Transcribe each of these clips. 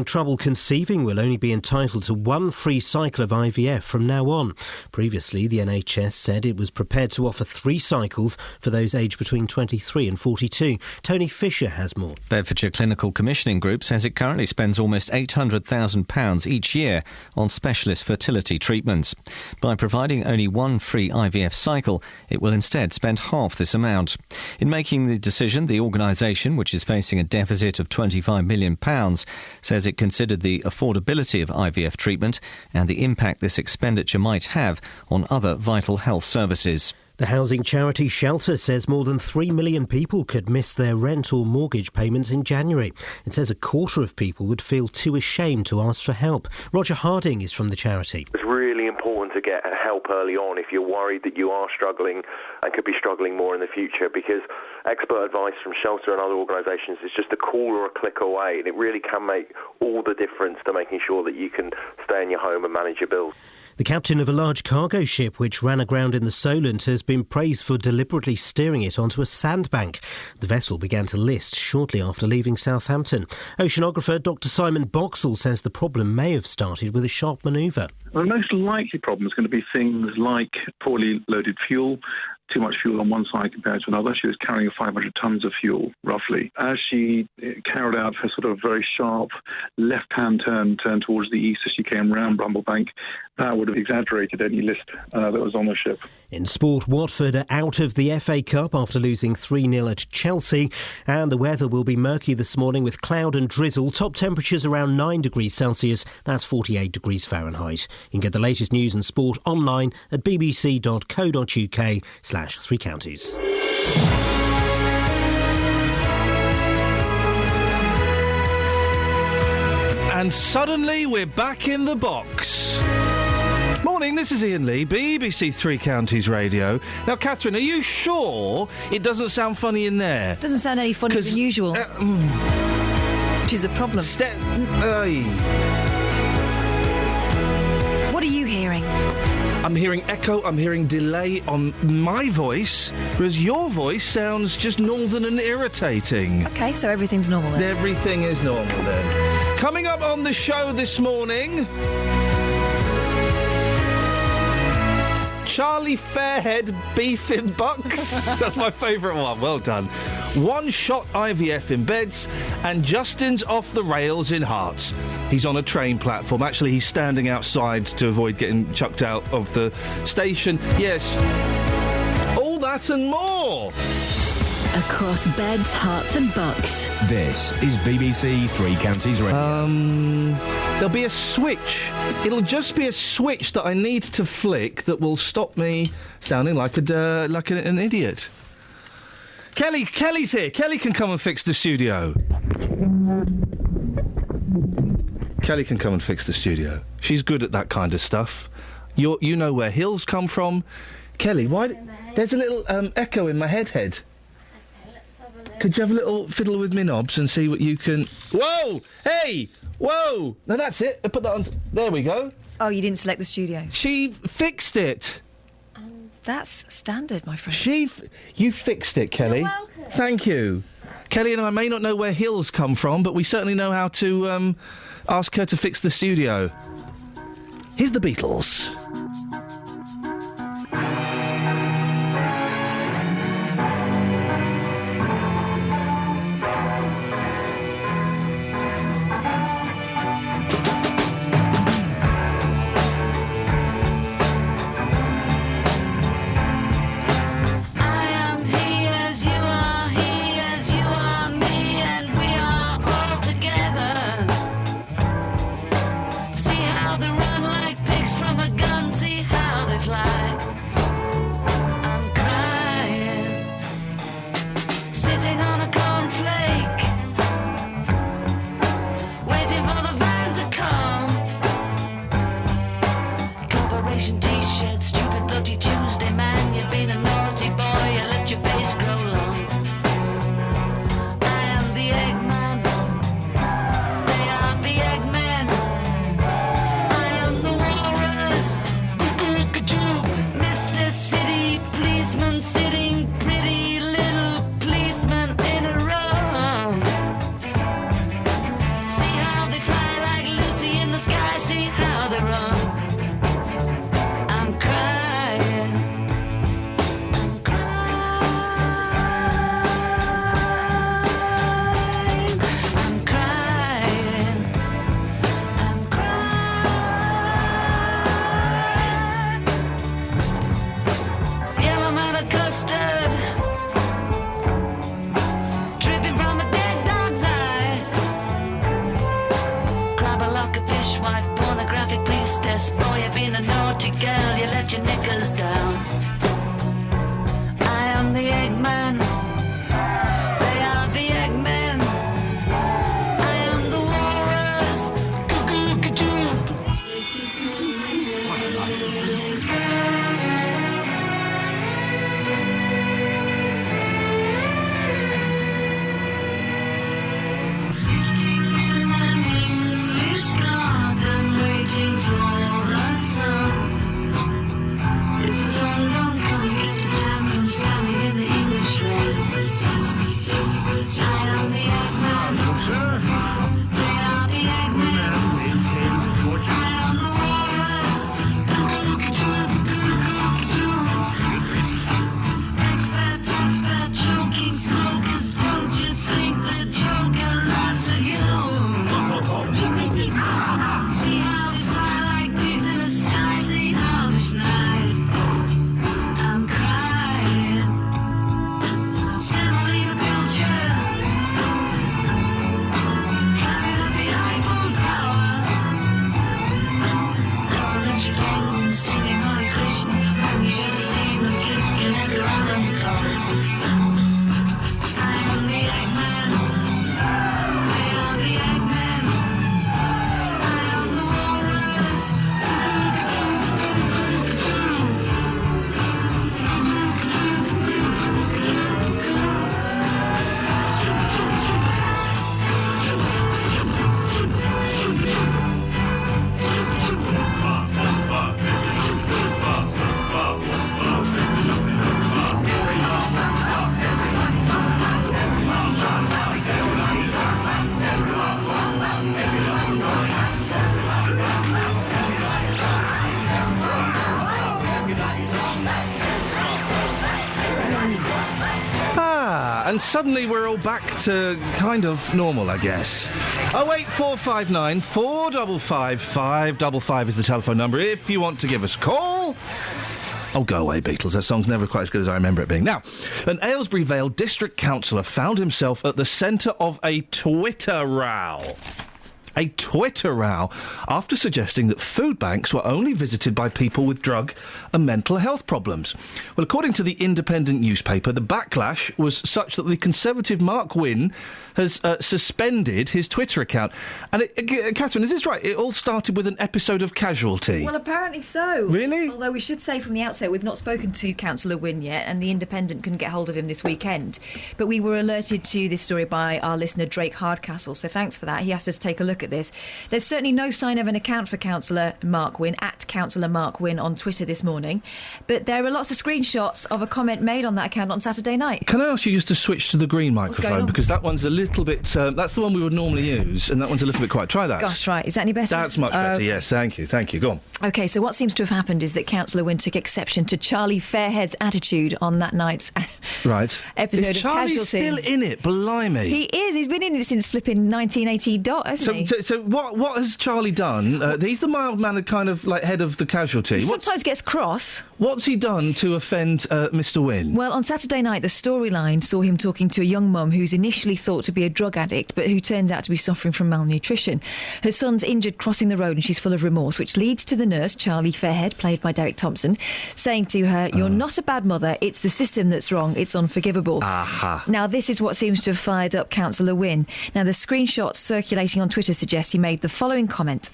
Trouble conceiving will only be entitled to one free cycle of IVF from now on. Previously, the NHS said it was prepared to offer 3 cycles for those aged between 23 and 42. Tony Fisher has more. Bedfordshire Clinical Commissioning Group says it currently spends almost £800,000 each year on specialist fertility treatments. By providing only one free IVF cycle, it will instead spend half this amount. In making the decision, the organisation, which is facing a deficit of £25 million, says it considered the affordability of IVF treatment and the impact this expenditure might have on other vital health services. The housing charity Shelter says more than 3 million people could miss their rent or mortgage payments in January. It says a quarter of people would feel too ashamed to ask for help. Roger Harding is from the charity. It's really important to get help early on if you're worried that you are struggling and could be struggling more in the future, because expert advice from Shelter and other organisations is just a call or a click away, and it really can make all the difference to making sure that you can stay in your home and manage your bills. The captain of a large cargo ship which ran aground in the Solent has been praised for deliberately steering it onto a sandbank. The vessel began to list shortly after leaving Southampton. Oceanographer Dr Simon Boxall says the problem may have started with a sharp manoeuvre. The most likely problem is going to be things like poorly loaded fuel, too much fuel on one side compared to another. She was carrying 500 tonnes of fuel, roughly. As she carried out her sort of very sharp left-hand turn towards the east as she came round Brumblebank, that would have exaggerated any list that was on the ship. In sport, Watford are out of the FA Cup after losing 3-0 at Chelsea. And the weather will be murky this morning with cloud and drizzle. Top temperatures around 9 degrees Celsius. That's 48 degrees Fahrenheit. You can get the latest news and sport online at bbc.co.uk/3 counties. And suddenly we're back in the box. Morning, this is Iain Lee, BBC Three Counties Radio. Now, Catherine, are you sure it doesn't sound funny in there? Doesn't sound any funnier than usual. Which is a problem. What are you hearing? I'm hearing echo, I'm hearing delay on my voice, whereas your voice sounds just northern and irritating. OK, so everything's normal then. Everything is normal then. Coming up on the show this morning, Charlie Fairhead beef in bucks. That's my favourite one. Well done. One-shot IVF in beds, and Justin's off the rails in Hearts. He's on a train platform. Actually, he's standing outside to avoid getting chucked out of the station. Yes. All that and more. Across beds, hearts and bucks. This is BBC Three Counties Radio. There'll be a switch. It'll just be a switch that I need to flick that will stop me sounding like an idiot. Kelly's here. Kelly can come and fix the studio. Kelly can come and fix the studio. She's good at that kind of stuff. You know where hills come from. Kelly, why... There's a little echo in my head. Could you have a little fiddle with me knobs and see what you can... Whoa! Hey! Whoa! No, that's it. I put that on... There we go. Oh, you didn't select the studio. She fixed it. That's standard, my friend. You fixed it, Kelly. You're welcome. Thank you. Kelly and I may not know where hills come from, but we certainly know how to ask her to fix the studio. Here's the Beatles. See how they run like pigs from a gun. See yes, boy, you've been a naughty girl, you let your knickers down. I am the Eggman. They are the Eggmen. I am the walrus. Sitting in an English garden, waiting for the sun. If the sun don't come, get the jam from standing in the English rain. I am the Eggman. They are the Eggmen. I am the walrus. Expert, choking smokers. Don't you think the Joker laughs at you? See how we smile like pigs in a sky. See how this night I'm crying. Semolina Belgian, climbing up the Eiffel Tower. Orange penguins singing Hare Krishna. Oh, you should have seen the gift in every other color. I am the Eggman. They are the Eggmen. I am the walrus. And suddenly we're all back to kind of normal, I guess. 08459 455 555 is the telephone number if you want to give us a call. Oh, go away, Beatles. That song's never quite as good as I remember it being. Now, an Aylesbury Vale district councillor found himself at the centre of a Twitter row. A Twitter row after suggesting that food banks were only visited by people with drug and mental health problems. Well, according to the Independent newspaper, the backlash was such that the Conservative Mark Wynne has suspended his Twitter account. And, Catherine, is this right? It all started with an episode of Casualty. Well, apparently so. Really? Although we should say from the outset, we've not spoken to Councillor Wynne yet, and the Independent couldn't get hold of him this weekend. But we were alerted to this story by our listener, Drake Hardcastle, so thanks for that. He asked us to take a look at this. There's certainly no sign of an account for Councillor Mark Wynne, at Councillor Mark Wynne on Twitter this morning. But there are lots of screenshots of a comment made on that account on Saturday night. Can I ask you just to switch to the green microphone? Because that one's a little bit... that's the one we would normally use, and that one's a little bit quiet. Try that. Gosh, right. Is that any better? That's much better, yes. Thank you. Go on. OK, so what seems to have happened is that Councillor Wynne took exception to Charlie Fairhead's attitude on that night's right. episode is of Charlie Casualty. Still in it? Blimey. He is. He's been in it since flipping 1980 hasn't he? So what has Charlie done? He's the mild-mannered kind of like head of the Casualty. He sometimes gets cross. What's he done to offend Mr. Wynne? Well, on Saturday night, the storyline saw him talking to a young mum who's initially thought to be a drug addict, but who turns out to be suffering from malnutrition. Her son's injured crossing the road and she's full of remorse, which leads to the nurse, Charlie Fairhead, played by Derek Thompson, saying to her, "You're not a bad mother, it's the system that's wrong, it's unforgivable." Aha. Now, this is what seems to have fired up Councillor Wynne. Now, the screenshots circulating on Twitter suggest he made the following comment.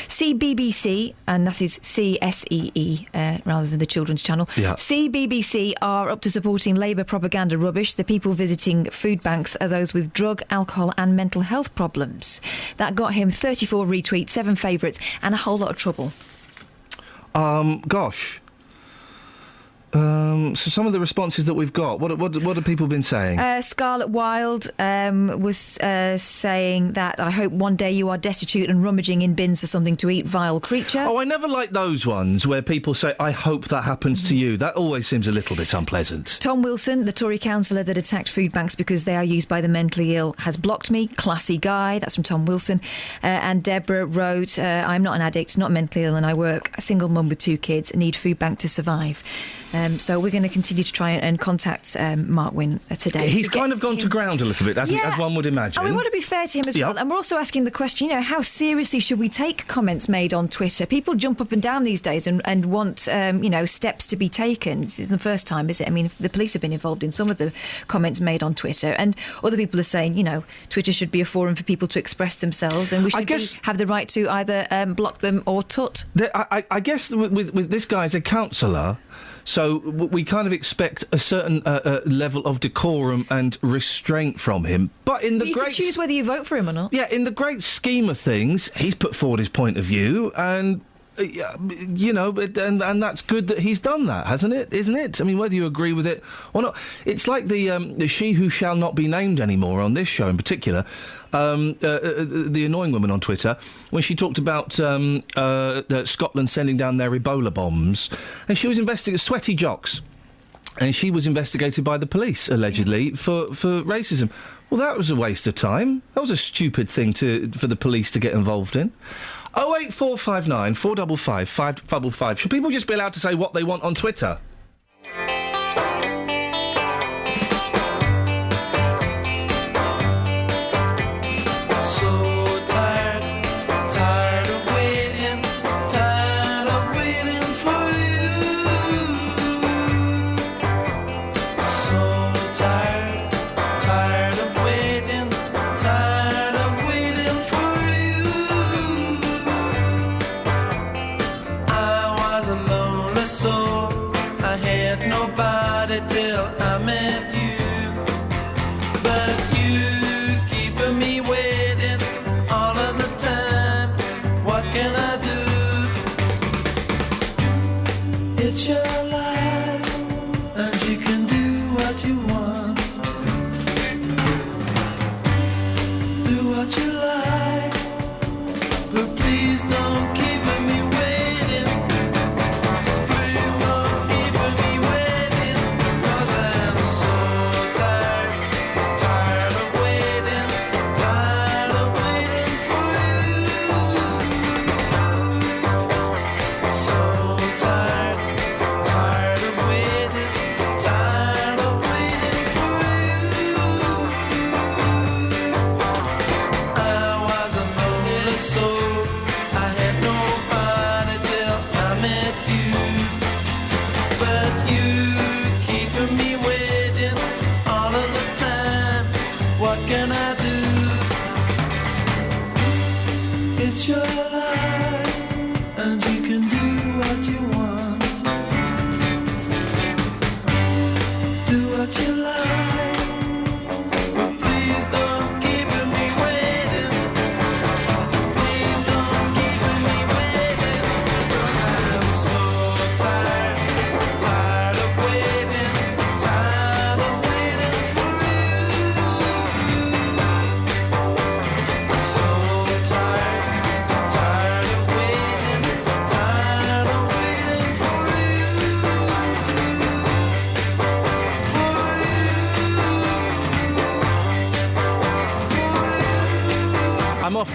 See BBC, and that is CSEE rather than the Children's Channel. Yeah. See BBC are up to supporting Labour propaganda rubbish. The people visiting food banks are those with drug, alcohol and mental health problems. That got him 34 retweets, 7 favourites and a whole lot of trouble. Gosh. So some of the responses that we've got, what have people been saying? Scarlett Wilde was saying that, "I hope one day you are destitute and rummaging in bins for something to eat, vile creature." Oh, I never like those ones where people say, "I hope that happens to you." That always seems a little bit unpleasant. Tom Wilson, the Tory councillor that attacked food banks because they are used by the mentally ill, has blocked me. Classy guy. That's from Tom Wilson. And Deborah wrote, "I'm not an addict, not mentally ill, and I work a single mum with 2 kids, need food bank to survive." So we're going to continue to try and contact Mark Wynne today. He's kind of gone to ground a little bit, hasn't he, as one would imagine. And we want to be fair to him as well. And we're also asking the question, how seriously should we take comments made on Twitter? People jump up and down these days and want, steps to be taken. This isn't the first time, is it? I mean, the police have been involved in some of the comments made on Twitter, and other people are saying, Twitter should be a forum for people to express themselves, and we should have the right to either block them or tut. I guess with this guy as a counsellor, so we kind of expect a certain level of decorum and restraint from him. But in the you can choose whether you vote for him or not. Yeah, in the great scheme of things, he's put forward his point of view, and and that's good that he's done that, hasn't it? Isn't it? I mean, whether you agree with it or not, it's like the she who shall not be named anymore on this show in particular. The annoying woman on Twitter, when she talked about Scotland sending down their Ebola bombs, and she was investigating sweaty jocks, and she was investigated by the police allegedly for racism. Well, that was a waste of time. That was a stupid thing for the police to get involved in. 08459 455 555. Should people just be allowed to say what they want on Twitter?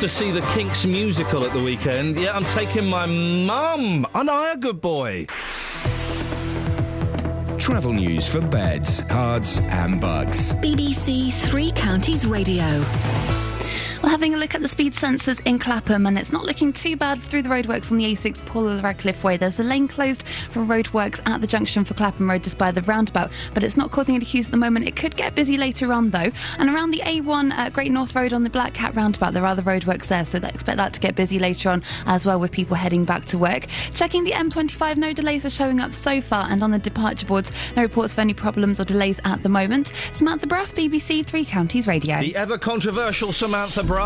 To see the Kinks musical at the weekend. Yeah, I'm taking my mum. Aren't I a good boy? Travel news for beds, cards and bugs. BBC Three Counties Radio. We're having a look at the speed sensors in Clapham, and it's not looking too bad through the roadworks on the A6 Paul of the Radcliffe Way. There's a lane closed for roadworks at the junction for Clapham Road just by the roundabout, but it's not causing any queues at the moment. It could get busy later on though. And around the A1 Great North Road on the Black Cat roundabout, there are the roadworks there, so I expect that to get busy later on as well with people heading back to work. Checking the M25, no delays are showing up so far, and on the departure boards, no reports of any problems or delays at the moment. Samantha Bruff, BBC Three Counties Radio. The ever controversial Samantha Bruff.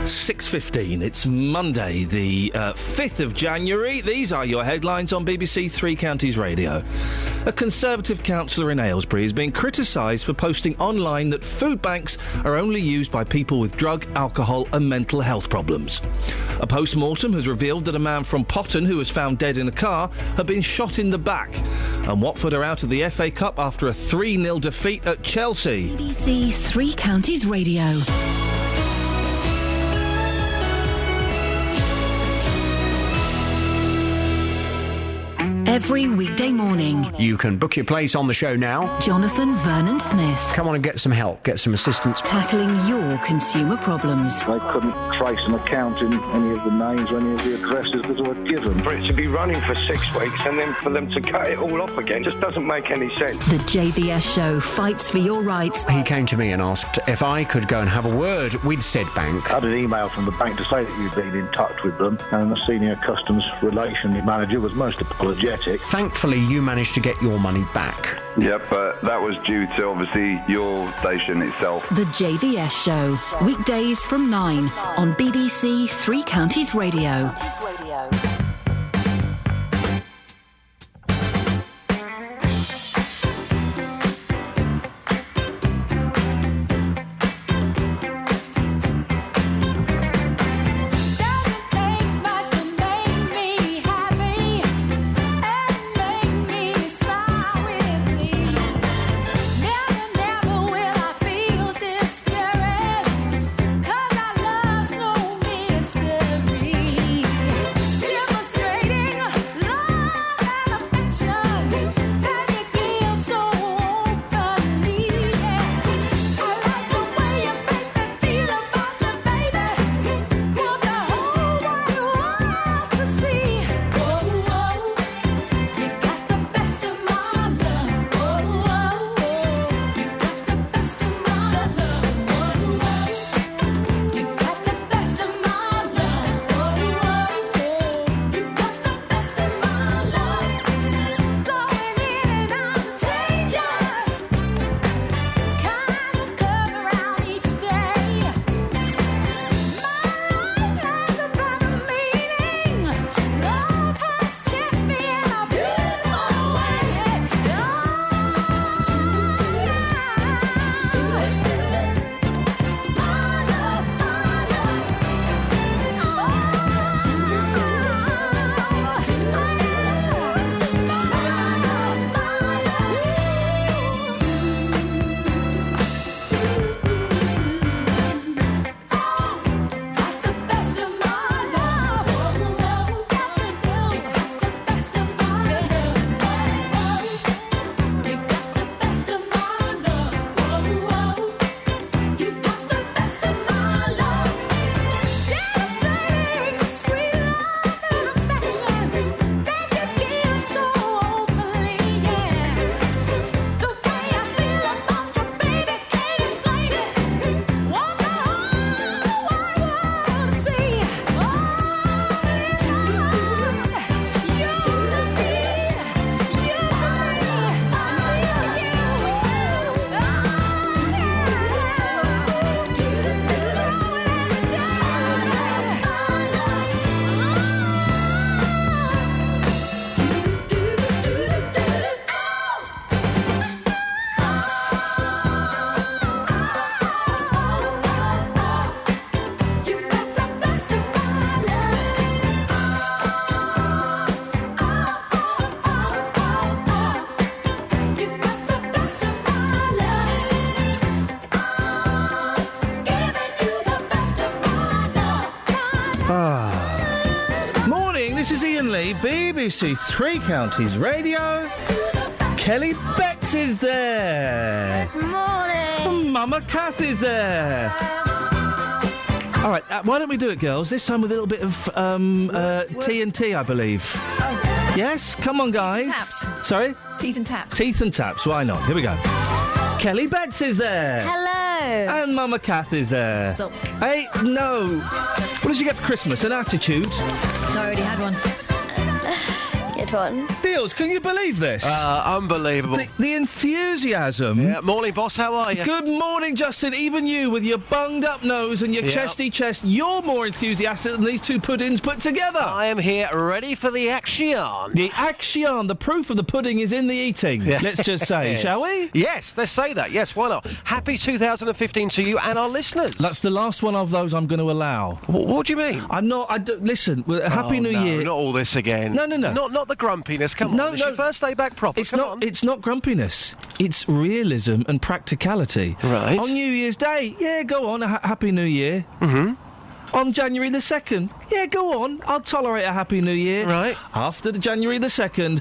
6:15. It's Monday, the 5th of January. These are your headlines on BBC Three Counties Radio. A Conservative councillor in Aylesbury is being criticised for posting online that food banks are only used by people with drug, alcohol and mental health problems. A post-mortem has revealed that a man from Potton who was found dead in a car had been shot in the back. And Watford are out of the FA Cup after a 3-0 defeat at Chelsea. BBC Three Counties Radio. Every weekday morning, You can book your place on the show now. Jonathan Vernon Smith Come on and get some help, get some assistance. tackling your consumer problems. I couldn't trace an account in any of the names or any of the addresses that were given. For it to be running for 6 weeks and then for them to cut it all off again just doesn't make any sense. The JVS show fights for your rights. He came to me and asked if I could go and have a word with said bank. I had an email from the bank to say that you'd been in touch with them, and the senior customs relations manager was most apologetic. Thankfully, you managed to get your money back. Yep, but that was due to, obviously, your station itself. The JVS show, weekdays from 9 on BBC Three Counties Radio. Morning, this is Iain Lee, BBC Three Counties Radio. Kelly Betts is there. Morning. Mama Kath is there. All right, why don't we do it, girls? This time with a little bit of TNT, I believe. Oh. Yes? Come on, guys. Taps. Sorry? Teeth and taps. Teeth and taps, why not? Here we go. Kelly Betts is there. Hello. And Mama Kath is there. What's up? Hey, no. What did you get for Christmas? An attitude? No, I already had one. Good one. Deals, can you believe this? Unbelievable. The enthusiasm. Yeah, morning, boss. How are you? Good morning, Justin. Even you, with your bunged-up nose and your chesty chest, you're more enthusiastic than these two puddings put together. I am here, ready for the action. The action. The proof of the pudding is in the eating. Yeah. Let's just say, Yes. shall we? Yes, let's say that. Yes, why not? Happy 2015 to you and our listeners. That's the last one of those I'm going to allow. What do you mean? I'm not. Listen. Happy New Year. Not all this again. No. Not the grumpiness. Come on. It's your first day back proper. It's not. It's not grumpiness. It's realism and practicality. Right. On New Year's Day, yeah, go on. Happy New Year. Mm-hmm. On January the 2nd, Yeah, go on. I'll tolerate a Happy New Year. Right. After the January the 2nd,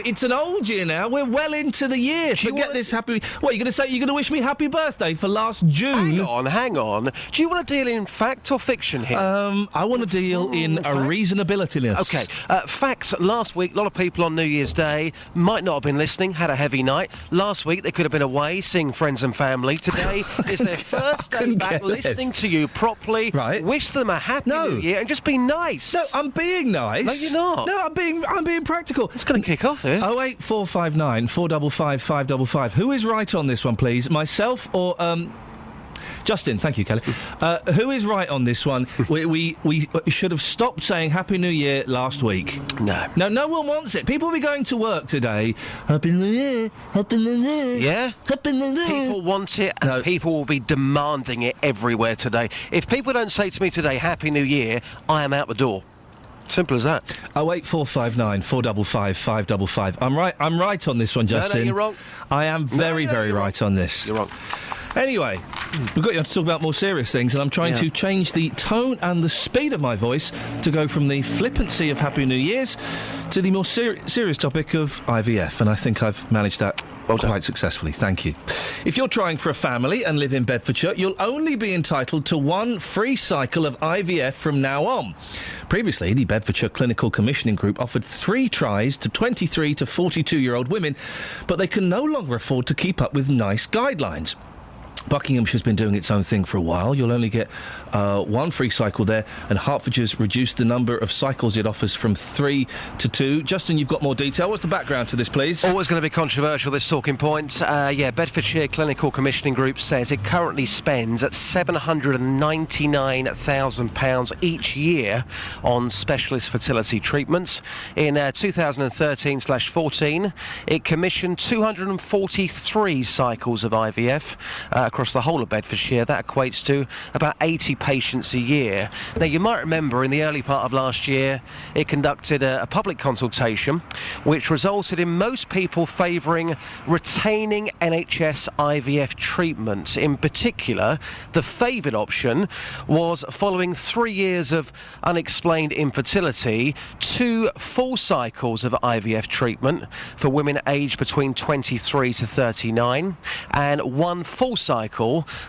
it's an old year now. We're well into the year. Forget this happy... What, you're going to say you're going to wish me happy birthday for last June? Hang on. Do you want to deal in fact or fiction here? I want to deal in a reasonabilityness. Okay. Facts. Last week, a lot of people on New Year's Day might not have been listening, had a heavy night. Last week, they could have been away, seeing friends and family. Today is their first day back listening to you properly. Right. Wish them a happy New Year and just be nice. No, I'm being nice. No, you're not. No, I'm being practical. It's going to kick off here. 08459 455 555. Who is right on this one, please? Myself or Justin? Thank you, Kelly. Who is right on this one? we should have stopped saying Happy New Year last week. No one wants it. People will be going to work today. Happy New Year. Happy New Year. Yeah. Happy New Year. People want it, and people will be demanding it everywhere today. If people don't say to me today Happy New Year, I am out the door. Simple as that. 08459 455 555. I'm right on this one, Justin. No, you're wrong. I am very right on this. You're wrong. Anyway, we've got you to talk about more serious things, and I'm trying to change the tone and the speed of my voice to go from the flippancy of Happy New Year's to the more serious topic of IVF, and I think I've managed that quite successfully. Thank you. If you're trying for a family and live in Bedfordshire, you'll only be entitled to one free cycle of IVF from now on. Previously, the Bedfordshire Clinical Commissioning Group offered 3 tries to 23 to 42-year-old women, but they can no longer afford to keep up with NICE guidelines. Buckinghamshire's been doing its own thing for a while. You'll only get one free cycle there, and Hertfordshire's reduced the number of cycles it offers from 3 to 2. Justin, you've got more detail. What's the background to this, please? Always going to be controversial, this talking point. Bedfordshire Clinical Commissioning Group says it currently spends at £799,000 each year on specialist fertility treatments. In 2013/14, it commissioned 243 cycles of IVF across the whole of Bedfordshire. That equates to about 80 patients a year. Now, you might remember in the early part of last year, it conducted a public consultation, which resulted in most people favouring retaining NHS IVF treatment. In particular, the favoured option was, following 3 years of unexplained infertility, 2 full cycles of IVF treatment for women aged between 23 to 39, and 1 full cycle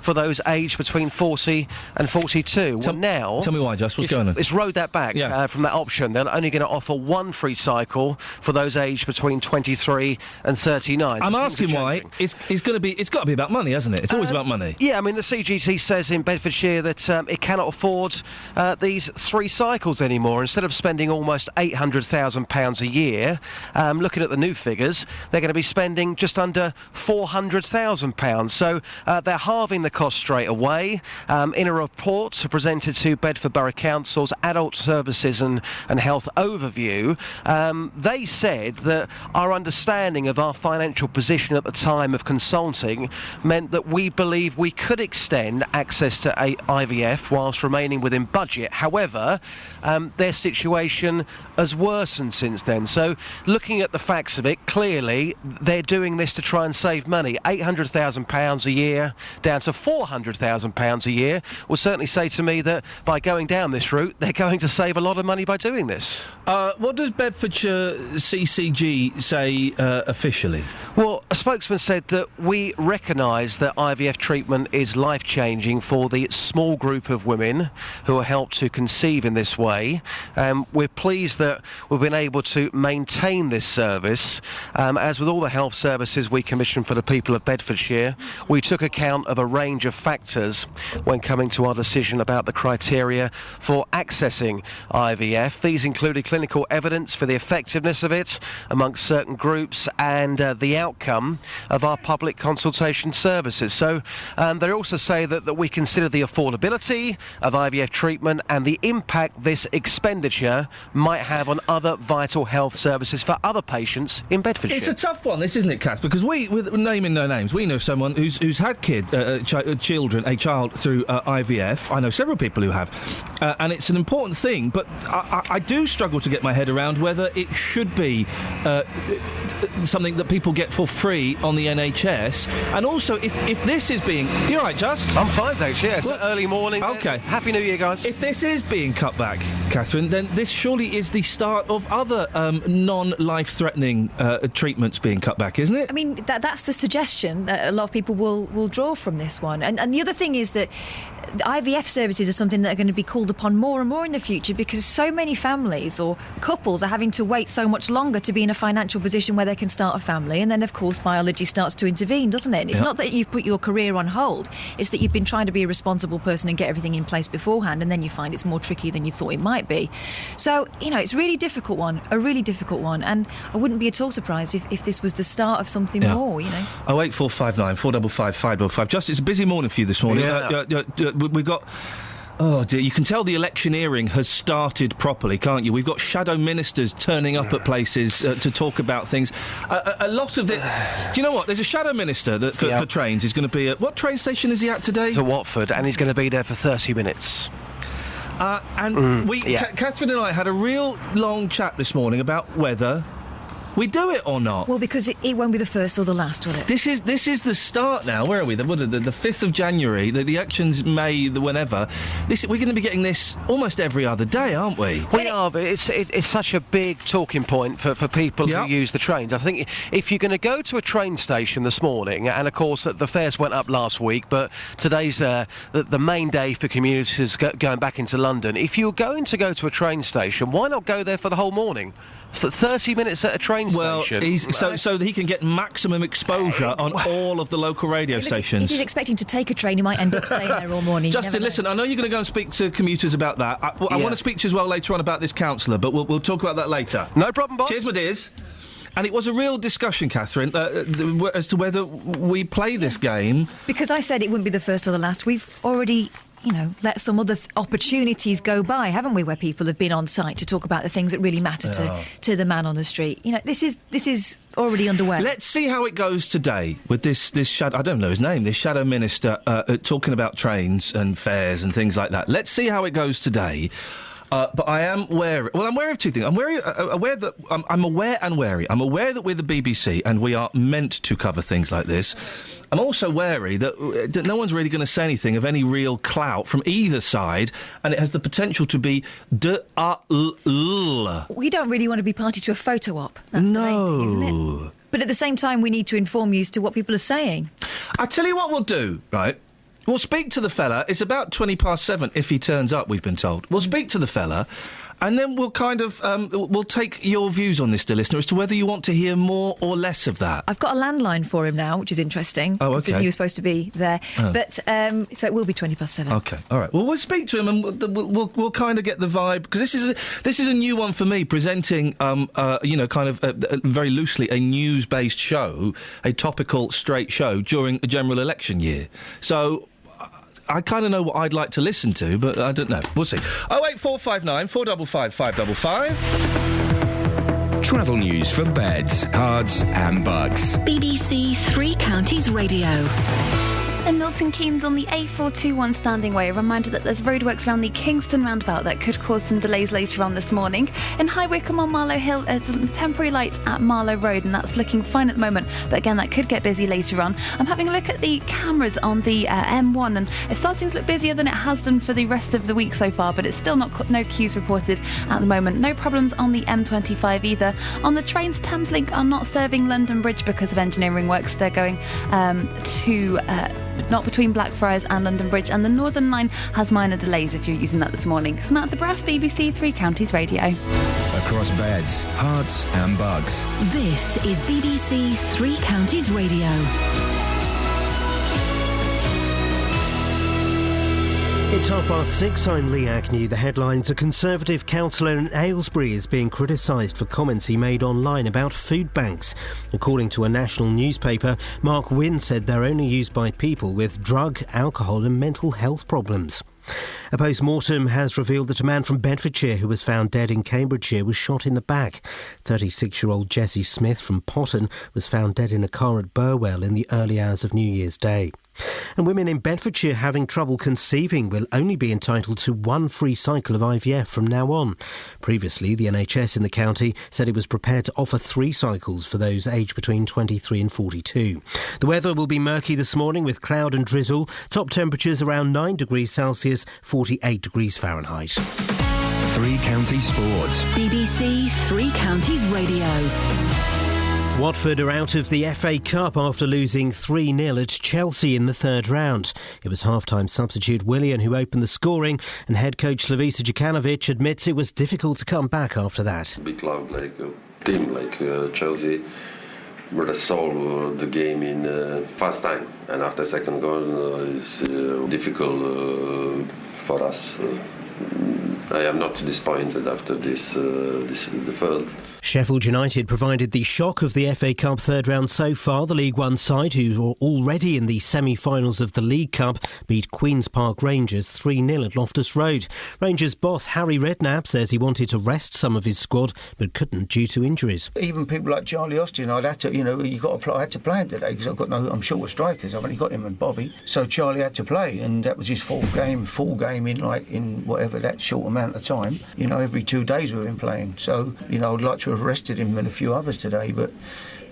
for those aged between 40 and 42. Tell me why, Just. What's going on? It's rode that back from that option. They're only going to offer 1 free cycle for those aged between 23 and 39. I'm asking why. It's got to be about money, hasn't it? It's always about money. Yeah, I mean, the CGT says in Bedfordshire that it cannot afford these 3 cycles anymore. Instead of spending almost £800,000 a year, looking at the new figures, they're going to be spending just under £400,000. So they're halving the cost straight away. In a report presented to Bedford Borough Council's Adult Services and Health Overview, they said that our understanding of our financial position at the time of consulting meant that we believe we could extend access to IVF whilst remaining within budget. However, their situation has worsened since then. So, looking at the facts of it, clearly they're doing this to try and save money. £800,000 a year down to £400,000 a year will certainly say to me that by going down this route, they're going to save a lot of money by doing this. What does Bedfordshire CCG say officially? Well, a spokesman said that we recognise that IVF treatment is life-changing for the small group of women who are helped to conceive in this way. We're pleased that we've been able to maintain this service. As with all the health services we commission for the people of Bedfordshire, we took account of a range of factors when coming to our decision about the criteria for accessing IVF. These included clinical evidence for the effectiveness of it amongst certain groups and the outcome of our public consultation services. So they also say that we consider the affordability of IVF treatment and the impact this expenditure might have on other vital health services for other patients in Bedfordshire. It's a tough one, this, isn't it, Cass? Because we, with naming no names, we know someone who's had children, a child through IVF. I know several people who have, and it's an important thing. But I do struggle to get my head around whether it should be something that people get for free on the NHS, and also if this is being... You all right, Just? I'm fine, thanks. Yeah, it's early morning. Okay. Happy New Year, guys. If this is being cut back, Catherine, then this surely is the start of other non-life-threatening treatments being cut back, isn't it? I mean, that's the suggestion that a lot of people will draw from this one. And the other thing is that the IVF services are something that are going to be called upon more and more in the future, because so many families or couples are having to wait so much longer to be in a financial position where they can start a family, and then of course biology starts to intervene, doesn't it? And it's not that you've put your career on hold, it's that you've been trying to be a responsible person and get everything in place beforehand, and then you find it's more tricky than you thought it might be. So, it's a really difficult one, and I wouldn't be at all surprised if this was the start of something more, 08459 455 555. Just, it's a busy morning for you this morning. We've got... Oh dear, you can tell the electioneering has started properly, can't you? We've got shadow ministers turning up at places to talk about things. A lot of it... Do you know what? There's a shadow minister that for trains is going to be at... What train station is he at today? To Watford, and he's going to be there for 30 minutes. Catherine and I had a real long chat this morning about whether we do it or not. Well, because it won't be the first or the last, will it? This is the start now. Where are we? The 5th of January. The elections May, whenever. We're going to be getting this almost every other day, aren't we? We are, but it's such a big talking point for people who use the trains. I think if you're going to go to a train station this morning, and of course the fares went up last week, but today's the main day for commuters going back into London. If you're going to go to a train station, why not go there for the whole morning? So 30 minutes at a train station. So that he can get maximum exposure on all of the local radio stations. If he's expecting to take a train, he might end up staying there all morning. Justin, listen, I know you're going to go and speak to commuters about that. I want to speak to you as well later on about this councillor, but we'll talk about that later. No problem, boss. Cheers, my dears. And it was a real discussion, Catherine, as to whether we play this game. Because I said it wouldn't be the first or the last. We've already... let some other opportunities go by, haven't we, where people have been on site to talk about the things that really matter to the man on the street. This is already underway. Let's see how it goes today with this shadow... I don't know his name, this shadow minister talking about trains and fares and things like that. Let's see how it goes today. But I am wary... Well, I'm wary of two things. I'm aware that... I'm aware and wary. I'm aware that we're the BBC and we are meant to cover things like this. I'm also wary that no one's really going to say anything of any real clout from either side, and it has the potential to be We don't really want to be party to a photo op. That's the main thing, isn't it? But at the same time, we need to inform you as to what people are saying. I tell you what we'll do, right? We'll speak to the fella. It's about 7:20 if he turns up, we've been told. We'll speak to the fella, and then we'll kind of... we'll take your views on this, dear listener, as to whether you want to hear more or less of that. I've got a landline for him now, which is interesting. Oh, OK. He was supposed to be there. Oh. But, so it will be 7:20. OK, all right. Well, we'll speak to him and we'll kind of get the vibe, because this is a new one for me, presenting, very loosely, a news-based show, a topical, straight show, during a general election year. So... I kind of know what I'd like to listen to, but I don't know. We'll see. 08459 455 555. Travel news for beds, cards and bugs. BBC Three Counties Radio. In Milton Keynes on the A421 Standing Way, a reminder that there's roadworks around the Kingston roundabout that could cause some delays later on this morning. In High Wycombe on Marlow Hill, there's some temporary lights at Marlow Road, and that's looking fine at the moment, but again, that could get busy later on. I'm having a look at the cameras on the M1, and it's starting to look busier than it has done for the rest of the week so far, but it's still no queues reported at the moment. No problems on the M25 either. On the trains, Thameslink are not serving London Bridge because of engineering works. They're going not between Blackfriars and London Bridge, and the Northern Line has minor delays if you're using that this morning. Samantha Braff, BBC Three Counties Radio. Across beds, hearts and bugs. This is BBC Three Counties Radio. It's 6:30. I'm Lee Agnew. The headlines: a Conservative councillor in Aylesbury is being criticised for comments he made online about food banks. According to a national newspaper, Mark Wynne said they're only used by people with drug, alcohol and mental health problems. A post-mortem has revealed that a man from Bedfordshire who was found dead in Cambridgeshire was shot in the back. 36-year-old Jesse Smith from Potton was found dead in a car at Burwell in the early hours of New Year's Day. And women in Bedfordshire having trouble conceiving will only be entitled to one free cycle of IVF from now on. Previously, the NHS in the county said it was prepared to offer 3 cycles for those aged between 23 and 42. The weather will be murky this morning with cloud and drizzle. Top temperatures around 9 degrees Celsius, 48 degrees Fahrenheit. 3 Counties Sports. BBC Three Counties Radio. Watford are out of the FA Cup after losing 3-0 at Chelsea in the third round. It was half-time substitute Willian who opened the scoring, and head coach Slavica Jokanovic admits it was difficult to come back after that. Big club like a team like Chelsea would have solved the game in fast time, and after second goal is difficult for us. I am not disappointed after the third. Sheffield United provided the shock of the FA Cup third round so far. The League One side, who are already in the semi-finals of the League Cup, beat Queen's Park Rangers 3-0 at Loftus Road. Rangers boss Harry Redknapp says he wanted to rest some of his squad, but couldn't due to injuries. Even people like Charlie Austin, I had to play him today because I'm short of strikers. I've only got him and Bobby, so Charlie had to play, and that was his full game in whatever that short amount of time. Every 2 days we've been playing. So I'd like to have rested him and a few others today, but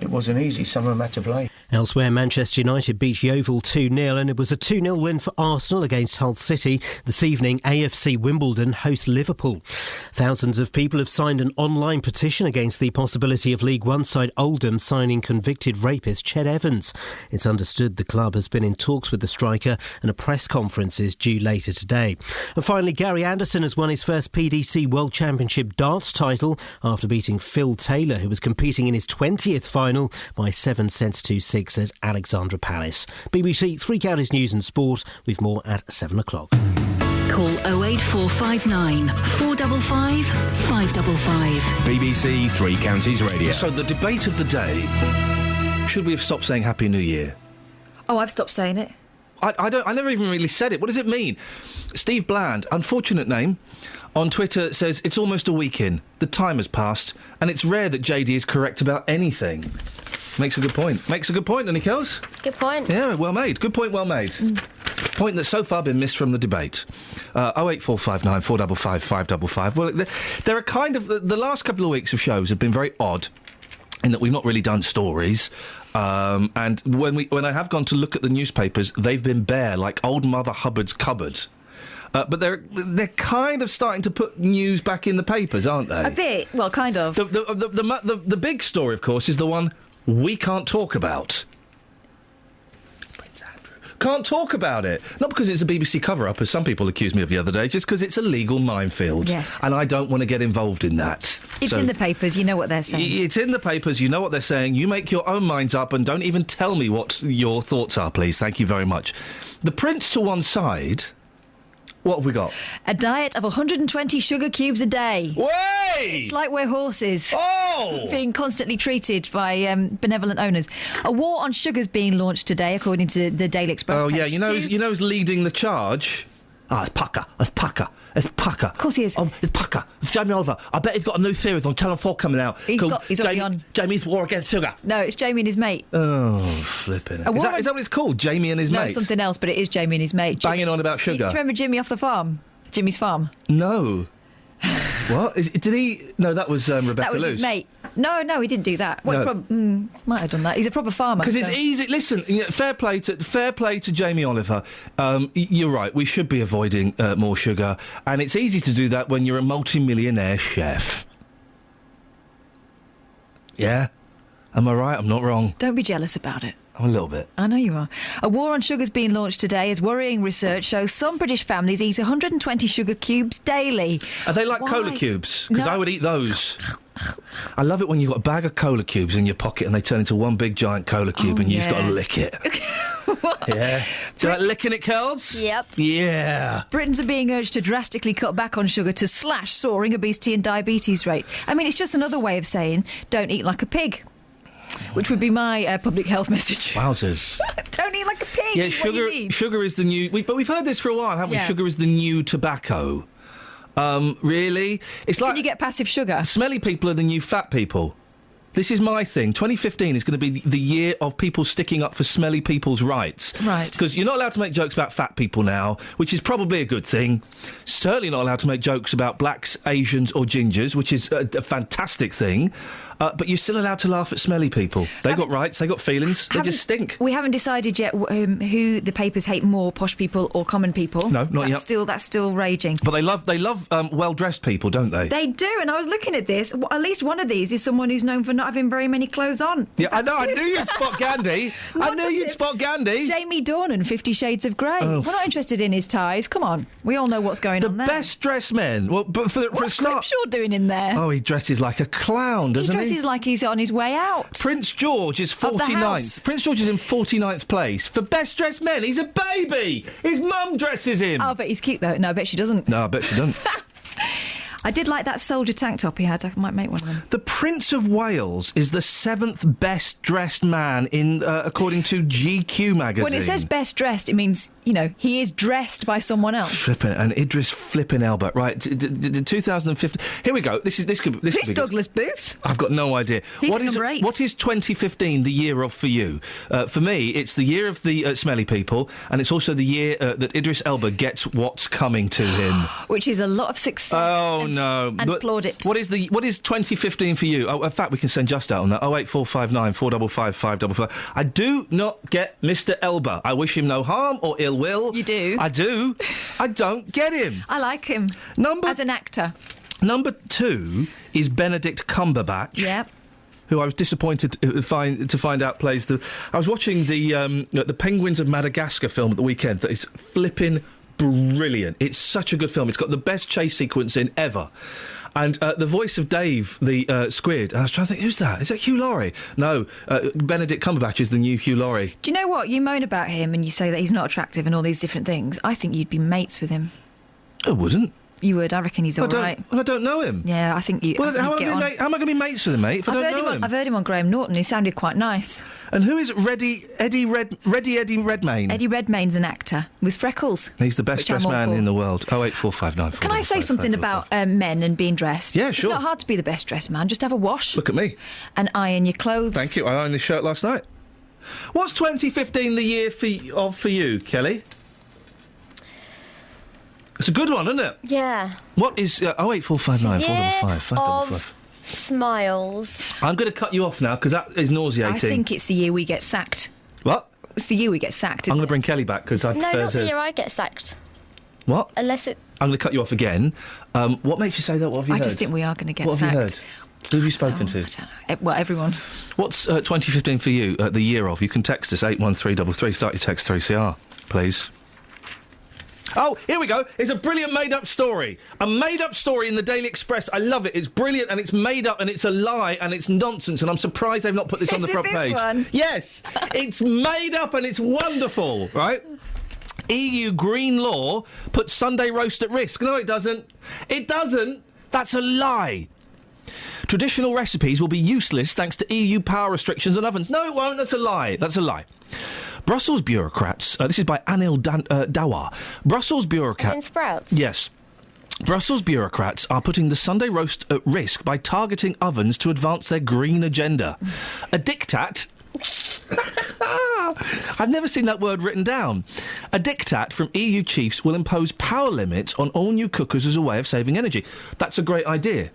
it wasn't easy. Some of them had to play. Elsewhere, Manchester United beat Yeovil 2-0, and it was a 2-0 win for Arsenal against Hull City. This evening, AFC Wimbledon host Liverpool. Thousands of people have signed an online petition against the possibility of League One side Oldham signing convicted rapist Ched Evans. It's understood the club has been in talks with the striker, and a press conference is due later today. And finally, Gary Anderson has won his first PDC World Championship darts title after beating Phil Taylor, who was competing in his 20th final by 7 sets to 6 at Alexandra Palace. BBC Three Counties News and Sport with more at 7 o'clock. Call 08459 455 555. BBC Three Counties Radio. So the debate of the day, should we have stopped saying Happy New Year? Oh, I've stopped saying it. I never even really said it. What does it mean? Steve Bland, unfortunate name, on Twitter says it's almost a week in. The time has passed, and it's rare that JD is correct about anything. Makes a good point. Doesn't he, Kels? Good point. Yeah, well made. Good point, well made. Point that's so far been missed from the debate. 08459 455 555. Well, there are kind of... The last couple of weeks of shows have been very odd in that we've not really done stories. And when I have gone to look at the newspapers, they've been bare, like old Mother Hubbard's cupboard. But they're kind of starting to put news back in the papers, aren't they? A bit. Well, kind of. The big story, of course, is the one we can't talk about. Can't talk about it. Not because it's a BBC cover-up, as some people accused me of the other day, just because it's a legal minefield. Yes. And I don't want to get involved in that. It's in the papers, you know what they're saying. It's in the papers, you know what they're saying. You make your own minds up and don't even tell me what your thoughts are, please. Thank you very much. The Prince to one side... What have we got? A diet of 120 sugar cubes a day. Way! It's like we're horses. Oh! Being constantly treated by benevolent owners. A war on sugar's being launched today, according to the Daily Express. Oh, yeah, you know who's leading the charge? It's Pucker. Of course he is. It's Pucker. It's Jamie Oliver. I bet he's got a new series on Channel 4 coming out. He's already on. Jamie's War Against Sugar. No, it's Jamie and his mate. Oh, flipping it. Is that what it's called? Jamie and his mate? No, it's something else, but it is Jamie and his mate. Banging on about sugar. Do you remember Jimmy off the farm? Jimmy's farm? No. What? Did he... No, that was Rebecca That was Luce. his mate. No, he didn't do that. Well, No. Might have done that. He's a proper farmer. Because it's easy. Listen, fair play to Jamie Oliver. You're right. We should be avoiding more sugar, and it's easy to do that when you're a multi-millionaire chef. Yeah, am I right? I'm not wrong. Don't be jealous about it. I'm a little bit. I know you are. A war on sugar's being launched today as worrying research shows some British families eat 120 sugar cubes daily. Are they like cola cubes? Because I would eat those. I love it when you've got a bag of cola cubes in your pocket and they turn into one big giant cola cube and you just got to lick it. Yeah. Do you like licking it, Curls? Yep. Yeah. Britons are being urged to drastically cut back on sugar to slash soaring obesity and diabetes rate. I mean, it's just another way of saying don't eat like a pig. Which would be my public health message. Wowzers. Don't eat like a pig. Yeah, sugar is the new... But we've heard this for a while, haven't we? Yeah. Sugar is the new tobacco. Really? It's like... Can you get passive sugar? Smelly people are the new fat people. This is my thing. 2015 is going to be the year of people sticking up for smelly people's rights. Right. Because you're not allowed to make jokes about fat people now, which is probably a good thing. Certainly not allowed to make jokes about blacks, Asians or gingers, which is a fantastic thing. But you're still allowed to laugh at smelly people. They've got rights, they've got feelings, they just stink. We haven't decided yet who the papers hate more, posh people or common people. No, not yet. That's still raging. But they love well-dressed people, don't they? They do, and I was looking at this. At least one of these is someone who's known for not having very many clothes on. Yeah, I know. I knew you'd spot Gandhi. Jamie Dornan, 50 Shades of Grey. Oh. We're not interested in his ties. Come on. We all know what's going on there. The best dressed men. Well, but for a start... What's Grimshaw doing in there? Oh, he dresses like a clown, doesn't he? He dresses like he's on his way out. Prince George is 49th. Prince George is in 49th place. For best dressed men, he's a baby. His mum dresses him. Oh, I bet he's cute, though. No, I bet she doesn't. No, I bet she doesn't. I did like that soldier tank top he had. I might make one of them. The Prince of Wales is the 7th best dressed man in, according to GQ magazine. When it says best dressed, it means, he is dressed by someone else. Flippin' and Idris Flippin' Elba. Right, 2015. Here we go. This could be Who's Douglas Booth? I've got no idea. He's What number 8. is 2015 the year of for you? For me, it's the year of the smelly people, and it's also the year that Idris Elba gets what's coming to him. Which is a lot of success. Oh, no. And plaudits. What is 2015 for you? Oh, in fact, we can send just out on that. 08459 455 555. I do not get Mr. Elba. I wish him no harm or ill will. You do? I do. I don't get him. I like him. As an actor. Number 2 is Benedict Cumberbatch. Yep. Who I was disappointed to find out plays the... I was watching the Penguins of Madagascar film at the weekend that is flipping brilliant. It's such a good film. It's got the best chase sequence in ever. And the voice of Dave, the squid, and I was trying to think, who's that? Is that Hugh Laurie? No, Benedict Cumberbatch is the new Hugh Laurie. Do you know what? You moan about him and you say that he's not attractive and all these different things. I think you'd be mates with him. I wouldn't. You would. I reckon he's all right. I don't know him. Yeah, I think you. Well, how am I going to be mates with him, mate? If I don't know him, I've heard him on Graham Norton. He sounded quite nice. And who is Eddie Redmayne? Eddie Redmayne's an actor with freckles. He's the best dressed man in the world. 08459. Can I say something about men and being dressed? Yeah, sure. It's not hard to be the best dressed man. Just have a wash. Look at me. And iron your clothes. Thank you. I ironed this shirt last night. What's 2015 the year for you, Kelly? It's a good one, isn't it? Yeah. What is 08459 455 555? Smiles. I'm going to cut you off now because that is nauseating. I think it's the year we get sacked. What? It's the year we get sacked. I'm going to bring Kelly back because I No, prefer not the hers. year I get sacked. What? Unless it. I'm going to cut you off again. What makes you say that? What have you heard? I just think we are going to get sacked. sacked. What have you heard? Who have you spoken to? I don't know. Well, everyone. What's 2015 for you, the year of? You can text us 81333. Start your text 3CR, please. Oh, here we go. It's a brilliant made-up story. A made-up story in the Daily Express. I love it. It's brilliant and it's made up and it's a lie and it's nonsense and I'm surprised they've not put this on the front page. One? Yes. It's made up and it's wonderful, right? EU green law puts Sunday roast at risk. No, it doesn't. It doesn't. That's a lie. Traditional recipes will be useless thanks to EU power restrictions on ovens. No, it won't. That's a lie. That's a lie. Brussels bureaucrats, this is by Anil Dawar. Brussels bureaucrats... In Sprouts? Yes. Brussels bureaucrats are putting the Sunday roast at risk by targeting ovens to advance their green agenda. A diktat... I've never seen that word written down. A diktat from EU chiefs will impose power limits on all new cookers as a way of saving energy. That's a great idea.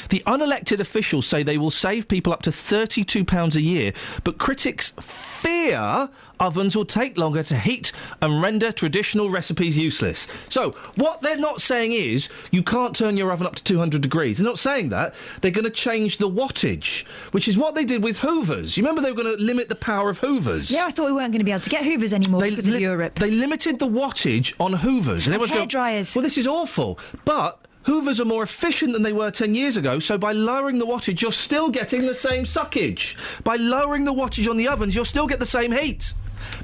The unelected officials say they will save people up to £32 a year, but critics fear ovens will take longer to heat and render traditional recipes useless. So, what they're not saying is you can't turn your oven up to 200 degrees. They're not saying that. They're going to change the wattage, which is what they did with Hoovers. You remember they were going to limit the power of Hoovers? Yeah, I thought we weren't going to be able to get Hoovers anymore because of Europe. They limited the wattage on Hoovers. And everyone's hairdryers. Well, this is awful. But Hoovers are more efficient than they were 10 years ago, so by lowering the wattage, you're still getting the same suckage. By lowering the wattage on the ovens, you'll still get the same heat.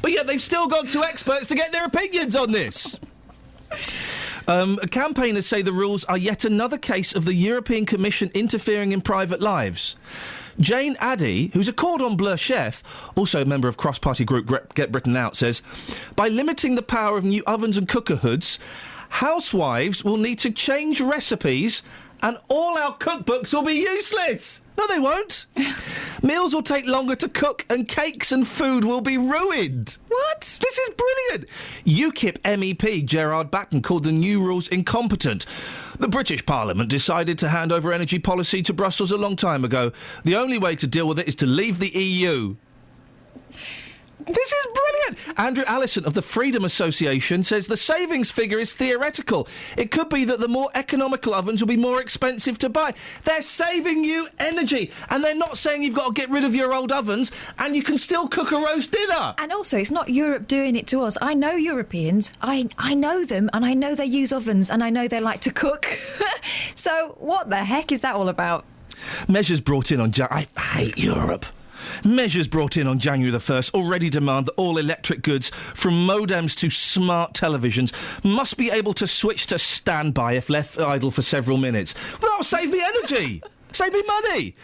But yet they've still gone to experts to get their opinions on this. Campaigners say the rules are yet another case of the European Commission interfering in private lives. Jane Addy, who's a cordon bleu chef, also a member of cross-party group Get Britain Out, says, by limiting the power of new ovens and cooker hoods, housewives will need to change recipes and all our cookbooks will be useless. No, they won't. Meals will take longer to cook and cakes and food will be ruined. What? This is brilliant. UKIP MEP Gerard Batten called the new rules incompetent. The British Parliament decided to hand over energy policy to Brussels a long time ago. The only way to deal with it is to leave the EU. This is brilliant! Andrew Allison of the Freedom Association says the savings figure is theoretical. It could be that the more economical ovens will be more expensive to buy. They're saving you energy, and they're not saying you've got to get rid of your old ovens and you can still cook a roast dinner. And also, it's not Europe doing it to us. I know Europeans. I know them, and I know they use ovens, and I know they like to cook. So what the heck is that all about? Measures brought in on... I hate Europe. Measures brought in on January the 1st already demand that all electric goods, from modems to smart televisions, must be able to switch to standby if left idle for several minutes. Well, that'll save me energy. Save me money.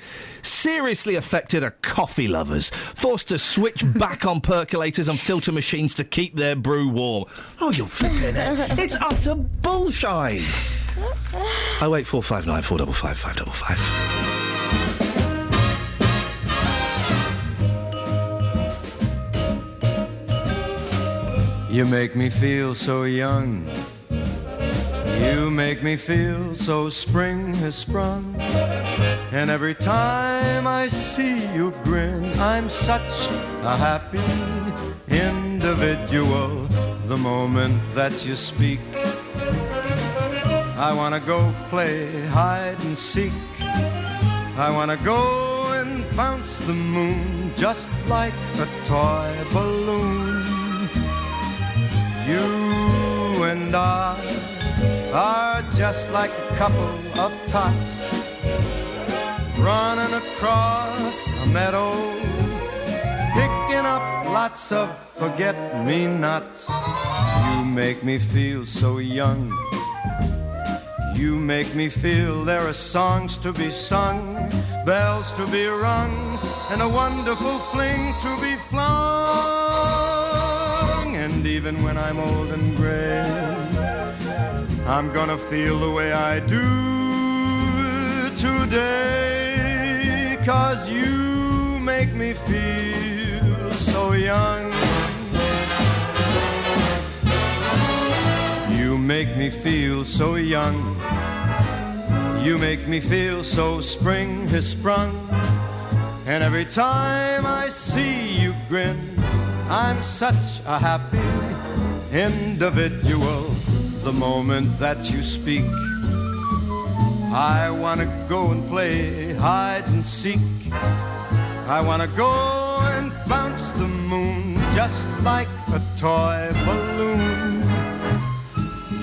Seriously affected are coffee lovers, forced to switch back on percolators and filter machines to keep their brew warm. Oh, you're flipping it. It's utter bullshine. 08459 455 555. You make me feel so young. You make me feel so spring has sprung. And every time I see you grin, I'm such a happy individual. The moment that you speak, I wanna go play hide and seek. I wanna go and bounce the moon just like a toy balloon. You and I are just like a couple of tots running across a meadow, picking up lots of forget-me-nots. You make me feel so young. You make me feel there are songs to be sung, bells to be rung, and a wonderful fling to be flung. And even when I'm old and gray, I'm gonna feel the way I do today, 'cause you make me feel so young. You make me feel so young. You make me feel so spring has sprung. And every time I see you grin, I'm such a happy individual. The moment that you speak, I wanna go and play hide and seek. I wanna go and bounce the moon just like a toy balloon.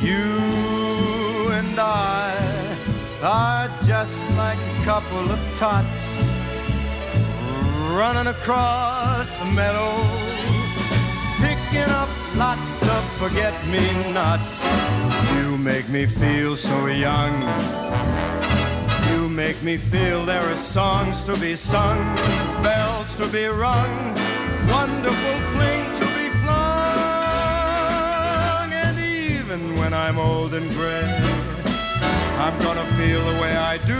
You and I are just like a couple of tots running across a meadow, picking up lots of forget-me-nots. You make me feel so young. You make me feel there are songs to be sung, bells to be rung, wonderful fling to be flung. And even when I'm old and gray, I'm gonna feel the way I do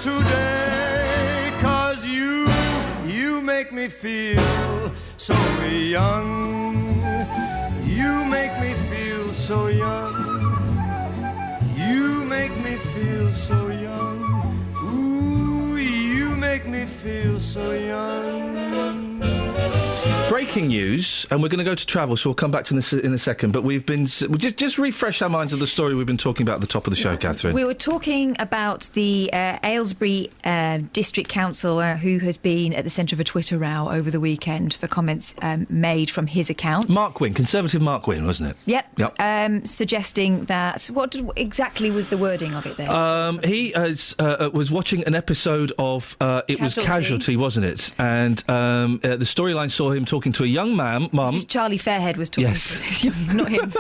today, 'cause you make me feel so young. You make me feel so young. You make me feel so young. Ooh, you make me feel so young. Breaking news, and we're going to go to travel, so we'll come back to this in a second, but we'll just refresh our minds of the story we've been talking about at the top of the show, Catherine. We were talking about the Aylesbury District Council who has been at the centre of a Twitter row over the weekend for comments made from his account. Mark Wynne, Conservative Mark Wynne, wasn't it? Yep. Suggesting that... exactly was the wording of it there? He was watching an episode of... it was Casualty, wasn't it? And the storyline saw him talking to a young mum. This is Charlie Fairhead was talking to this young, not him.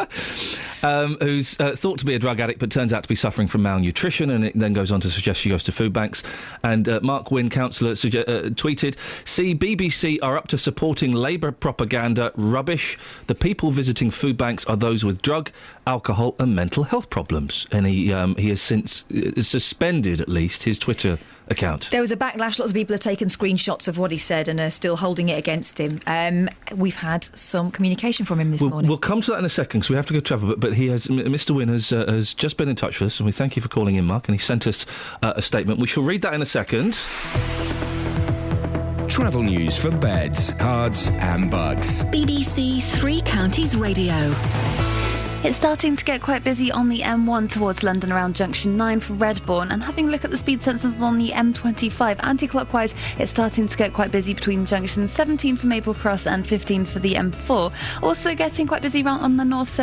Who's thought to be a drug addict but turns out to be suffering from malnutrition, and it then goes on to suggest she goes to food banks. And Mark Wynne, councillor, tweeted, "See, BBC are up to supporting Labour propaganda rubbish. The people visiting food banks are those with drug, alcohol and mental health problems." And he has since suspended, at least, his Twitter account. There was a backlash. Lots of people have taken screenshots of what he said and are still holding it against him. We've had some communication from him this morning. We'll come to that in a second, because we have to go travel. But Mr. Wynne has just been in touch with us, and we thank you for calling in, Mark. And he sent us a statement. We shall read that in a second. Travel news for beds, cards and bugs. BBC Three Counties Radio. It's starting to get quite busy on the M1 towards London around Junction 9 for Redbourne, and having a look at the speed sensors on the M25 anti-clockwise, it's starting to get quite busy between Junction 17 for Maple Cross and 15 for the M4. Also getting quite busy around on the North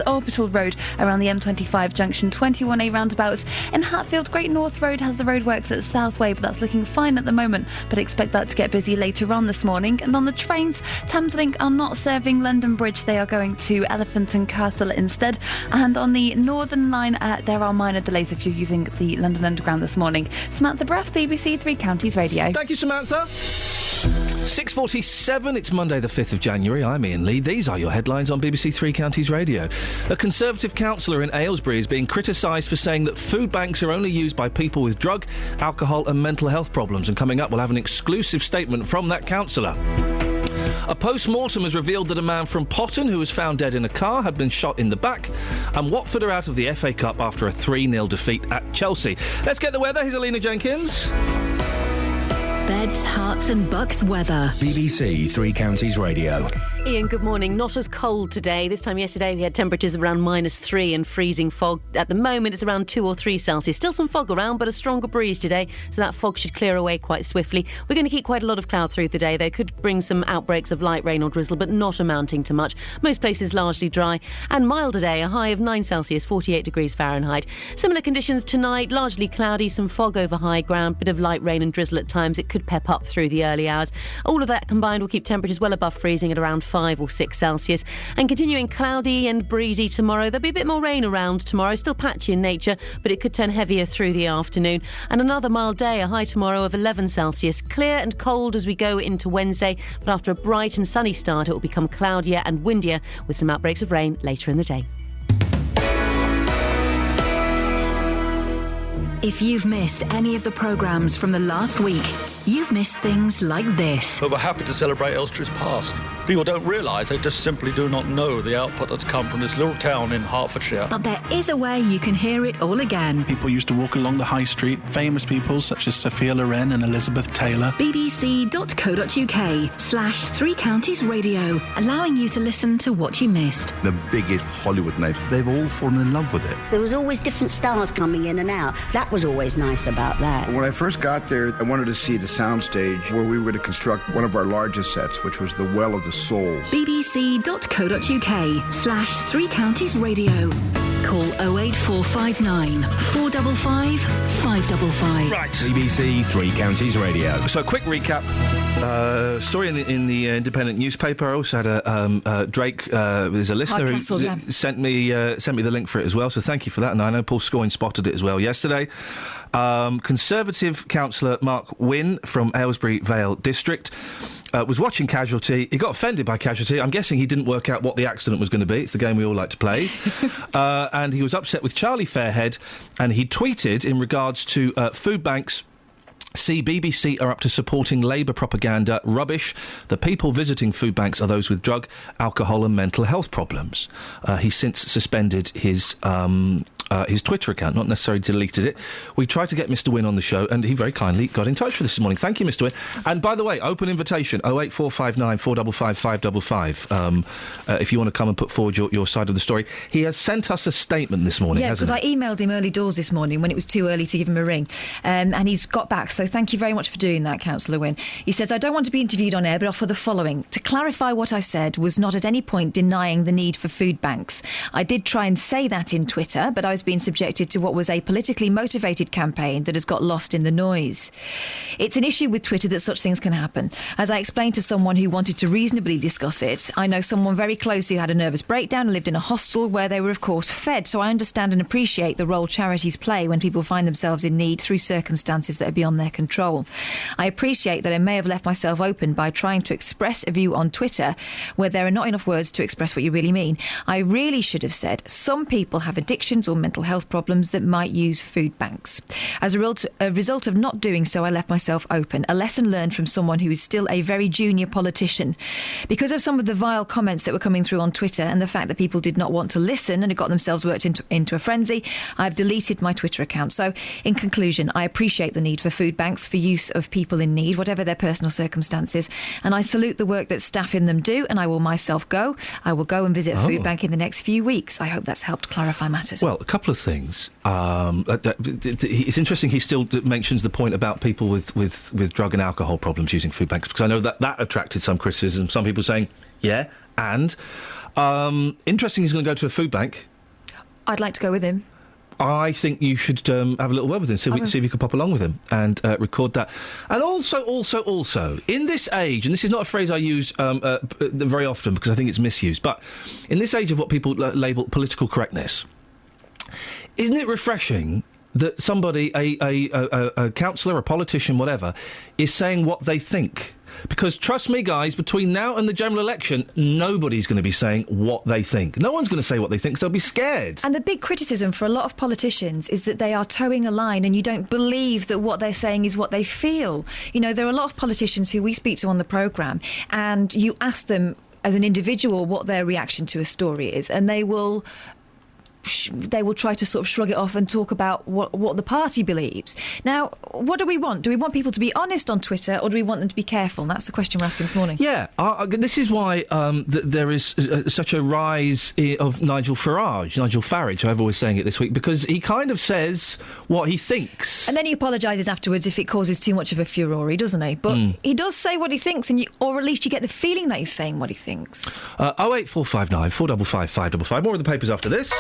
Orbital Road around the M25 Junction 21A roundabout. In Hatfield, Great North Road has the roadworks at Southway, but that's looking fine at the moment, but expect that to get busy later on this morning. And on the trains, Thameslink are not serving London Bridge, they are going to Elephant and Castle instead. And on the Northern Line, there are minor delays if you're using the London Underground this morning. Samantha Braff, BBC Three Counties Radio. Thank you, Samantha. 6:47, it's Monday the 5th of January. I'm Iain Lee. These are your headlines on BBC Three Counties Radio. A Conservative councillor in Aylesbury is being criticised for saying that food banks are only used by people with drug, alcohol and mental health problems. And coming up, we'll have an exclusive statement from that councillor. A post-mortem has revealed that a man from Potton who was found dead in a car had been shot in the back, and Watford are out of the FA Cup after a 3-0 defeat at Chelsea. Let's get the weather. Here's Alina Jenkins. Beds, Hearts and Bucks weather. BBC Three Counties Radio. Iain, good morning. Not as cold today. This time yesterday we had temperatures around -3 and freezing fog. At the moment it's around 2 or 3 Celsius. Still some fog around, but a stronger breeze today, so that fog should clear away quite swiftly. We're going to keep quite a lot of cloud through the day. They could bring some outbreaks of light rain or drizzle, but not amounting to much. Most places largely dry and mild today, a high of 9 Celsius, 48 degrees Fahrenheit. Similar conditions tonight, largely cloudy, some fog over high ground, bit of light rain and drizzle at times. It could pep up through the early hours. All of that combined will keep temperatures well above freezing at around 5 or 6 Celsius. And continuing cloudy and breezy tomorrow. There'll be a bit more rain around tomorrow, still patchy in nature, but it could turn heavier through the afternoon. And another mild day, a high tomorrow of 11 Celsius. Clear and cold as we go into Wednesday, but after a bright and sunny start, it will become cloudier and windier with some outbreaks of rain later in the day. If you've missed any of the programmes from the last week, you've missed things like this. But we're happy to celebrate Elstridge's past. People don't realise, they just simply do not know the output that's come from this little town in Hertfordshire. But there is a way you can hear it all again. People used to walk along the high street, famous people such as Sophia Loren and Elizabeth Taylor. bbc.co.uk/Three Counties Radio, allowing you to listen to what you missed. The biggest Hollywood names, they've all fallen in love with it. There was always different stars coming in and out. That was always nice about that. When I first got there, I wanted to see the soundstage where we were to construct one of our largest sets, which was the Well of the Soul. bbc.co.uk/Three Counties Radio. Call 08459 455 555. Right. BBC Three Counties Radio. So, quick recap. Story in the Independent newspaper. I also had a Drake. There's a listener Hardcastle, who sent me the link for it as well. So thank you for that. And I know Paul Scoyne spotted it as well yesterday. Conservative councillor Mark Wynne from Aylesbury Vale District was watching Casualty. He got offended by Casualty. I'm guessing he didn't work out what the accident was going to be. It's the game we all like to play. And he was upset with Charlie Fairhead, and he tweeted in regards to food banks. See, BBC are up to supporting Labour propaganda. Rubbish. The people visiting food banks are those with drug, alcohol and mental health problems. He's since suspended his Twitter account, not necessarily deleted it. We tried to get Mr. Wynne on the show, and he very kindly got in touch with us this morning. Thank you, Mr. Wynne. And by the way, open invitation, 08459 455 555, if you want to come and put forward your side of the story. He has sent us a statement this morning, hasn't he? Yeah, because I emailed him early doors this morning when it was too early to give him a ring, and he's got back, so thank you very much for doing that, Councillor Wynne. He says, I don't want to be interviewed on air, but offer the following. To clarify, what I said was not at any point denying the need for food banks. I did try and say that in Twitter, but I was being subjected to what was a politically motivated campaign that has got lost in the noise. It's an issue with Twitter that such things can happen. As I explained to someone who wanted to reasonably discuss it, I know someone very close who had a nervous breakdown and lived in a hostel where they were, of course, fed. So I understand and appreciate the role charities play when people find themselves in need through circumstances that are beyond their control. I appreciate that I may have left myself open by trying to express a view on Twitter where there are not enough words to express what you really mean. I really should have said some people have addictions or mental health problems that might use food banks. As a result of not doing so, I left myself open. A lesson learned from someone who is still a very junior politician. Because of some of the vile comments that were coming through on Twitter and the fact that people did not want to listen and had got themselves worked into a frenzy, I've deleted my Twitter account. So, in conclusion, I appreciate the need for food banks for use of people in need, whatever their personal circumstances, and I salute the work that staff in them do, and I will myself go. I will go and visit a food bank in the next few weeks. I hope that's helped clarify matters. Well, a couple of things. It's interesting he still mentions the point about people with drug and alcohol problems using food banks, because I know that attracted some criticism. Some people saying, yeah, and... interesting he's going to go to a food bank. I'd like to go with him. I think you should have a little word with him, see if you could pop along with him and record that. And also, in this age, and this is not a phrase I use very often because I think it's misused, but in this age of what people label political correctness, isn't it refreshing that somebody, a councillor, a politician, whatever, is saying what they think? Because trust me, guys, between now and the general election, nobody's going to be saying what they think. No one's going to say what they think because they'll be scared. And the big criticism for a lot of politicians is that they are towing a line and you don't believe that what they're saying is what they feel. You know, there are a lot of politicians who we speak to on the programme and you ask them as an individual what their reaction to a story is, and they will try to sort of shrug it off and talk about what the party believes. Now, what do we want? Do we want people to be honest on Twitter, or do we want them to be careful? And that's the question we're asking this morning. Yeah, this is why there is such a rise of Nigel Farage, however we're saying it this week, because he kind of says what he thinks. And then he apologises afterwards if it causes too much of a furore, doesn't he? But he does say what he thinks, or at least you get the feeling that he's saying what he thinks. 08459 455 555. More of the papers after this.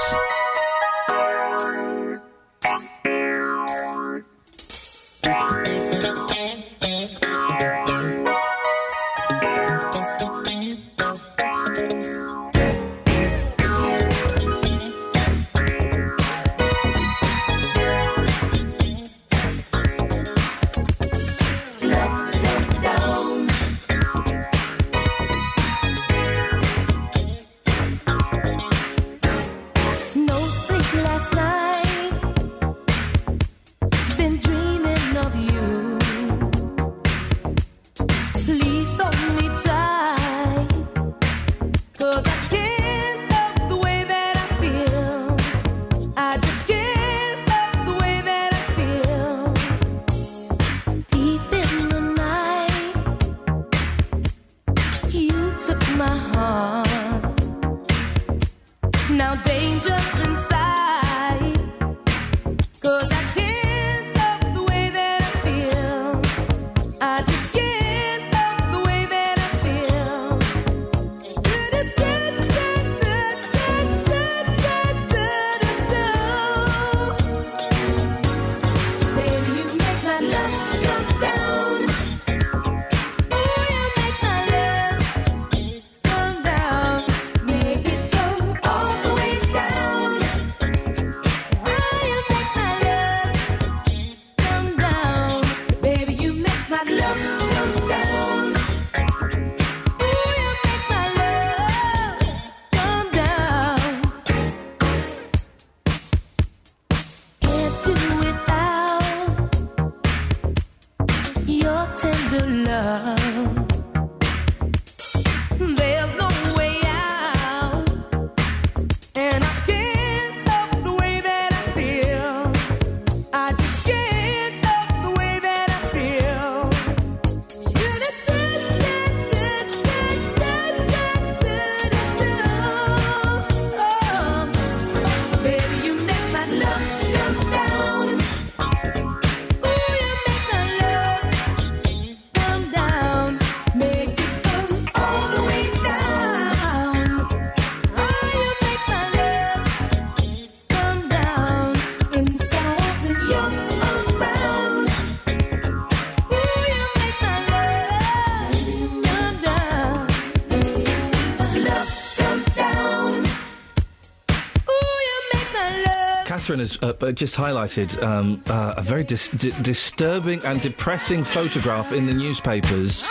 Catherine has just highlighted a very disturbing and depressing photograph in the newspapers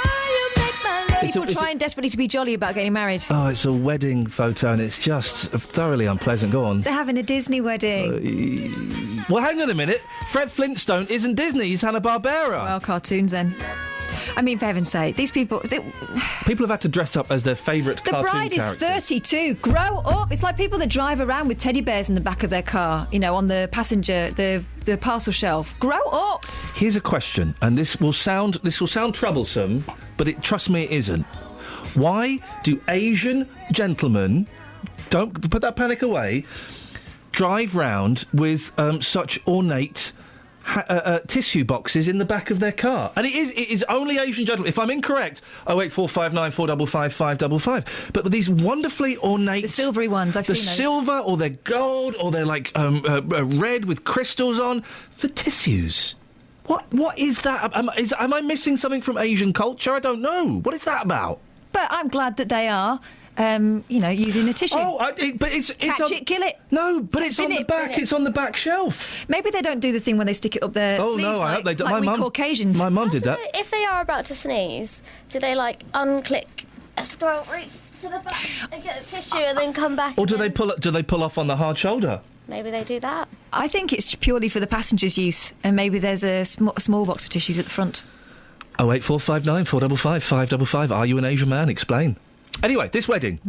People trying desperately to be jolly about getting married. Oh, it's a wedding photo and it's just thoroughly unpleasant. Go on. They're having a Disney wedding. Well, hang on a minute. Fred Flintstone isn't Disney, he's Hanna-Barbera. Well, cartoons then. I mean, for heaven's sake, these people... People have had to dress up as their favourite cartoon characters. The bride is 32. Grow up. It's like people that drive around with teddy bears in the back of their car, you know, on the passenger, the parcel shelf. Grow up. Here's a question, and this will sound troublesome, but trust me, it isn't. Why do Asian gentlemen, don't put that panic away, drive round with such ornate tissue boxes in the back of their car? And it is only Asian gentlemen. If I'm incorrect, 08459 455 555. But with these wonderfully ornate... The silvery ones, I've seen those. The silver, or they're gold, or they're like red with crystals on, for tissues. What is that? Am I missing something from Asian culture? I don't know. What is that about? But I'm glad that they are... using a tissue. But it's catch it, kill it. No, but it's on the back. It's on the back shelf. Maybe they don't do the thing when they stick it up their sleeves. Oh no, I hope they don't. Like we Caucasians. My mum did that. If they are about to sneeze, do they unclick a scroll, reach to the back and get a tissue, and then come back? Or do they pull off on the hard shoulder? Maybe they do that. I think it's purely for the passengers' use, and maybe there's a small box of tissues at the front. 08459 455 555. Are you an Asian man? Explain. Anyway, this wedding,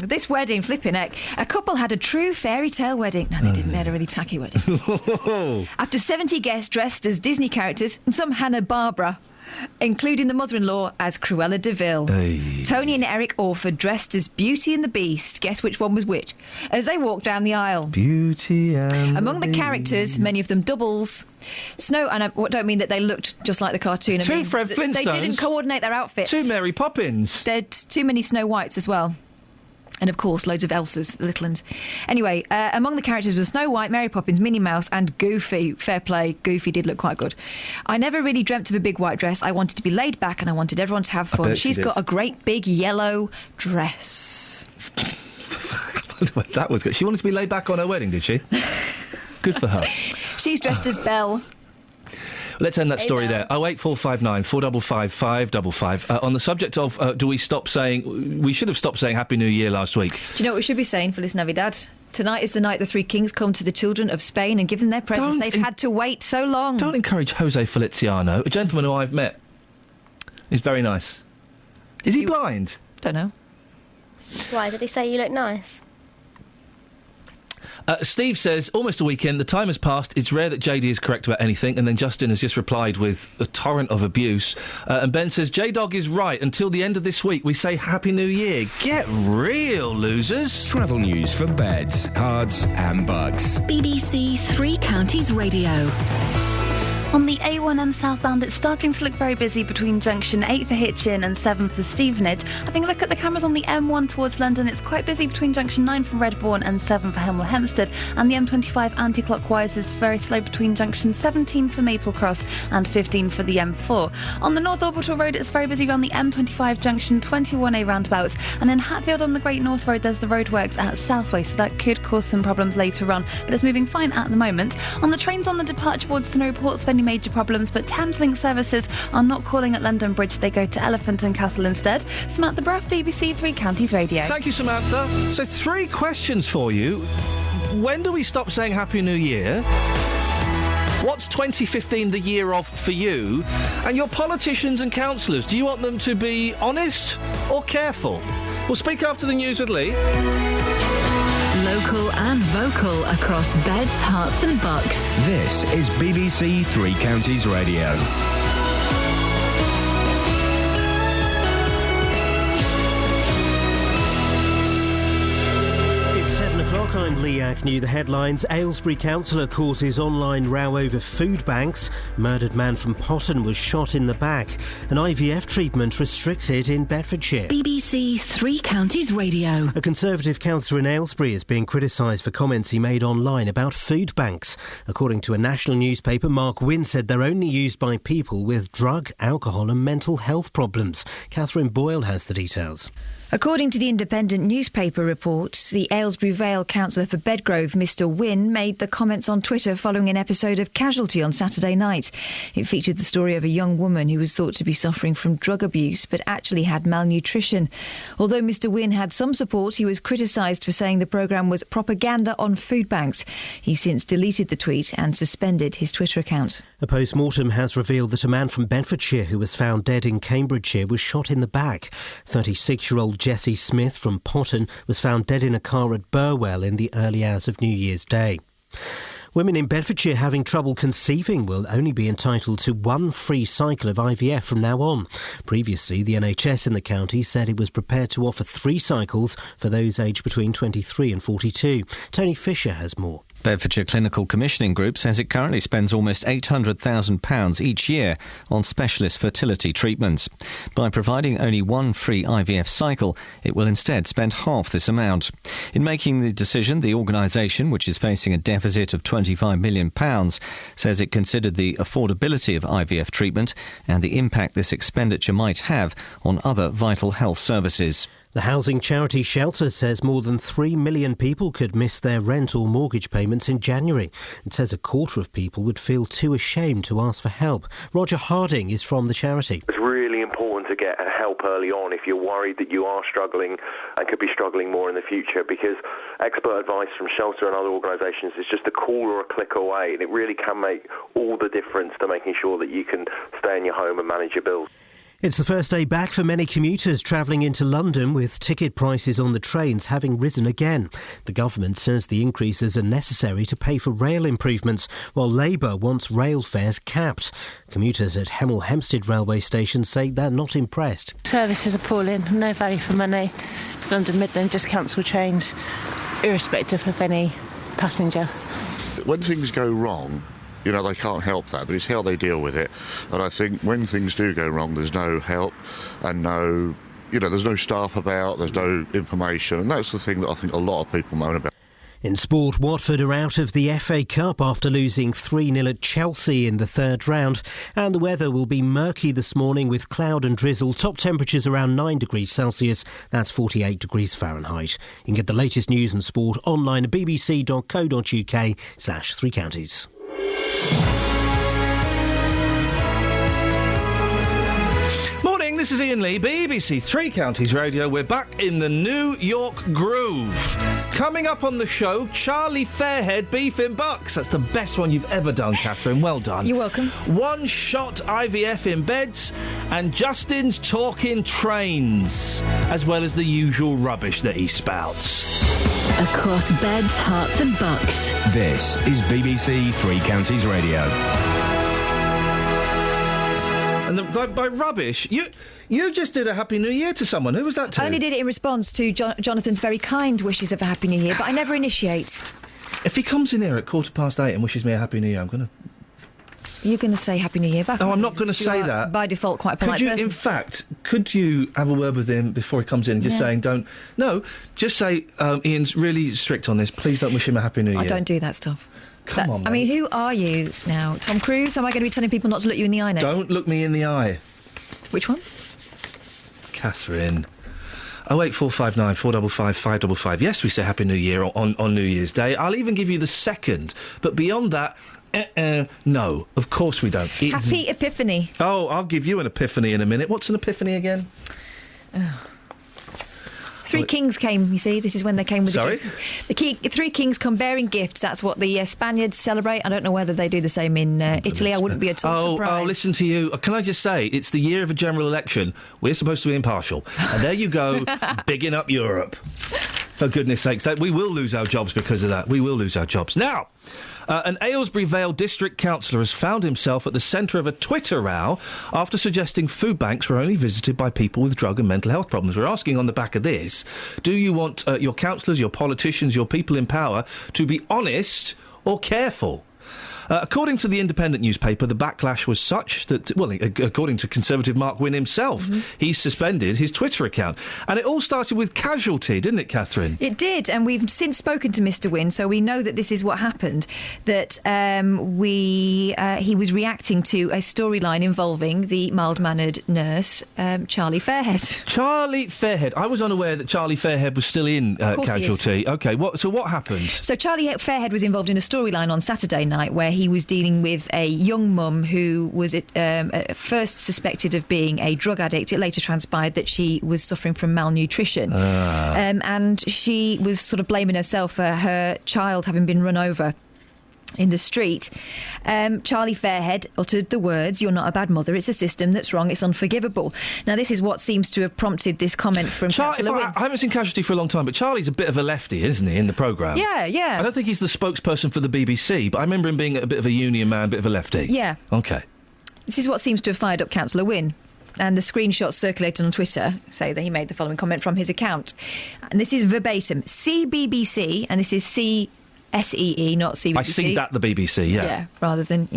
flipping heck. A couple had a true fairy tale wedding. No, they didn't. They had a really tacky wedding. After 70 guests dressed as Disney characters, and some Hanna-Barbera, including the mother-in-law as Cruella de Vil. Hey. Tony and Eric Orford dressed as Beauty and the Beast. Guess which one was which? As they walked down the aisle. Beauty and Among the characters, many of them doubles. Snow, and I don't mean that they looked just like the cartoon. Two Fred Flintstones. They didn't coordinate their outfits. Two Mary Poppins. There's too many Snow Whites as well. And, of course, loads of Elsas, the little ones. Anyway, among the characters were Snow White, Mary Poppins, Minnie Mouse and Goofy. Fair play, Goofy did look quite good. I never really dreamt of a big white dress. I wanted to be laid back and I wanted everyone to have fun. She's got a great big yellow dress. That was good. She wanted to be laid back on her wedding, did she? Good for her. She's dressed as Belle. Let's end that story there. 08459 455 555. On the subject of do we stop saying... We should have stopped saying Happy New Year last week. Do you know what we should be saying, Feliz Navidad? Tonight is the night the three kings come to the children of Spain and give them their presents. They've had to wait so long. Don't encourage Jose Feliciano, a gentleman who I've met. He's very nice. Is he blind? Don't know. Why? Did he say you look nice? Steve says, almost a weekend, the time has passed, it's rare that JD is correct about anything, and then Justin has just replied with a torrent of abuse. And Ben says, J-Dog is right, until the end of this week we say Happy New Year. Get real, losers. Travel news for beds, cards and bugs. BBC Three Counties Radio. On the A1M southbound, it's starting to look very busy between junction 8 for Hitchin and 7 for Stevenage. Having a look at the cameras on the M1 towards London, it's quite busy between junction 9 for Redbourne and 7 for Hemel Hempstead. And the M25 anti-clockwise is very slow between junction 17 for Maple Cross and 15 for the M4. On the North Orbital Road, it's very busy around the M25 junction 21A roundabout. And in Hatfield on the Great North Road, there's the roadworks at Southway, so that could cause some problems later on. But it's moving fine at the moment. On the trains on the departure boards, no reports of any major problems, but Thameslink services are not calling at London Bridge. They go to Elephant and Castle instead. Samantha Bruff, BBC Three Counties Radio. Thank you, Samantha. So 3 questions for you. When do we stop saying Happy New Year? What's 2015 the year of for you? And your politicians and councillors, do you want them to be honest or careful? We'll speak after the news with Lee. Local and vocal across beds, hearts and bucks. This is BBC Three Counties Radio. It's 7 o'clock. I'm Lee Agnew. The headlines. Aylesbury councillor causes online row over food banks. Murdered man from Potton was shot in the back. An IVF treatment restricted in Bedfordshire. BBC Three Counties Radio. A Conservative councillor in Aylesbury is being criticised for comments he made online about food banks. According to a national newspaper, Mark Wynne said they're only used by people with drug, alcohol and mental health problems. Catherine Boyle has the details. According to the Independent newspaper report, the Aylesbury Vale councillor for Bedgrove, Mr Wynne, made the comments on Twitter following an episode of Casualty on Saturday night. It featured the story of a young woman who was thought to be suffering from drug abuse but actually had malnutrition. Although Mr Wynne had some support, he was criticised for saying the programme was propaganda on food banks. He's since deleted the tweet and suspended his Twitter account. A post-mortem has revealed that a man from Bedfordshire who was found dead in Cambridgeshire was shot in the back. 36-year-old Jesse Smith from Potton was found dead in a car at Burwell in the early hours of New Year's Day. Women in Bedfordshire having trouble conceiving will only be entitled to one free cycle of IVF from now on. Previously, the NHS in the county said it was prepared to offer 3 cycles for those aged between 23 and 42. Tony Fisher has more. Bedfordshire Clinical Commissioning Group says it currently spends almost £800,000 each year on specialist fertility treatments. By providing only one free IVF cycle, it will instead spend half this amount. In making the decision, the organisation, which is facing a deficit of £25 million, says it considered the affordability of IVF treatment and the impact this expenditure might have on other vital health services. The housing charity Shelter says more than 3 million people could miss their rent or mortgage payments in January. It says a quarter of people would feel too ashamed to ask for help. Roger Harding is from the charity. It's really important to get help early on if you're worried that you are struggling and could be struggling more in the future, because expert advice from Shelter and other organisations is just a call or a click away, and it really can make all the difference to making sure that you can stay in your home and manage your bills. It's the first day back for many commuters travelling into London, with ticket prices on the trains having risen again. The government says the increases are necessary to pay for rail improvements, while Labour wants rail fares capped. Commuters at Hemel Hempstead railway station say they're not impressed. Service is appalling, no value for money. London Midland just cancel trains, irrespective of any passenger. When things go wrong, you know, they can't help that, but it's how they deal with it. And I think when things do go wrong, there's no help and there's no staff about, there's no information. And that's the thing that I think a lot of people moan about. In sport, Watford are out of the FA Cup after losing 3-0 at Chelsea in the third round. And the weather will be murky this morning with cloud and drizzle. Top temperatures around 9 degrees Celsius. That's 48 degrees Fahrenheit. You can get the latest news and sport online at bbc.co.uk/3 counties. Morning, this is Iain Lee, BBC Three Counties Radio. We're back in the New York groove. Coming up on the show, Charlie Fairhead Beef in Bucks. That's the best one you've ever done, Catherine. Well done. You're welcome. One shot IVF in beds, and Justin's talking trains, as well as the usual rubbish that he spouts. Across beds, hearts and bucks. This is BBC Three Counties Radio. And by rubbish, you just did a Happy New Year to someone. Who was that to? I only did it in response to Jonathan's very kind wishes of a Happy New Year, but I never initiate. If he comes in here at 8:15 and wishes me a Happy New Year, I'm going to... You're going to say Happy New Year back? Oh, I'm not going to say that. By default, quite a polite person. In fact, could you have a word with him before he comes in, just saying don't... No, just say, Ian's really strict on this. Please don't wish him a Happy New Year. I don't do that stuff. Come on, I mean, who are you now? Tom Cruise? Am I going to be telling people not to look you in the eye next? Don't look me in the eye. Which one? Catherine. 08459 455 555. Yes, we say Happy New Year on New Year's Day. I'll even give you the second. But beyond that, no, of course we don't. Happy Epiphany. Oh, I'll give you an epiphany in a minute. What's an epiphany again? Three kings came, you see. This is when they came with Sorry? the gift. Three kings come bearing gifts. That's what the Spaniards celebrate. I don't know whether they do the same in Italy. I wouldn't be at all surprised. Oh, listen to you. Can I just say, it's the year of a general election. We're supposed to be impartial. And there you go, bigging up Europe. For goodness sakes, we will lose our jobs because of that. We will lose our jobs. Now... an Aylesbury Vale district councillor has found himself at the centre of a Twitter row after suggesting food banks were only visited by people with drug and mental health problems. We're asking on the back of this, do you want your councillors, your politicians, your people in power to be honest or careful? According to the Independent newspaper, the backlash was such that, well, according to Conservative Mark Wynne himself, he suspended his Twitter account. And it all started with casualty, didn't it, Catherine? It did, and we've since spoken to Mr. Wynne, so we know that this is what happened, that he was reacting to a storyline involving the mild-mannered nurse, Charlie Fairhead. Charlie Fairhead. I was unaware that Charlie Fairhead was still in Casualty. OK, what happened? So Charlie Fairhead was involved in a storyline on Saturday night where he was dealing with a young mum who was at first suspected of being a drug addict. It later transpired that she was suffering from malnutrition. And she was sort of blaming herself for her child having been run over in the street. Charlie Fairhead uttered the words, "You're not a bad mother, it's a system that's wrong, it's unforgivable." Now, this is what seems to have prompted this comment from Councillor Wynne. I haven't seen Casualty for a long time, but Charlie's a bit of a lefty, isn't he, in the programme? Yeah. I don't think he's the spokesperson for the BBC, but I remember him being a bit of a union man, a bit of a lefty. Yeah. OK. This is what seems to have fired up Councillor Wynne. And the screenshots circulated on Twitter say that he made the following comment from his account. And this is verbatim. CBBC, and this is CSEE, not CBBC. I see that, the BBC, yeah. Yeah, rather than,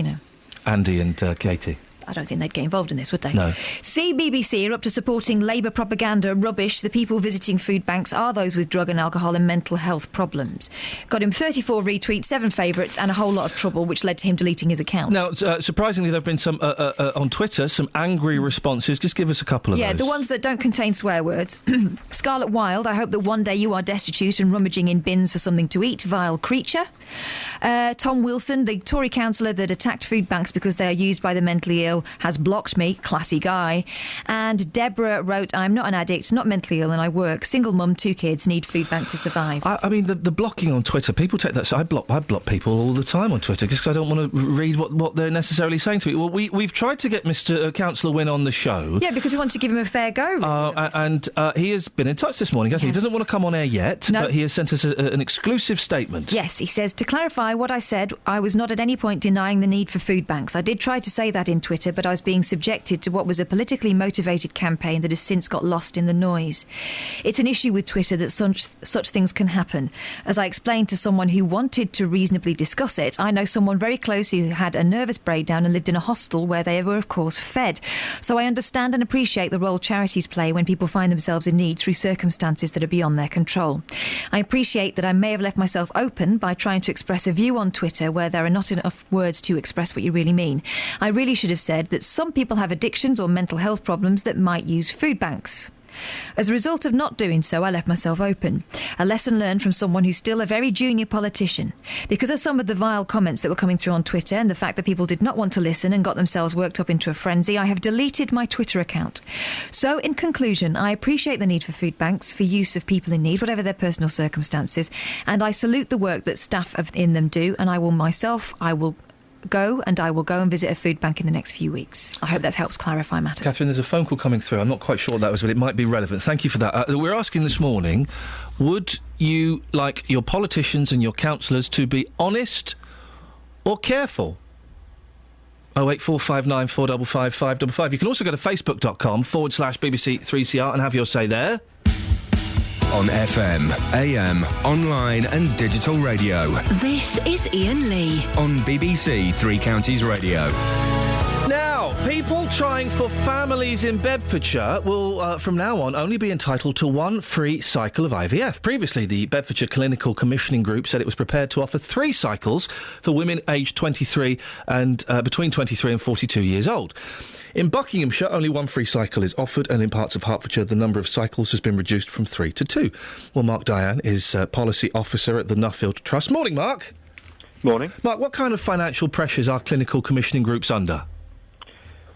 Andy and Katie. I don't think they'd get involved in this, would they? No. CBBC are up to supporting Labour propaganda rubbish. The people visiting food banks are those with drug and alcohol and mental health problems. Got him 34 retweets, 7 favourites and a whole lot of trouble, which led to him deleting his account. Now, surprisingly, there have been some, on Twitter, some angry responses. Just give us a couple of those. Yeah, the ones that don't contain swear words. Scarlet Wild, I hope that one day you are destitute and rummaging in bins for something to eat, vile creature. Tom Wilson, the Tory councillor that attacked food banks because they are used by the mentally ill, has blocked me, classy guy. And Deborah wrote, "I'm not an addict, not mentally ill, and I work. Single mum, 2 kids, need food bank to survive." I mean, the blocking on Twitter, people take that... So I block people all the time on Twitter because I don't want to read what they're necessarily saying to me. Well, we've tried to get Mr. Councillor Wynne on the show. Yeah, because we want to give him a fair go. And he has been in touch this morning, hasn't he? He doesn't want to come on air yet, but he has sent us an exclusive statement. Yes, he says, "To clarify what I said, I was not at any point denying the need for food banks. I did try to say that in Twitter, but I was being subjected to what was a politically motivated campaign that has since got lost in the noise. It's an issue with Twitter that such things can happen. As I explained to someone who wanted to reasonably discuss it, I know someone very close who had a nervous breakdown and lived in a hostel where they were, of course, fed. So I understand and appreciate the role charities play when people find themselves in need through circumstances that are beyond their control. I appreciate that I may have left myself open by trying to express a view on Twitter where there are not enough words to express what you really mean. I really should have said that some people have addictions or mental health problems that might use food banks. As a result of not doing so, I left myself open. A lesson learned from someone who's still a very junior politician. Because of some of the vile comments that were coming through on Twitter and the fact that people did not want to listen and got themselves worked up into a frenzy, I have deleted my Twitter account. So, in conclusion, I appreciate the need for food banks for use of people in need, whatever their personal circumstances, and I salute the work that staff in them do, and I will go and visit a food bank in the next few weeks. I hope that helps clarify matters. Catherine, there's a phone call coming through. I'm not quite sure what that was, but it might be relevant. Thank you for that. We're asking this morning, would you like your politicians and your councillors to be honest or careful? 08459 455 555. You can also go to facebook.com/BBC3CR and have your say there. On FM, AM, online and digital radio. This is Iain Lee. On BBC Three Counties Radio. Now, people trying for families in Bedfordshire will, from now on, only be entitled to 1 free cycle of IVF. Previously, the Bedfordshire Clinical Commissioning Group said it was prepared to offer 3 cycles for women aged 23 and between 23 and 42 years old. In Buckinghamshire, only 1 free cycle is offered, and in parts of Hertfordshire, the number of cycles has been reduced from 3 to 2. Well, Mark Diane is Policy Officer at the Nuffield Trust. Morning, Mark. Morning. Mark, what kind of financial pressures are clinical commissioning groups under?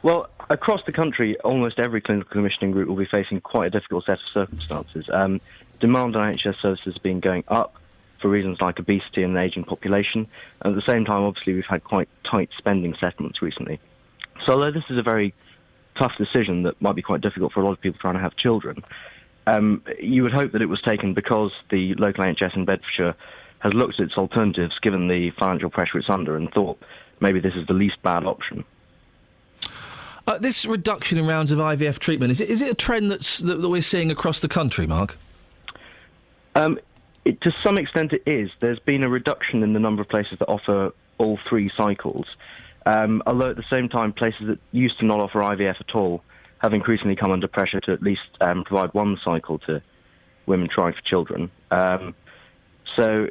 Well, across the country, almost every clinical commissioning group will be facing quite a difficult set of circumstances. Demand on NHS services has been going up for reasons like obesity and an ageing population, and at the same time, obviously, we've had quite tight spending settlements recently. So although this is a very tough decision that might be quite difficult for a lot of people trying to have children, you would hope that it was taken because the local NHS in Bedfordshire has looked at its alternatives, given the financial pressure it's under, and thought maybe this is the least bad option. This reduction in rounds of IVF treatment, is it a trend that we're seeing across the country, Mark? To some extent it is. There's been a reduction in the number of places that offer all 3 cycles. Although at the same time, places that used to not offer IVF at all have increasingly come under pressure to at least provide 1 cycle to women trying for children. So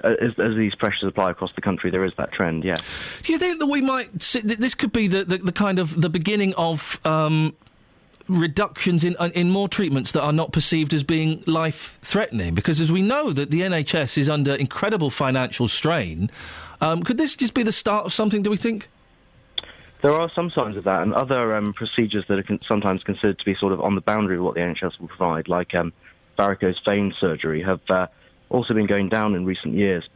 as these pressures apply across the country, there is that trend, yeah. Do you think that we might... This could be the kind of the beginning of reductions in more treatments that are not perceived as being life-threatening? Because as we know that the NHS is under incredible financial strain, could this just be the start of something, do we think? There are some signs of that, and other procedures that are sometimes considered to be sort of on the boundary of what the NHS will provide, like varicose vein surgery, have also been going down in recent years.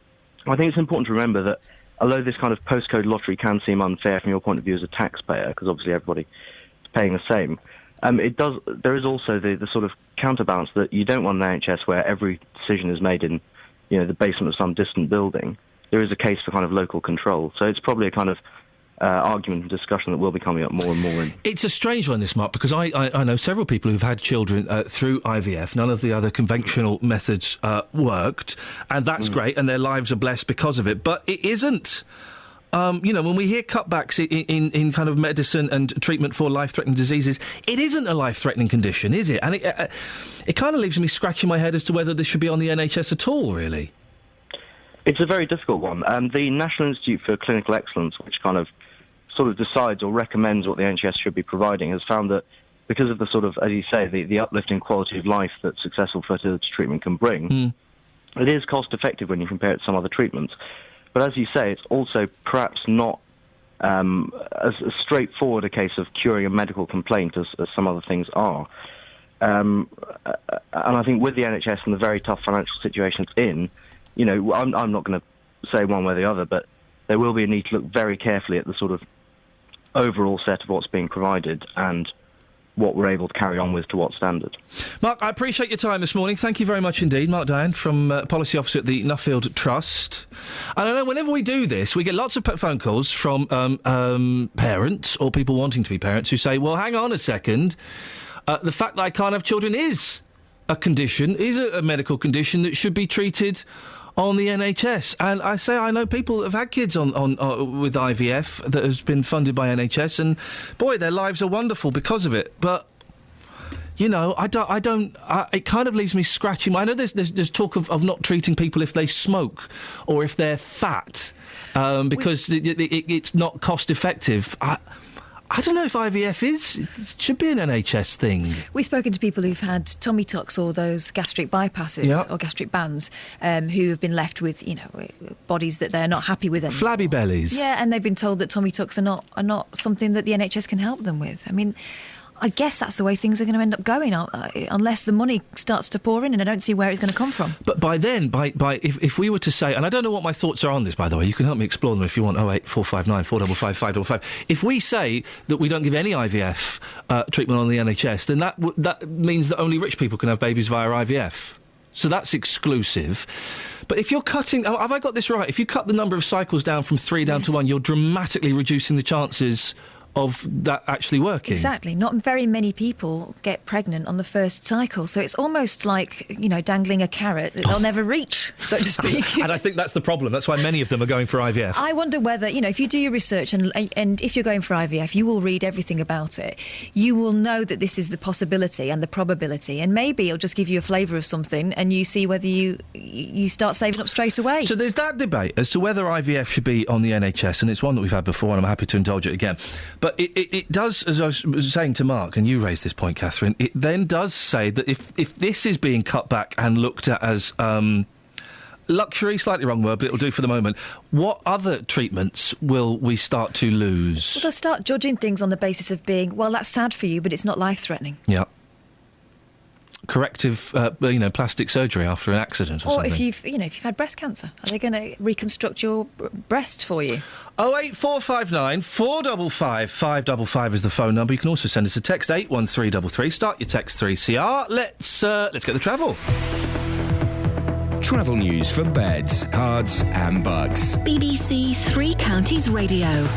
I think it's important to remember that although this kind of postcode lottery can seem unfair from your point of view as a taxpayer, because obviously everybody is paying the same, there is also the sort of counterbalance that you don't want an NHS where every decision is made in, the basement of some distant building. There is a case for kind of local control. So it's probably a kind of argument and discussion that will be coming up more and more. It's a strange one, this, Mark, because I know several people who've had children through IVF. None of the other conventional methods worked, and that's great, and their lives are blessed because of it. But it isn't... when we hear cutbacks in kind of medicine and treatment for life-threatening diseases, it isn't a life-threatening condition, is it? And it kind of leaves me scratching my head as to whether this should be on the NHS at all, really. It's a very difficult one. The National Institute for Clinical Excellence, which kind of sort of decides or recommends what the NHS should be providing, has found that because of the sort of, as you say, the uplifting quality of life that successful fertility treatment can bring, it is cost-effective when you compare it to some other treatments. But as you say, it's also perhaps not as straightforward a case of curing a medical complaint as some other things are. And I think with the NHS and the very tough financial situation it's in, I'm not going to say one way or the other, but there will be a need to look very carefully at the sort of overall set of what's being provided and what we're able to carry on with to what standard. Mark, I appreciate your time this morning. Thank you very much indeed. Mark Diane from Policy Officer at the Nuffield Trust. And I know whenever we do this, we get lots of phone calls from parents or people wanting to be parents who say, well, hang on a second, the fact that I can't have children is a condition, is a medical condition that should be treated on the NHS. And I say I know people that have had kids on with IVF that has been funded by NHS, and boy, their lives are wonderful because of it. But I don't. It kind of leaves me scratching. I know there's talk of not treating people if they smoke or if they're fat because it's not cost effective. I don't know if IVF should be an NHS thing. We've spoken to people who've had tummy tucks or those gastric bypasses or gastric bands who have been left with, bodies that they're not happy with. Flabby bellies. Yeah, and they've been told that tummy tucks are not something that the NHS can help them with. I mean, I guess that's the way things are going to end up going, unless the money starts to pour in, and I don't see where it's going to come from. But by then, if we were to say, and I don't know what my thoughts are on this, by the way, you can help me explore them if you want, 08459 455 555. If we say that we don't give any IVF treatment on the NHS, then that means that only rich people can have babies via IVF. So that's exclusive. But if you're cutting... Have I got this right? If you cut the number of cycles down from 3 down to 1, you're dramatically reducing the chances of that actually working. Exactly. Not very many people get pregnant on the first cycle, so it's almost like, dangling a carrot that they'll never reach, so to speak. And I think that's the problem. That's why many of them are going for IVF. I wonder whether, if you do your research and if you're going for IVF, you will read everything about it. You will know that this is the possibility and the probability, and maybe it'll just give you a flavour of something and you see whether you start saving up straight away. So there's that debate as to whether IVF should be on the NHS, and it's one that we've had before, and I'm happy to indulge it again. But it does, as I was saying to Mark, and you raised this point, Catherine, it then does say that if this is being cut back and looked at as luxury, slightly wrong word, but it'll do for the moment, what other treatments will we start to lose? Well, they'll start judging things on the basis of being, well, that's sad for you, but it's not life-threatening. Yeah. Corrective, plastic surgery after an accident or something. Or if you've had breast cancer, are they going to reconstruct your breast for you? 08459 455 555 is the phone number. You can also send us a text 81333. Start your text 3CR. Let's get the travel. Travel news for beds, cards and bugs. BBC Three Counties Radio.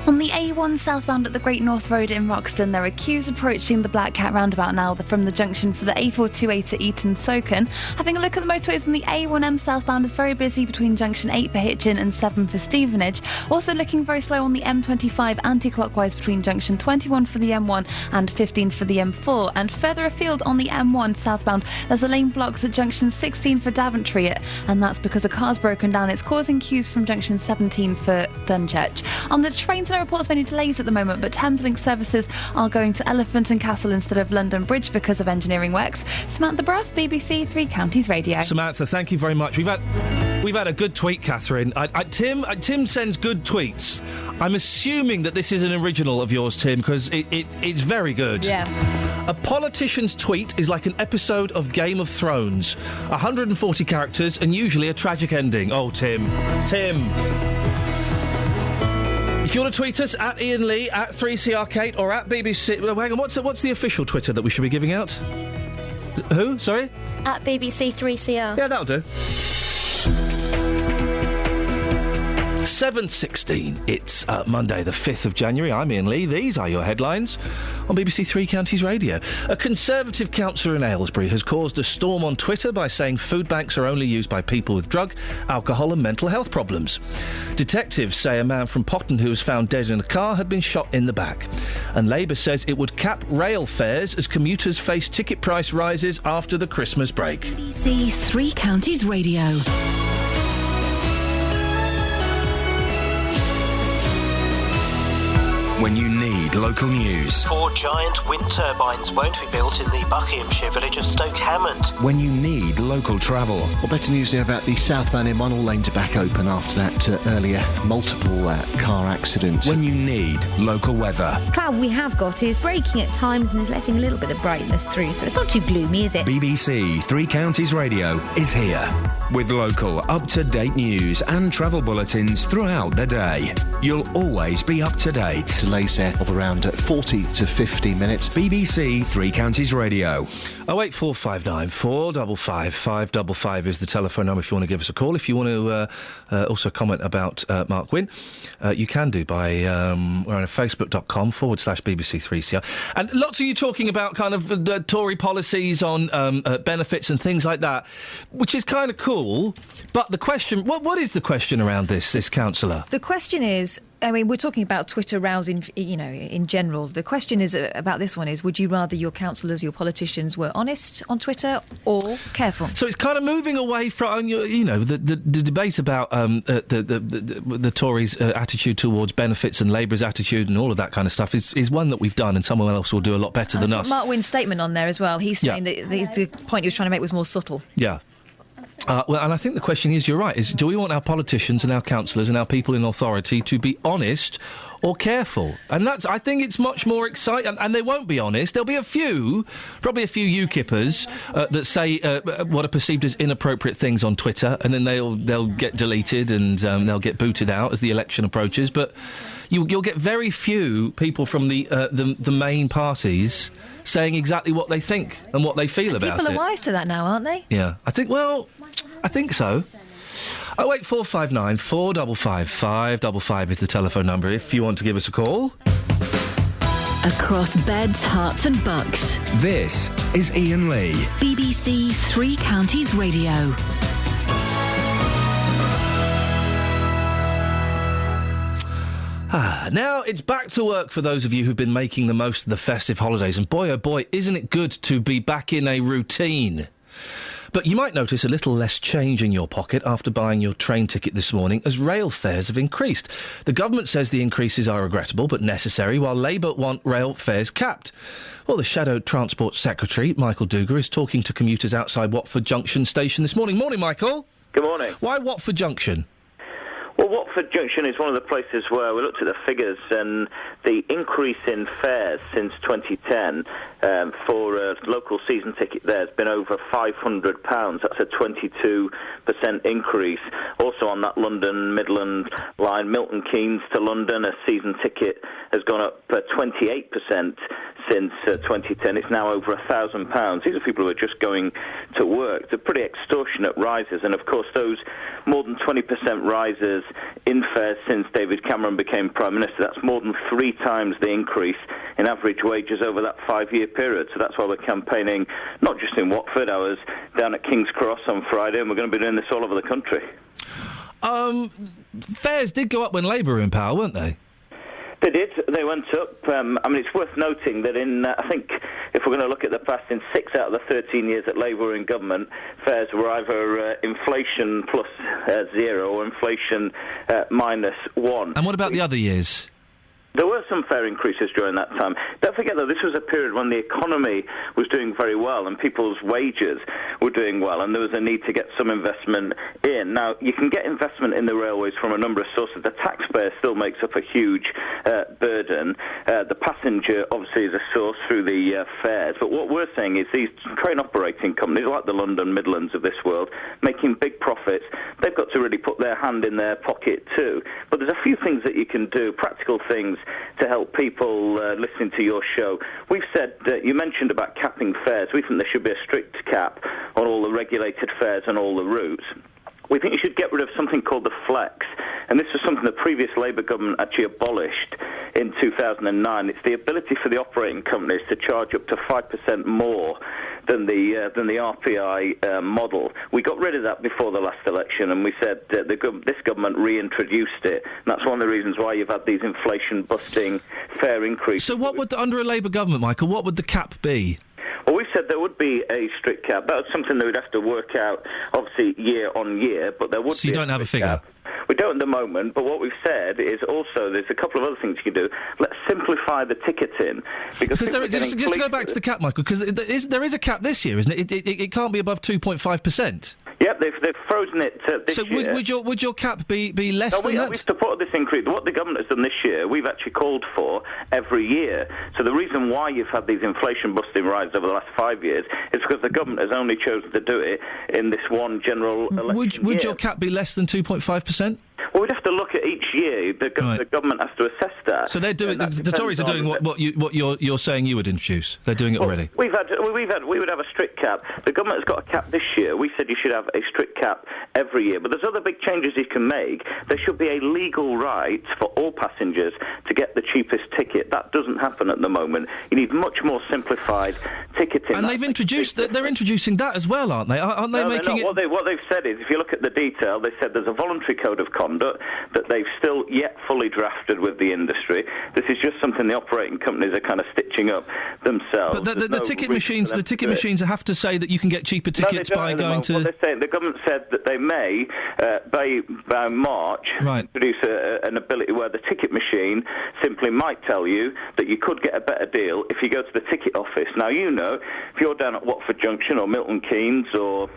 On the A1 southbound at the Great North Road in Roxton, there are queues approaching the Black Cat roundabout now from the junction for the A428 to Eton-Soken. Having a look at the motorways on the A1M southbound is very busy between junction 8 for Hitchin and 7 for Stevenage. Also looking very slow on the M25 anti-clockwise between junction 21 for the M1 and 15 for the M4. And further afield on the M1 southbound, there's a lane blocked at junction 16 for Daventry, and that's because a car's broken down. It's causing queues from junction 17 for Dunchurch. On the trains, no reports of any delays at the moment, but Thameslink services are going to Elephant and Castle instead of London Bridge because of engineering works. Samantha Bruff, BBC Three Counties Radio. Samantha, thank you very much. We've had a good tweet, Catherine. Tim sends good tweets. I'm assuming that this is an original of yours, Tim, because it's very good. Yeah. A politician's tweet is like an episode of Game of Thrones. 140 characters and usually a tragic ending. Oh, Tim. If you want to tweet us, at Iain Lee, at 3CR Kate, or at BBC... Well, hang on, what's the official Twitter that we should be giving out? Who? Sorry? At BBC 3CR. Yeah, that'll do. 7:16. It's Monday, the 5th of January. I'm Iain Lee. These are your headlines on BBC Three Counties Radio. A Conservative councillor in Aylesbury has caused a storm on Twitter by saying food banks are only used by people with drug, alcohol and mental health problems. Detectives say a man from Potton who was found dead in a car had been shot in the back. And Labour says it would cap rail fares as commuters face ticket price rises after the Christmas break. BBC Three Counties Radio. When you need local news. 4 giant wind turbines won't be built in the Buckinghamshire village of Stoke Hammond. When you need local travel. Well, better news there about the southbound M1. All lanes are back open after that earlier multiple car accident. When you need local weather. Cloud we have got is breaking at times and is letting a little bit of brightness through, so it's not too gloomy, is it? BBC Three Counties Radio is here with local, up-to-date news and travel bulletins throughout the day. You'll always be up to date. Delays there of around 40 to 50 minutes. BBC Three Counties Radio. 08459 455 555 is the telephone number if you want to give us a call. If you want to also comment about Mark Gwynne, you can do by we're on facebook.com/BBC3CR. And lots of you talking about kind of the Tory policies on benefits and things like that, which is kind of cool. But the question, what is the question around this councillor? The question is, I mean, we're talking about Twitter rousing, in general. The question is about this one is, would you rather your councillors, your politicians were honest on Twitter or careful? So it's kind of moving away from, the debate about the Tories' attitude towards benefits and Labour's attitude and all of that kind of stuff is one that we've done, and someone else will do a lot better than us. Mark Wynne's statement on there as well. He's saying that the point he was trying to make was more subtle. Yeah. Well, and I think the question is, you're right, is do we want our politicians and our councillors and our people in authority to be honest or careful? And I think it's much more exciting, and they won't be honest. There'll be probably a few UKippers that say what are perceived as inappropriate things on Twitter, and then they'll get deleted and they'll get booted out as the election approaches. But you'll get very few people from the main parties saying exactly what they think and what they feel about it. People are wise to that now, aren't they? Yeah, I think so. 08459 455 555 is the telephone number if you want to give us a call. Across beds, hearts and bucks. This is Iain Lee. BBC Three Counties Radio. Now it's back to work for those of you who've been making the most of the festive holidays, and boy oh boy, isn't it good to be back in a routine. But you might notice a little less change in your pocket after buying your train ticket this morning as rail fares have increased. The government says the increases are regrettable but necessary, while Labour want rail fares capped. Well, the Shadow Transport Secretary, Michael Dugar, is talking to commuters outside Watford Junction station this morning. Morning, Michael. Good morning. Why Watford Junction? Well, Watford Junction is one of the places where we looked at the figures, and the increase in fares since 2010 for a local season ticket there has been over £500. That's a 22% increase. Also on that London Midland line, Milton Keynes to London, a season ticket has gone up 28% since 2010. It's now over £1,000. These are people who are just going to work. They're pretty extortionate rises, and of course those more than 20% rises rises in fares since David Cameron became Prime Minister. That's more than 3 times the increase in average wages over that 5-year period. So that's why we're campaigning, not just in Watford. I was down at King's Cross on Friday, and we're going to be doing this all over the country. Fares did go up when Labour were in power, weren't they? They did. They went up. It's worth noting that I think if we're going to look at the past, in 6 out of the 13 years that Labour were in government, fares were either inflation plus 0 or inflation minus 1. And what about the other years? There were some fare increases during that time. Don't forget, though, this was a period when the economy was doing very well and people's wages were doing well, and there was a need to get some investment in. Now, you can get investment in the railways from a number of sources. The taxpayer still makes up a huge burden. The passenger, obviously, is a source through the fares. But what we're saying is these train operating companies, like the London Midlands of this world, making big profits, they've got to really put their hand in their pocket too. But there's a few things that you can do, practical things, to help people listening to your show. We've said, you mentioned about capping fares. We think there should be a strict cap on all the regulated fares and all the routes. We think you should get rid of something called the flex, and this was something the previous Labour government actually abolished in 2009. It's the ability for the operating companies to charge up to 5% more than the RPI model. We got rid of that before the last election, and we said this government reintroduced it, and that's one of the reasons why you've had these inflation-busting fare increases. So what would, under a Labour government, Michael, what would the cap be? Well, we said there would be a strict cap. That was something that we'd have to work out, obviously, year on year, but there would be. So you don't have a figure? Cap. We don't at the moment, but what we've said is also there's a couple of other things you can do. Let's simplify the ticketing. Because just to go back to the cap, Michael, because there is a cap this year, isn't it? It can't be above 2.5%. Yep, they've frozen it this year. So would your cap be less than that? We've supported this increase. What the government has done this year, we've actually called for every year. So the reason why you've had these inflation-busting rises over the last 5 years is because the government has only chosen to do it in this one general election Would your cap be less than 2.5%? Well, we'd have to look at each year. The government has to assess that. So they're doing. The Tories are doing what you're saying you would introduce. They're doing it already. We would have a strict cap. The government has got a cap this year. We said you should have a strict cap every year. But there's other big changes you can make. There should be a legal right for all passengers to get the cheapest ticket. That doesn't happen at the moment. You need much more simplified ticketing. And they've introduced. They're introducing that as well, aren't they? Aren't they making it? What they've said is, if you look at the detail, they said there's a voluntary code of conduct that they've still yet fully drafted with the industry. This is just something the operating companies are kind of stitching up themselves. But the ticket machines have to say that you can get cheaper tickets by going to. What they're saying, the government said that they may by March introduce an ability where the ticket machine simply might tell you that you could get a better deal if you go to the ticket office. Now, if you're down at Watford Junction or Milton Keynes or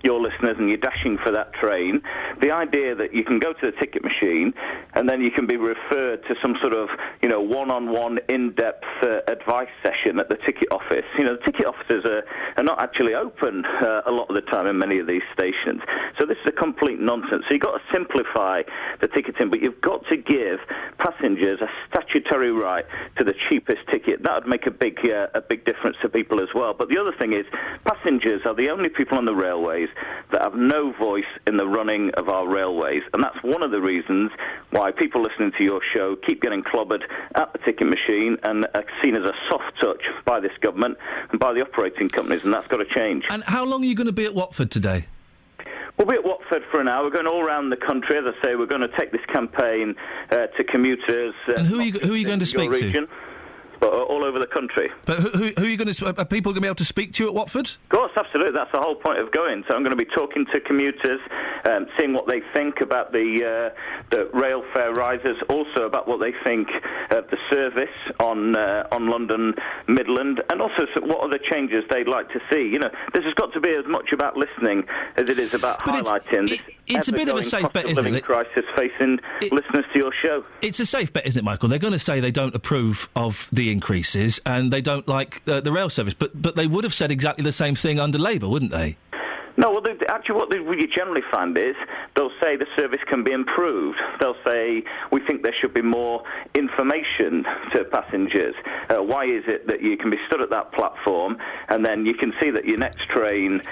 your listeners and you're dashing for that train, the idea that you can go to the ticket machine and then you can be referred to some sort of, one-on-one in-depth advice session at the ticket office. The ticket offices are not actually open a lot of the time in many of these stations. So this is a complete nonsense. So you've got to simplify the ticketing, but you've got to give passengers a statutory right to the cheapest ticket. That would make a big difference to people as well. But the other thing is, passengers are the only people on the railways that have no voice in the running of our railways. And that's one of the reasons why people listening to your show keep getting clobbered at the ticket machine and are seen as a soft touch by this government and by the operating companies, and that's got to change. And how long are you going to be at Watford today? We'll be at Watford for an hour. We're going all around the country. As I say, we're going to take this campaign to commuters. And who are you going to speak to? But all over the country. But who are you going to? Are people going to be able to speak to you at Watford? Of course, absolutely. That's the whole point of going. So I'm going to be talking to commuters, seeing what they think about the rail fare rises, also about what they think of the service on London Midland, and also what other changes they'd like to see. This has got to be as much about listening as it is about highlighting this. It's a bit of a safe bet, isn't it? Crisis facing listeners to your show. It's a safe bet, isn't it, Michael? They're going to say they don't approve of the increases and they don't like the rail service, but they would have said exactly the same thing under Labour, wouldn't they? No, well, what you generally find is they'll say the service can be improved. They'll say, we think there should be more information to passengers. Why is it that you can be stood at that platform and then you can see that your next train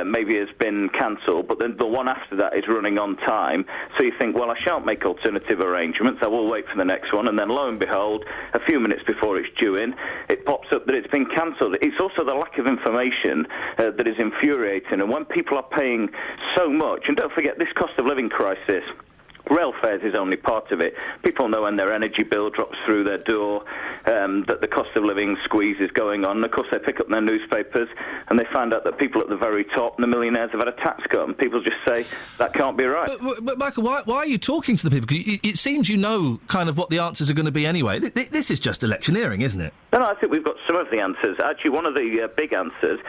maybe has been cancelled, but then the one after that is running on time? So you think, well, I shan't make alternative arrangements. I will wait for the next one. And then lo and behold, a few minutes before it's due in, it pops up that it's been cancelled. It's also the lack of information that is infuriating. And when people are paying so much, and don't forget this cost of living crisis, rail fares is only part of it. People know when their energy bill drops through their door that the cost of living squeeze is going on. And of course, they pick up their newspapers and they find out that people at the very top, the millionaires, have had a tax cut, and people just say, that can't be right. But Michael, why are you talking to the people? Because it seems you know kind of what the answers are going to be anyway. This is just electioneering, isn't it? No, I think we've got some of the answers. Actually, one of the big answers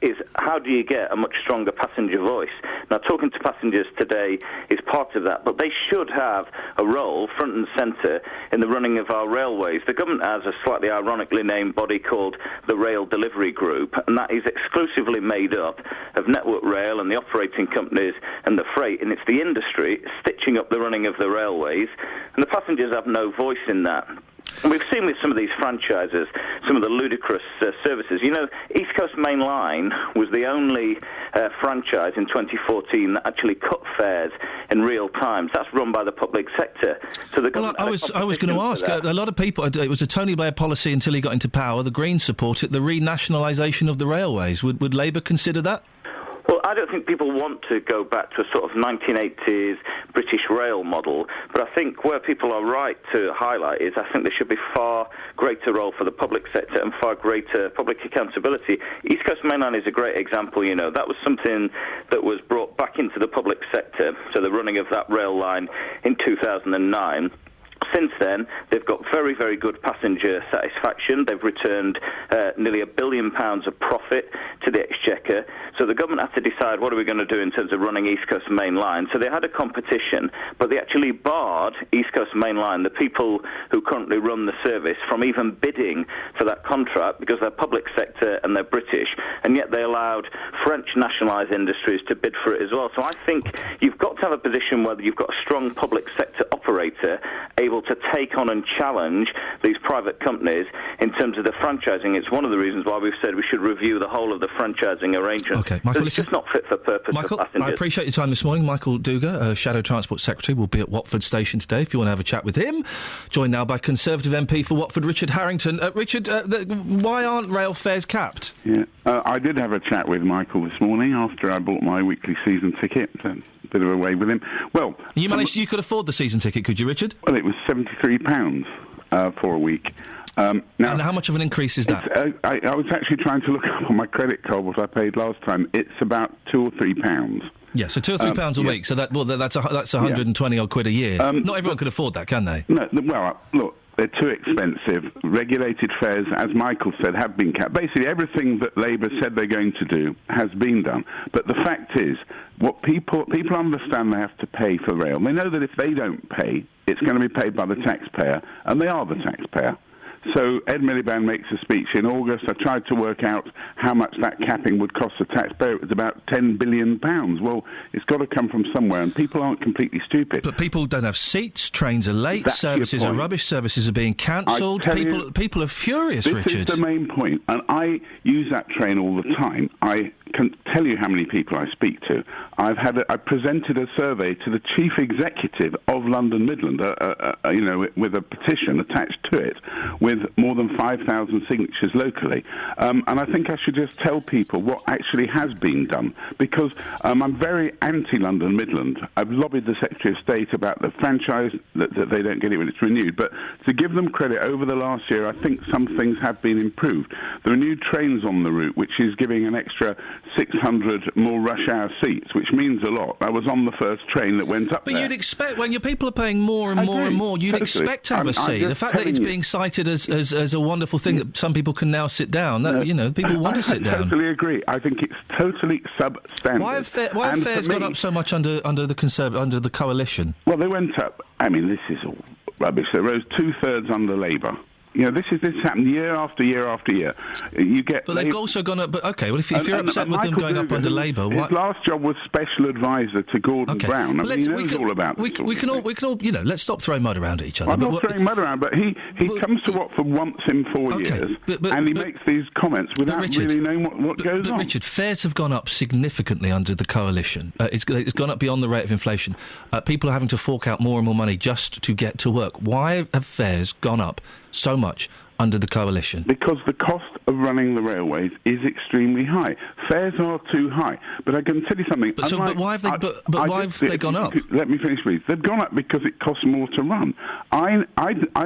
is how do you get a much stronger passenger voice? Now, talking to passengers today is part of that, but they should have a role front and centre in the running of our railways. The government has a slightly ironically named body called the Rail Delivery Group, and that is exclusively made up of Network Rail and the operating companies and the freight, and it's the industry stitching up the running of the railways, and the passengers have no voice in that. And we've seen with some of these franchises, some of the ludicrous services. You know, East Coast Main Line was the only franchise in 2014 that actually cut fares in real time. That's run by the public sector. So the government I was going to ask, a lot of people, it was a Tony Blair policy until he got into power. The Greens supported the renationalisation of the railways. Would Labour consider that? Well, I don't think people want to go back to a sort of 1980s British rail model, but I think where people are right to highlight is I think there should be far greater role for the public sector and far greater public accountability. East Coast Main Line is a great example, you know. That was something that was brought back into the public sector, so the running of that rail line in 2009. Since then, they've got very, very good passenger satisfaction. They've returned nearly £1 billion of profit to the Exchequer. So the government had to decide what are we going to do in terms of running East Coast Main Line. So they had a competition, but they actually barred East Coast Main Line, the people who currently run the service, from even bidding for that contract because they're public sector and they're British, and yet they allowed French nationalised industries to bid for it as well. So I think you've got to have a position where you've got a strong public sector operator able to take on and challenge these private companies in terms of the franchising. It's one of the reasons why we've said we should review the whole of the franchising arrangement. Okay, Michael, it's just not fit for purpose Michael, for passengers. I appreciate your time this morning. Michael Duga, Shadow Transport Secretary, will be at Watford Station today if you want to have a chat with him. Joined now by Conservative MP for Watford, Richard Harrington. Richard, why aren't rail fares capped? Yeah, I did have a chat with Michael this morning after I bought my weekly season ticket. A bit of a way with him. Well, you could afford the season ticket, could you, Richard? Well, it was £73 for a week. Now, and how much of an increase is that? I was actually trying to look up on my credit card what I paid last time. It's about £2 or £3. Yeah, so £2 or £3 a week. So that's 120 odd quid a year. Not everyone could afford that, can they? No. Well, look. They're too expensive. Regulated fares, as Michael said, have been capped. Basically, everything that Labour said they're going to do has been done. But the fact is, what people understand they have to pay for rail. They know that if they don't pay, it's going to be paid by the taxpayer, and they are the taxpayer. So Ed Miliband makes a speech in August. I tried to work out how much that capping would cost the taxpayer. It was about £10 billion. Well, it's got to come from somewhere, and people aren't completely stupid. But people don't have seats, trains are late, services are rubbish, services are being cancelled. People are furious, Richard. This is the main point, and I use that train all the time. I can tell you how many people I speak to. I presented a survey to the chief executive of London Midland, with a petition attached to it, with more than 5,000 signatures locally. And I think I should just tell people what actually has been done, because I'm very anti-London Midland. I've lobbied the Secretary of State about the franchise, that they don't get it when it's renewed. But to give them credit, over the last year, I think some things have been improved. There are new trains on the route, which is giving an extra 600 more rush hour seats, which means a lot. I was on the first train that went up there. But you'd expect, when your people are paying more and more and more, you'd expect to have a seat. The fact that it's being cited as a wonderful thing that some people can now sit down, people want to sit down. I totally agree. I think it's totally substandard. Why have fares gone up so much under the coalition? Well, they went up. I mean, this is all rubbish. They rose 2/3 under Labour. This happened year after year after year. You get. But they've also gone up. But okay, well, if you're upset with them going up under Labour, his last job was special advisor to Gordon Brown. He knows all about. We can all. Let's stop throwing mud around at each other. I'm not throwing mud around, but he comes to Watford once in 4 years, and he makes these comments without really knowing what goes on. Richard, fares have gone up significantly under the coalition. It's gone up beyond the rate of inflation. People are having to fork out more and more money just to get to work. Why have fares gone up so much under the coalition? Because the cost of running the railways is extremely high. Fares are too high. But I can tell you something. But why have they gone up? Let me finish, please. They've gone up because it costs more to run. I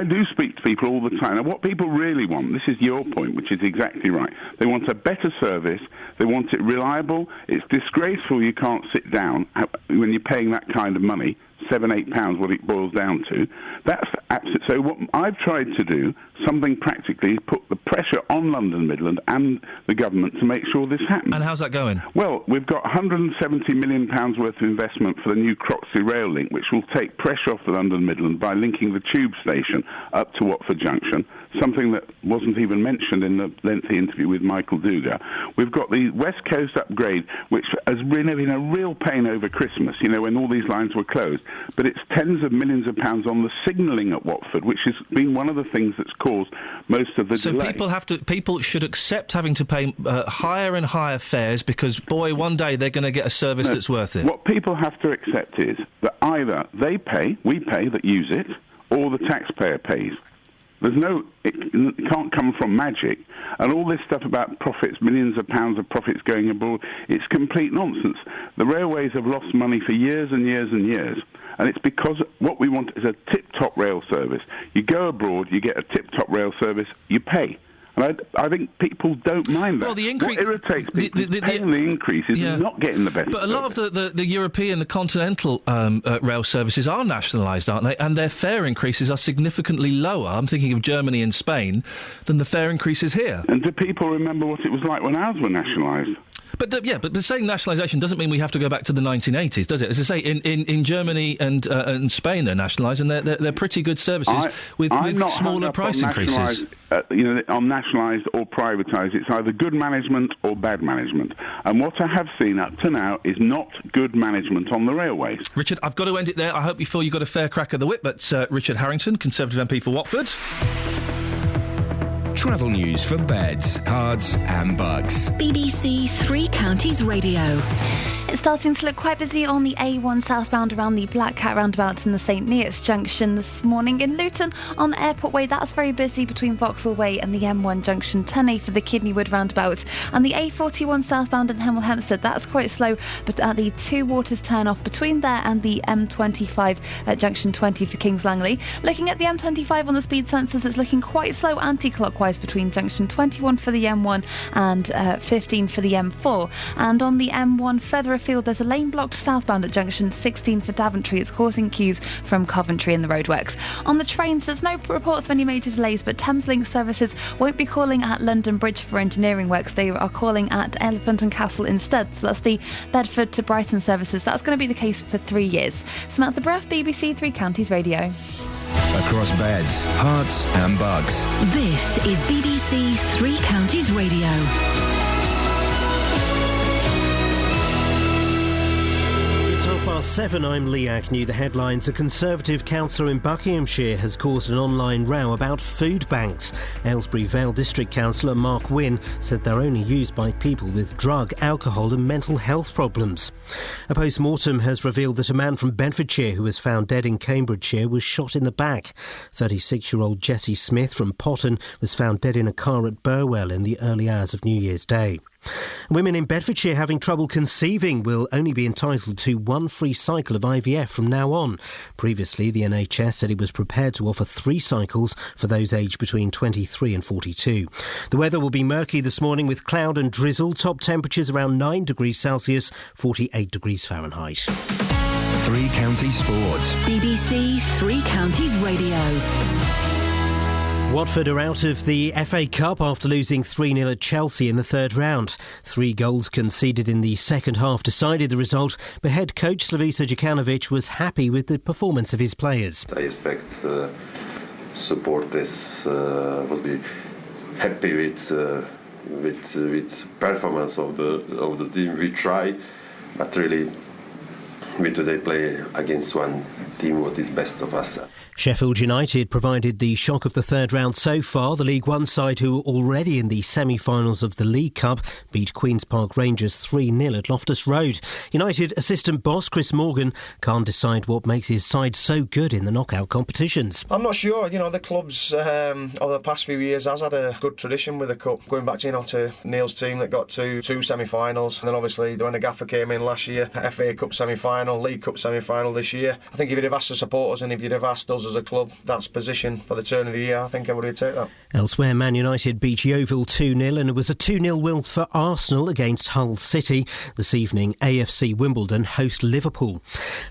do speak to people all the time. Now, what people really want, this is your point, which is exactly right. They want a better service. They want it reliable. It's disgraceful you can't sit down when you're paying that kind of money. £7-8, what it boils down to. That's absolute. So what I've tried to do, something practically, is put the pressure on London Midland and the government to make sure this happens. And how's that going? Well, we've got £170 million worth of investment for the new Croxley rail link, which will take pressure off the London Midland by linking the tube station up to Watford Junction, something that wasn't even mentioned in the lengthy interview with Michael Dugar. We've got the West Coast upgrade, which has been a real pain over Christmas, when all these lines were closed. But it's tens of millions of pounds on the signalling at Watford, which has been one of the things that's caused most of the delay. So people should accept having to pay higher and higher fares because, boy, one day they're going to get a service that's worth it. What people have to accept is that either we pay that use it, or the taxpayer pays. It can't come from magic. And all this stuff about profits, millions of pounds of profits going abroad, it's complete nonsense. The railways have lost money for years and years and years. And it's because what we want is a tip-top rail service. You go abroad, you get a tip-top rail service, you pay. And I think people don't mind that. Well, the increase... What irritates people is paying the increase is not getting the best But a lot of the European, the continental rail services are nationalised, aren't they? And their fare increases are significantly lower, I'm thinking of Germany and Spain, than the fare increases here. And do people remember what it was like when ours were nationalised? But saying nationalisation doesn't mean we have to go back to the 1980s, does it? As I say, in Germany and Spain they're nationalised, and they're pretty good services with smaller price increases. On nationalised or privatised, it's either good management or bad management. And what I have seen up to now is not good management on the railways. Richard, I've got to end it there. I hope you feel you got a fair crack at the whip. But Richard Harrington, Conservative MP for Watford. Travel news for beds, cards and bugs. BBC Three Counties Radio. It's starting to look quite busy on the A1 southbound around the Black Cat roundabout in the St Neots junction this morning. In Luton on Airport Way, that's very busy between Vauxhall Way and the M1 junction 10A for the Kidneywood roundabout. And the A41 southbound in Hemel Hempstead, that's quite slow, but at the Two Waters turn off between there and the M25 at junction 20 for Kings Langley. Looking at the M25 on the speed sensors, it's looking quite slow anti-clockwise between junction 21 for the M1 and 15 for the M4. And on the M1 further afield, there's a lane blocked southbound at junction 16 for Daventry. It's causing queues from Coventry in the roadworks. On the trains, there's no reports of any major delays, but Thameslink services won't be calling at London Bridge for engineering works. They are calling at Elephant and Castle instead. So that's the Bedford to Brighton services. That's going to be the case for 3 years. Samantha Bruff, BBC Three Counties Radio. Across beds, hearts and bugs. This is BBC Three Counties Radio. It's 7:30, I'm Lee Agnew. The headlines: a Conservative councillor in Buckinghamshire has caused an online row about food banks. Aylesbury Vale District Councillor Mark Wynne said they're only used by people with drug, alcohol and mental health problems. A post-mortem has revealed that a man from Bedfordshire who was found dead in Cambridgeshire was shot in the back. 36-year-old Jesse Smith from Potton was found dead in a car at Burwell in the early hours of New Year's Day. Women in Bedfordshire having trouble conceiving will only be entitled to one free cycle of IVF from now on. Previously, the NHS said it was prepared to offer 3 cycles for those aged between 23 and 42. The weather will be murky this morning with cloud and drizzle. Top temperatures around 9 degrees Celsius, 48 degrees Fahrenheit. Three Counties Sports. BBC Three Counties Radio. Watford are out of the FA Cup after losing 3-0 at Chelsea in the third round. 3 goals conceded in the second half decided the result, but head coach Slavisa Djukanovic was happy with the performance of his players. I expect supporters must be happy with performance of the team. We try, but really we today play against one team what is best of us. Sheffield United provided the shock of the third round so far. The League One side, who are already in the semi-finals of the League Cup, beat Queen's Park Rangers 3-0 at Loftus Road. United assistant boss Chris Morgan can't decide what makes his side so good in the knockout competitions. I'm not sure. The club's over the past few years has had a good tradition with the cup, going back to Neil's team that got to 2 semi-finals, and then obviously when the gaffer came in last year, FA Cup semi-final, League Cup semi-final this year. I think if you'd have asked the supporters and if you'd have asked us as a club, that's position for the turn of the year, I think everybody would take that. Elsewhere, Man United beat Yeovil 2-0 and it was a 2-0 win for Arsenal against Hull City. This evening, AFC Wimbledon host Liverpool.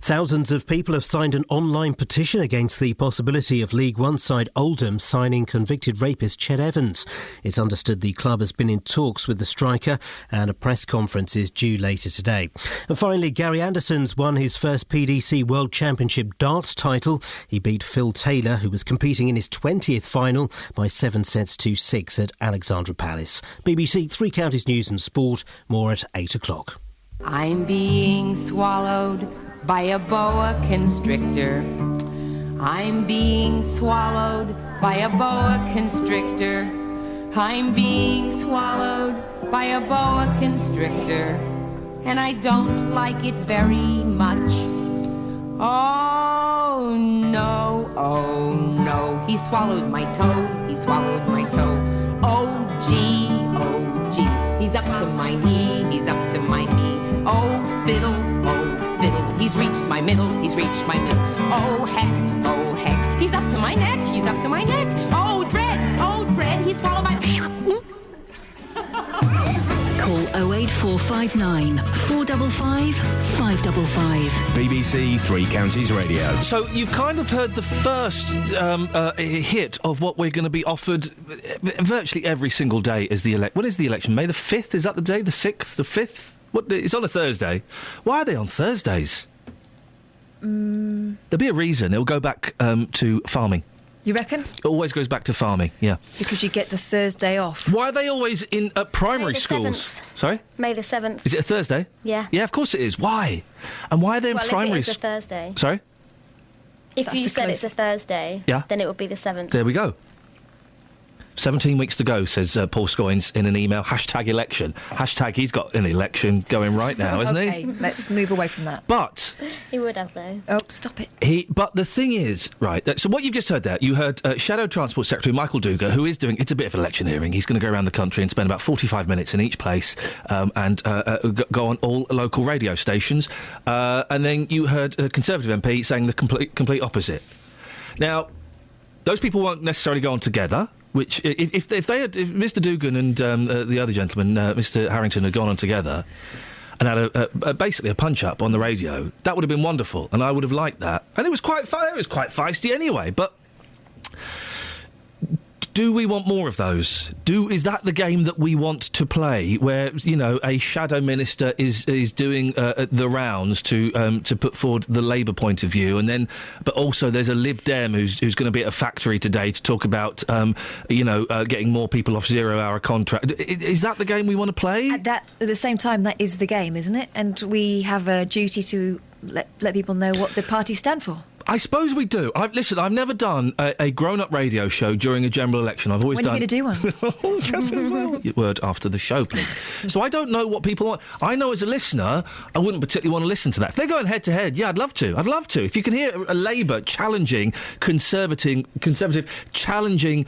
Thousands of people have signed an online petition against the possibility of League One side Oldham signing convicted rapist Ched Evans. It's understood the club has been in talks with the striker and a press conference is due later today. And finally, Gary Anderson's won his first PDC World Championship darts title. He beat Phil Taylor, who was competing in his 20th final, by 7-6 at Alexandra Palace. BBC Three Counties News and Sport, more at 8 o'clock. I'm being swallowed by a boa constrictor. I'm being swallowed by a boa constrictor. I'm being swallowed by a boa constrictor. And I don't like it very much. Oh no, he swallowed my toe, he swallowed my toe. Oh gee, he's up to my knee, he's up to my knee. Oh fiddle, he's reached my middle, he's reached my middle. Oh heck, he's up to my neck, he's up to my neck. Oh dread, he's swallowed my... Call 08459 455 555. BBC Three Counties Radio. So you've kind of heard the first hit of what we're going to be offered virtually every single day as the election. When is the election? May the 5th? Is that the day? The 6th? The 5th? It's on a Thursday. Why are they on Thursdays? There'll be a reason. It'll go back to farming. You reckon? It always goes back to farming, yeah. Because you get the Thursday off. Why are they always in primary schools? 7th. Sorry? May the 7th. Is it a Thursday? Yeah. Yeah, of course it is. Why? And why are they in primary schools? Well, if it is a Thursday. Sorry? If you said it's a Thursday, then it would be the 7th. There we go. 17 weeks to go, says Paul Scoynes in an email. #election. He's got an election going right now, isn't he? OK, let's move away from that. But... He would have, though. Oh, stop it. But the thing is, right, so what you've just heard there, you heard Shadow Transport Secretary Michael Dugar, who is doing... It's a bit of electioneering. He's going to go around the country and spend about 45 minutes in each place and go on all local radio stations. And then you heard a Conservative MP saying the complete opposite. Now, those people won't necessarily go on together... Which, if Mr. Dugan and the other gentleman, Mr. Harrington, had gone on together and had basically a punch-up on the radio, that would have been wonderful, and I would have liked that. And it was quite feisty anyway, but... Do we want more of those? Is that the game that we want to play, where a shadow minister is doing the rounds to put forward the Labour point of view, and then, but also there's a Lib Dem who's going to be at a factory today to talk about getting more people off 0-hour contract. Is that the game we want to play? At the same time, that is the game, isn't it? And we have a duty to let people know what the parties stand for. I suppose we do. I've never done a grown-up radio show during a general election. I've always done... When are you going to do one? Word after the show, please. So I don't know what people want. I know as a listener, I wouldn't particularly want to listen to that. If they're going head-to-head, yeah, I'd love to. If you can hear a Labour challenging Conservative challenging,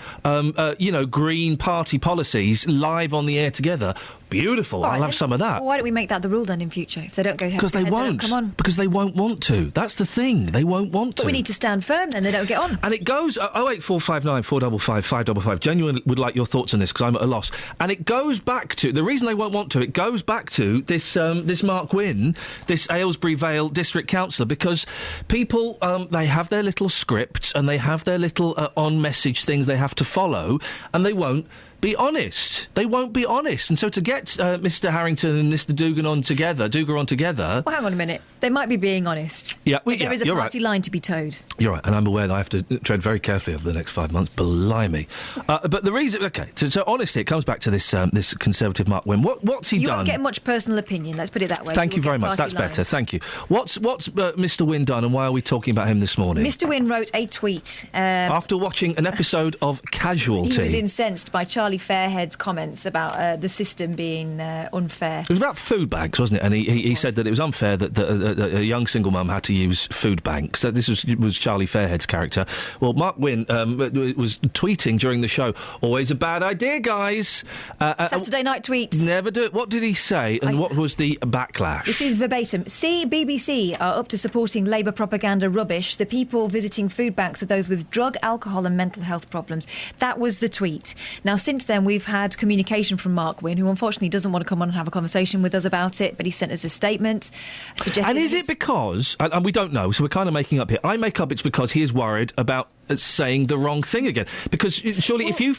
Green Party policies live on the air together... Beautiful. I'll have some of that. Well, why don't we make that the rule then in future? If they don't go head to head, because they won't. Come on. Because they won't want to. That's the thing. They won't want to. But we need to stand firm. Then they don't get on. And it goes 08459 455 555. Genuinely would like your thoughts on this because I'm at a loss. And it goes back to the reason they won't want to. It goes back to this Mark Wynne, this Aylesbury Vale district councillor, because people they have their little scripts and they have their little on message things they have to follow, and they won't be honest. They won't be honest. And so to get Mr. Harrington and Mr. Dugan on together... Well, hang on a minute. They might be being honest. Yeah, there is a you're party right. line to be towed. You're right, and I'm aware that I have to tread very carefully over the next 5 months. Blimey. But the reason... OK, so honestly, it comes back to this this Conservative Mark Wynne. What's he done? You won't get much personal opinion, let's put it that way. Thank you very much. That's better. Thank you. What's Mr. Wynne done, and why are we talking about him this morning? Mr. Wynne wrote a tweet... after watching an episode of Casualty. He was incensed by Charlie Fairhead's comments about the system being unfair. It was about food banks, wasn't it? And he said that it was unfair that a young single mum had to use food banks. So this was Charlie Fairhead's character. Well, Mark Wynne was tweeting during the show, always a bad idea, guys. Saturday night tweets. Never do it. What did he say, and what was the backlash? This is verbatim. See, BBC are up to supporting Labour propaganda rubbish. The people visiting food banks are those with drug, alcohol and mental health problems. That was the tweet. Now, since then, we've had communication from Mark Wynne, who unfortunately doesn't want to come on and have a conversation with us about it, but he sent us a statement suggesting... And is it because... And we don't know, so we're kind of making up here. I make up it's because he is worried about saying the wrong thing again. Because surely if you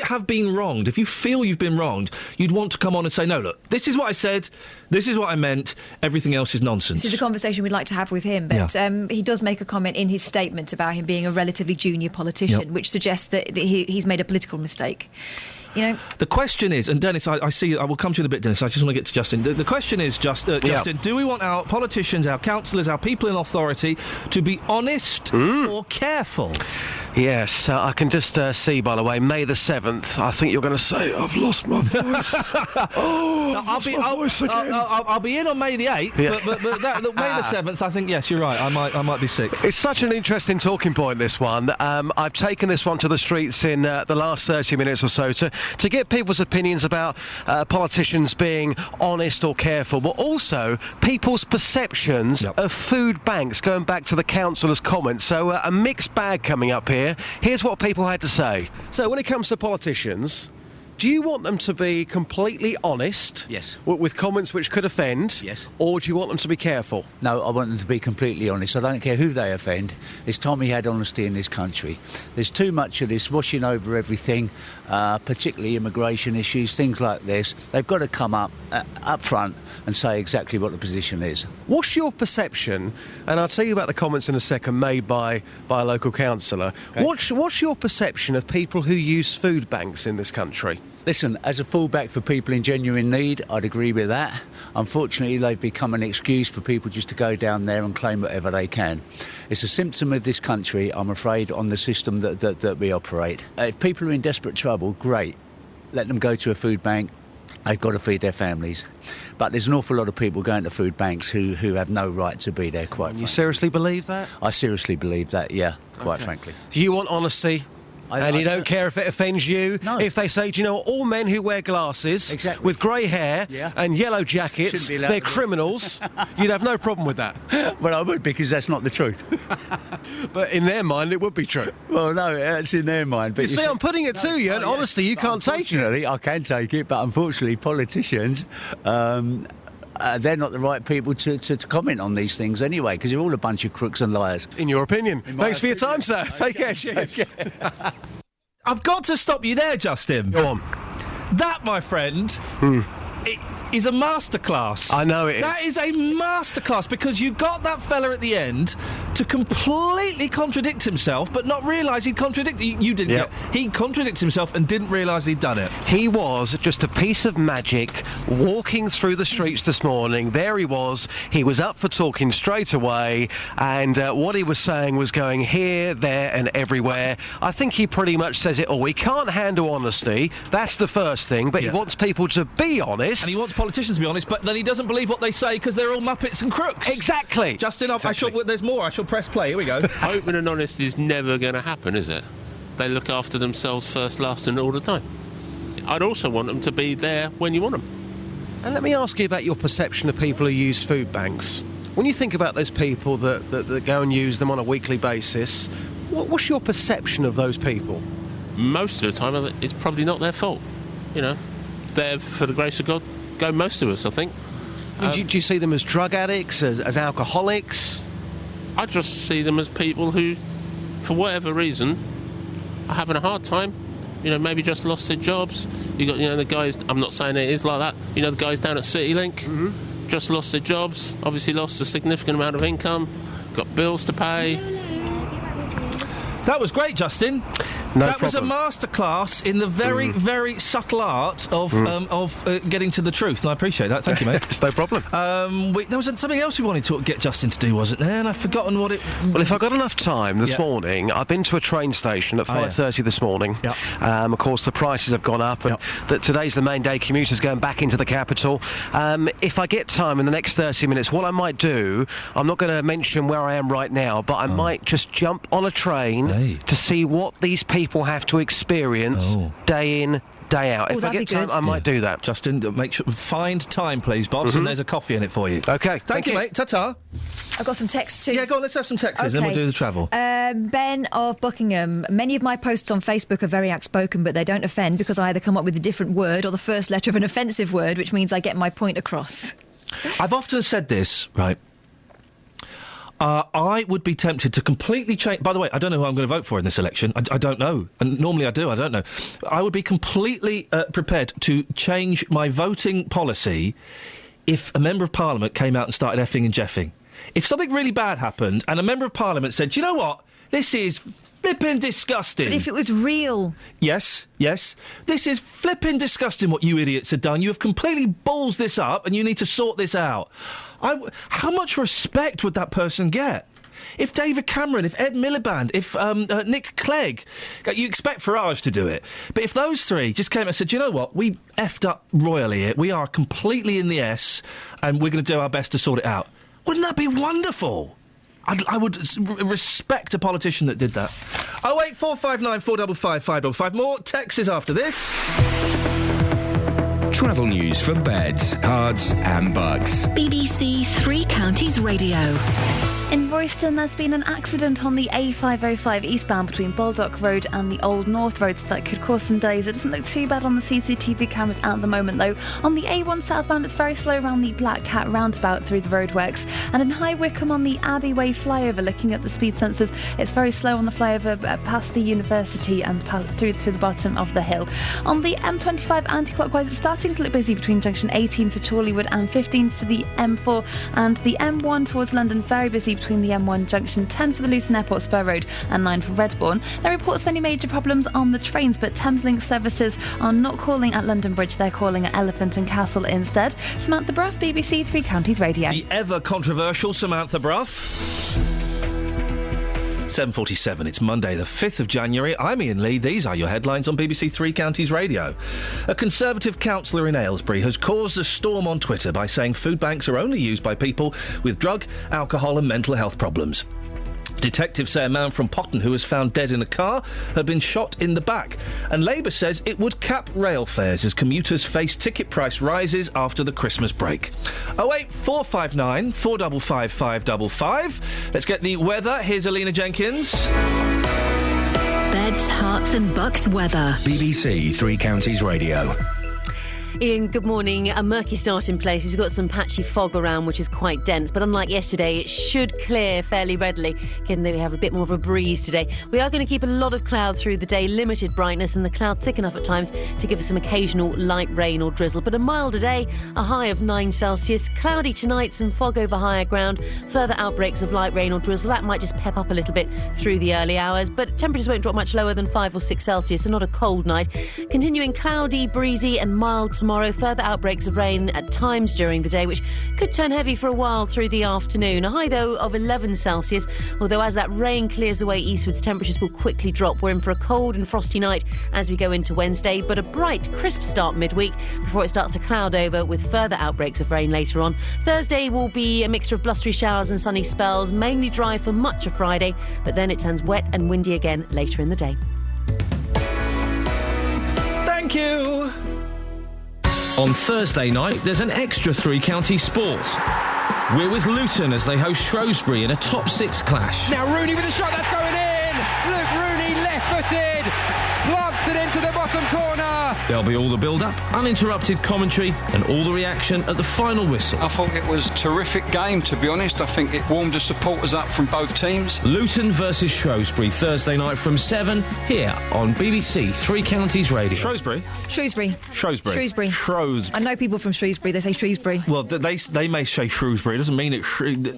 have been wronged, if you feel you've been wronged, you'd want to come on and say, no, look, this is what I said, this is what I meant, everything else is nonsense. This is a conversation we'd like to have with him, but he does make a comment in his statement about him being a relatively junior politician, which suggests that he's made a political mistake. You know, the question is, and Dennis, I see. I will come to you in a bit, Dennis. I just want to get to Justin. The question is, Justin, do we want our politicians, our councillors, our people in authority to be honest or careful? Yes, I can just see, by the way, May the 7th, I think you're going to say, I've lost my voice. I'll be in on May the 8th, but May the 7th, I think, yes, you're right, I might be sick. It's such an interesting talking point, this one. I've taken this one to the streets in the last 30 minutes or so to get people's opinions about politicians being honest or careful, but also people's perceptions of food banks, going back to the councillor's comments. So a mixed bag coming up here. Here's what people had to say. So when it comes to politicians, do you want them to be completely honest? Yes. With comments which could offend? Yes. Or do you want them to be careful? No, I want them to be completely honest. I don't care who they offend. It's time we had honesty in this country. There's too much of this washing over everything, particularly immigration issues, things like this. They've got to come up front and say exactly what the position is. What's your perception, and I'll tell you about the comments in a second made by a local councillor, okay. What's your perception of people who use food banks in this country? Listen, as a fallback for people in genuine need, I'd agree with that. Unfortunately, they've become an excuse for people just to go down there and claim whatever they can. It's a symptom of this country, I'm afraid, on the system that we operate. If people are in desperate trouble, great. Let them go to a food bank. They've got to feed their families. But there's an awful lot of people going to food banks who have no right to be there, quite frankly. You seriously believe that? I seriously believe that, yeah, quite frankly. You want honesty? And you don't care if it offends you? No. If they say, do you know what, all men who wear glasses with grey hair and yellow jackets, they're criminals, you'd have no problem with that? Well, I would, because that's not the truth. But in their mind, it would be true. Well, no, it's in their mind. But you see, I'm putting it to you, and honestly, you can't take it. Unfortunately, I can take it, but unfortunately, politicians... they're not the right people to comment on these things anyway, because they're all a bunch of crooks and liars. In your opinion. Thanks for your time, sir. Okay. Take care. Cheers. I've got to stop you there, Justin. Go on. That, my friend, is a masterclass. I know it is. That is a masterclass, because you got that fella at the end to completely contradict himself, but not realise he'd contradicted. You didn't. He contradicted himself and didn't realise he'd done it. He was just a piece of magic walking through the streets this morning. There he was. He was up for talking straight away, and what he was saying was going here, there and everywhere. I think he pretty much says it all. He can't handle honesty. That's the first thing, but he wants people to be honest. And he wants politicians to be honest, but then he doesn't believe what they say because they're all muppets and crooks. Exactly. Justin, there's more. I shall press play. Here we go. Open and honest is never going to happen, is it? They look after themselves first, last and all the time. I'd also want them to be there when you want them. And let me ask you about your perception of people who use food banks. When you think about those people that go and use them on a weekly basis, what's your perception of those people? Most of the time, it's probably not their fault. You know, they're, for the grace of God, go most of us, I think. Do you see them as drug addicts, as alcoholics? I just see them as people who, for whatever reason, are having a hard time maybe just lost their jobs. You got, the guys, I'm not saying it is like that, the guys down at CityLink, just lost their jobs, obviously lost a significant amount of income, got bills to pay. That was great, Justin. That was a masterclass in the very, very subtle art of getting to the truth, and I appreciate that. Thank you, mate. It's no problem. There was something else we wanted to get Justin to do, wasn't there? And I've forgotten what it... Well, if I got enough time this morning, I've been to a train station at 5:30 this morning. Of course, the prices have gone up, and that today's the main day. Commuters going back into the capital. If I get time in the next 30 minutes, what I might do, I'm not going to mention where I am right now, but I might just jump on a train to see what these people have to experience day in, day out. If I get time, I might do that. Justin, find time, please, boss, and there's a coffee in it for you. Okay. Thank you, mate. Ta-ta. I've got some texts too. Yeah, go on, let's have some texts, then we'll do the travel. Ben of Buckingham. Many of my posts on Facebook are very outspoken, but they don't offend because I either come up with a different word or the first letter of an offensive word, which means I get my point across. I've often said this, right? I would be tempted to completely change... By the way, I don't know who I'm going to vote for in this election. I don't know. And normally I do, I don't know. I would be completely prepared to change my voting policy if a Member of Parliament came out and started effing and jeffing. If something really bad happened and a Member of Parliament said, "Do you know what? This is flipping disgusting." But if it was real... Yes. This is flipping disgusting what you idiots have done. You have completely balls this up and you need to sort this out. How much respect would that person get? If David Cameron, if Ed Miliband, if Nick Clegg, you expect Farage to do it, but if those three just came and said, "You know what, we effed up royally here, we are completely in the S and we're going to do our best to sort it out," wouldn't that be wonderful? I would respect a politician that did that. 08459 455 555. More texts after this. Travel news for beds, cards and bugs. BBC Three Counties Radio. In Royston, there's been an accident on the A505 eastbound between Baldock Road and the Old North Road, so that could cause some delays. It doesn't look too bad on the CCTV cameras at the moment, though. On the A1 southbound, it's very slow around the Black Cat roundabout through the roadworks. And in High Wycombe on the Abbey Way flyover, looking at the speed sensors, it's very slow on the flyover past the university and through the bottom of the hill. On the M25 anti-clockwise, it's starting to look busy between junction 18 for Chorleywood and 15 for the M4, and the M1 towards London very busy between the M1 junction 10 for the Luton Airport Spur Road and 9 for Redbourne. There are reports of any major problems on the trains, but Thameslink services are not calling at London Bridge, they're calling at Elephant and Castle instead. Samantha Bruff, BBC Three Counties Radio. The ever controversial Samantha Bruff. 7:47. It's Monday, the 5th of January. I'm Iain Lee. These are your headlines on BBC Three Counties Radio. A Conservative councillor in Aylesbury has caused a storm on Twitter by saying food banks are only used by people with drug, alcohol and mental health problems. Detectives say a man from Potton who was found dead in a car had been shot in the back. And Labour says it would cap rail fares as commuters face ticket price rises after the Christmas break. 08459 455 555. Let's get the weather. Here's Alina Jenkins. Beds, Herts and Bucks weather. BBC Three Counties Radio. Iain, good morning. A murky start in places. We've got some patchy fog around, which is quite dense, but unlike yesterday, it should clear fairly readily, given that we have a bit more of a breeze today. We are going to keep a lot of cloud through the day, limited brightness, and the cloud thick enough at times to give us some occasional light rain or drizzle. But a milder day, a high of 9 Celsius. Cloudy tonight, some fog over higher ground. Further outbreaks of light rain or drizzle. That might just pep up a little bit through the early hours, but temperatures won't drop much lower than 5 or 6 Celsius, so not a cold night. Continuing cloudy, breezy and mild tomorrow. Further outbreaks of rain at times during the day, which could turn heavy for a while through the afternoon. A high, though, of 11 Celsius, although as that rain clears away eastwards, temperatures will quickly drop. We're in for a cold and frosty night as we go into Wednesday, but a bright, crisp start midweek before it starts to cloud over with further outbreaks of rain later on. Thursday will be a mixture of blustery showers and sunny spells, mainly dry for much of Friday, but then it turns wet and windy again later in the day. Thank you. On Thursday night, there's an extra Three Counties sport. We're with Luton as they host Shrewsbury in a top 6 clash. Now Rooney with a shot, that's going in! Luke Rooney left-footed, plants it into the box. bottom corner. There'll be all the build-up, uninterrupted commentary and all the reaction at the final whistle. I thought it was a terrific game, to be honest. I think it warmed the supporters up from both teams. Luton versus Shrewsbury, Thursday night from 7, here on BBC Three Counties Radio. Shrewsbury? Shrewsbury. Shrewsbury. I know people from Shrewsbury, they say Shrewsbury. Well, they may say Shrewsbury. It doesn't mean it...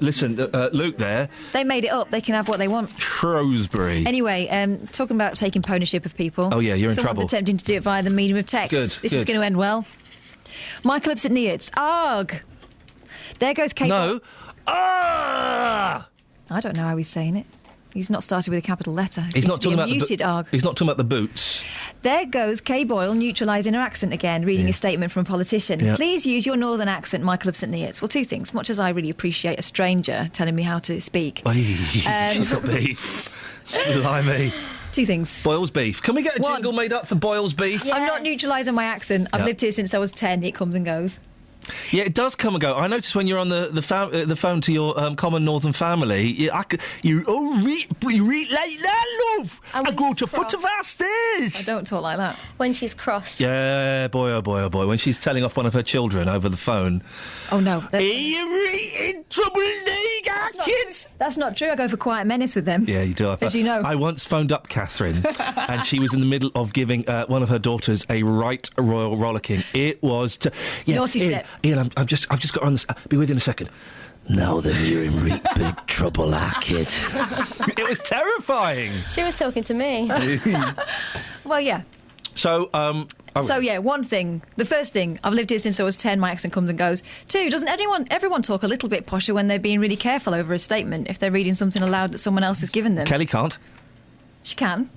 Listen, Luke there... They made it up. They can have what they want. Shrewsbury. Anyway, talking about taking ownership of people. Oh, yeah, you're in trouble. Someone's attempting to do it via the medium of text. This is going to end well. Michael Upps at Neots. Arg! There goes Kate... No. Ah! I don't know how he's saying it. He's not started with a capital letter. He's not talking about muted arg. He's not talking about the boots. There goes Kay Boyle neutralising her accent again, reading a statement from a politician. Yeah. Please use your northern accent, Michael of St Neots. Well, two things. Much as I really appreciate a stranger telling me how to speak. She's got beef. Blimey. Two things. Boyle's beef. Can we get a jingle made up for Boyle's beef? I'm not neutralising my accent. I've Yeah. lived here since I was 10. It comes and goes. Yeah, it does come and go. I noticed when you're on the phone to your common northern family, you read like that, love. I go to foot of our stairs. I don't talk like that. When she's cross. Yeah, boy, oh boy, oh boy. When she's telling off one of her children over the phone. Oh no. Are you in trouble, kids? That's not true. I go for quiet menace with them. Yeah, you do. As you know. I once phoned up Catherine, and she was in the middle of giving one of her daughters a right royal rollicking. It was naughty Ian, step. Ian, I've just got on this. Be with you in a second. Now then, you're in real big trouble, kid. It was terrifying. She was talking to me. Well, yeah. So, one thing. The first thing, I've lived here since I was 10, my accent comes and goes. Two, doesn't everyone talk a little bit posher when they're being really careful over a statement if they're reading something aloud that someone else has given them? Kelly can't. She can.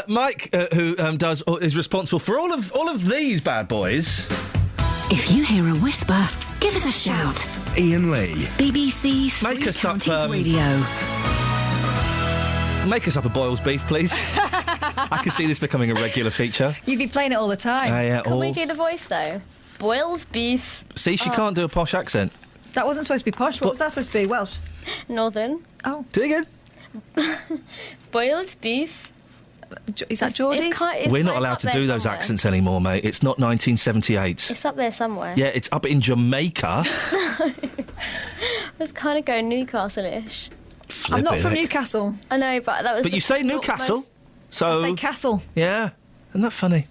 Mike, who is responsible for all of these bad boys. If you hear a whisper, give us a shout. Iain Lee. BBC Three Make us up, Counties Radio. Make us up a Boyle's beef, please. I can see this becoming a regular feature. You'd be playing it all the time. Yeah, Can we do the voice, though? Boyle's beef. See, she can't do a posh accent. That wasn't supposed to be posh. What was that supposed to be? Welsh? Northern. Oh. Do it again. Boyle's beef. Is that Geordie? We're not allowed to do those accents anymore, mate. It's not 1978. It's up there somewhere. Yeah, it's up in Jamaica. I was kind of going Newcastle-ish. I'm not from Newcastle. I know, but that was... But you say Newcastle, so... I say Castle. Yeah, isn't that funny?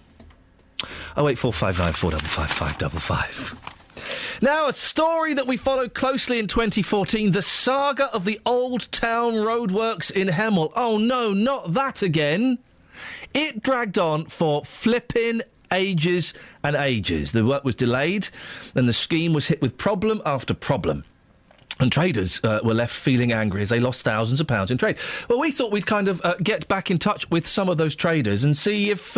08459 455 555. Now, a story that we followed closely in 2014, the saga of the Old Town roadworks in Hemel. Oh no, not that again. It dragged on for flipping ages and ages. The work was delayed and the scheme was hit with problem after problem. And traders were left feeling angry as they lost thousands of pounds in trade. Well, we thought we'd kind of get back in touch with some of those traders and see if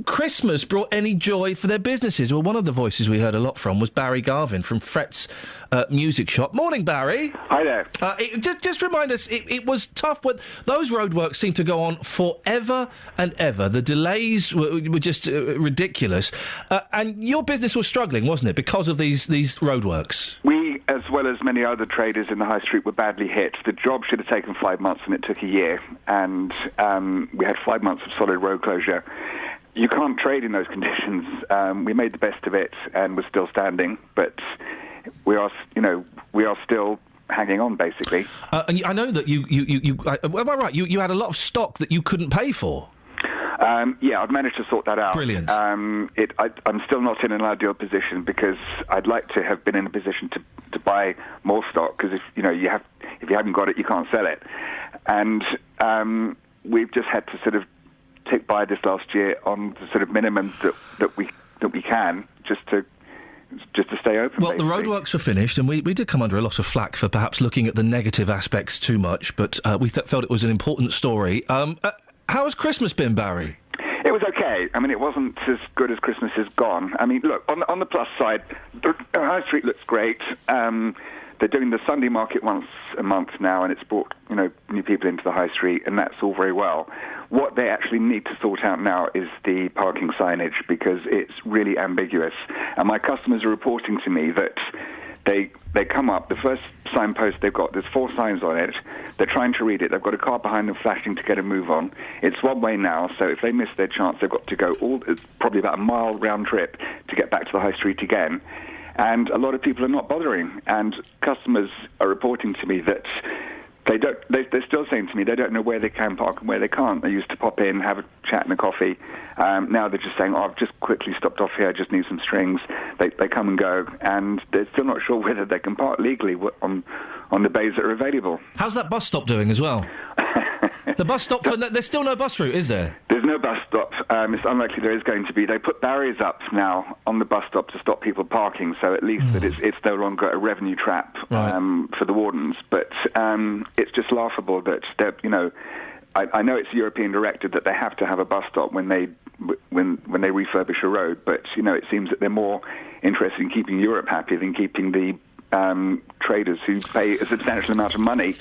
Christmas brought any joy for their businesses. Well, one of the voices we heard a lot from was Barry Garvin from Fret's Music Shop. Morning, Barry. Hi there. Just remind us, it was tough. But those roadworks seemed to go on forever and ever. The delays were just ridiculous. And your business was struggling, wasn't it, because of these roadworks? We, as well as many other traders in the high street, were badly hit. The job should have taken 5 months and it took a year. And we had 5 months of solid road closure. You can't trade in those conditions. We made the best of it and we're still standing. But we are still hanging on, basically. And I know that you am I right? You had a lot of stock that you couldn't pay for. Yeah, I've managed to sort that out. Brilliant. I'm still not in an ideal position because I'd like to have been in a position to buy more stock because if you haven't got it, you can't sell it. And we've just had to sort of tick by this last year on the sort of minimum that we can just to stay open. Well, basically. the roadworks were finished, and we did come under a lot of flack for perhaps looking at the negative aspects too much, but we felt it was an important story. How has Christmas been, Barry? It was okay. I mean, it wasn't as good as Christmas has gone. I mean, look, on the plus side, the high street looks great. They're doing the Sunday market once a month now, and it's brought new people into the high street, and that's all very well. What they actually need to sort out now is the parking signage because it's really ambiguous. And my customers are reporting to me that They come up, the first signpost they've got, there's 4 signs on it. They're trying to read it. They've got a car behind them flashing to get a move on. It's one way now, so if they miss their chance, they've got to go it's probably about a mile round trip to get back to the high street again. And a lot of people are not bothering. And customers are reporting to me that they're still saying to me they don't know where they can park and where they can't. They used to pop in, have a chat and a coffee. Now they're just saying, I've just quickly stopped off here, I just need some strings. They come and go, and they're still not sure whether they can park legally on the bays that are available. How's that bus stop doing as well? The bus stop, there's still no bus route, is there? There's no bus stop. It's unlikely there is going to be. They put barriers up now on the bus stop to stop people parking, so at least that it's no longer a revenue trap for the wardens. But it's just laughable that I know it's European directed that they have to have a bus stop when they refurbish a road, but it seems that they're more interested in keeping Europe happy than keeping the traders who pay a substantial amount of money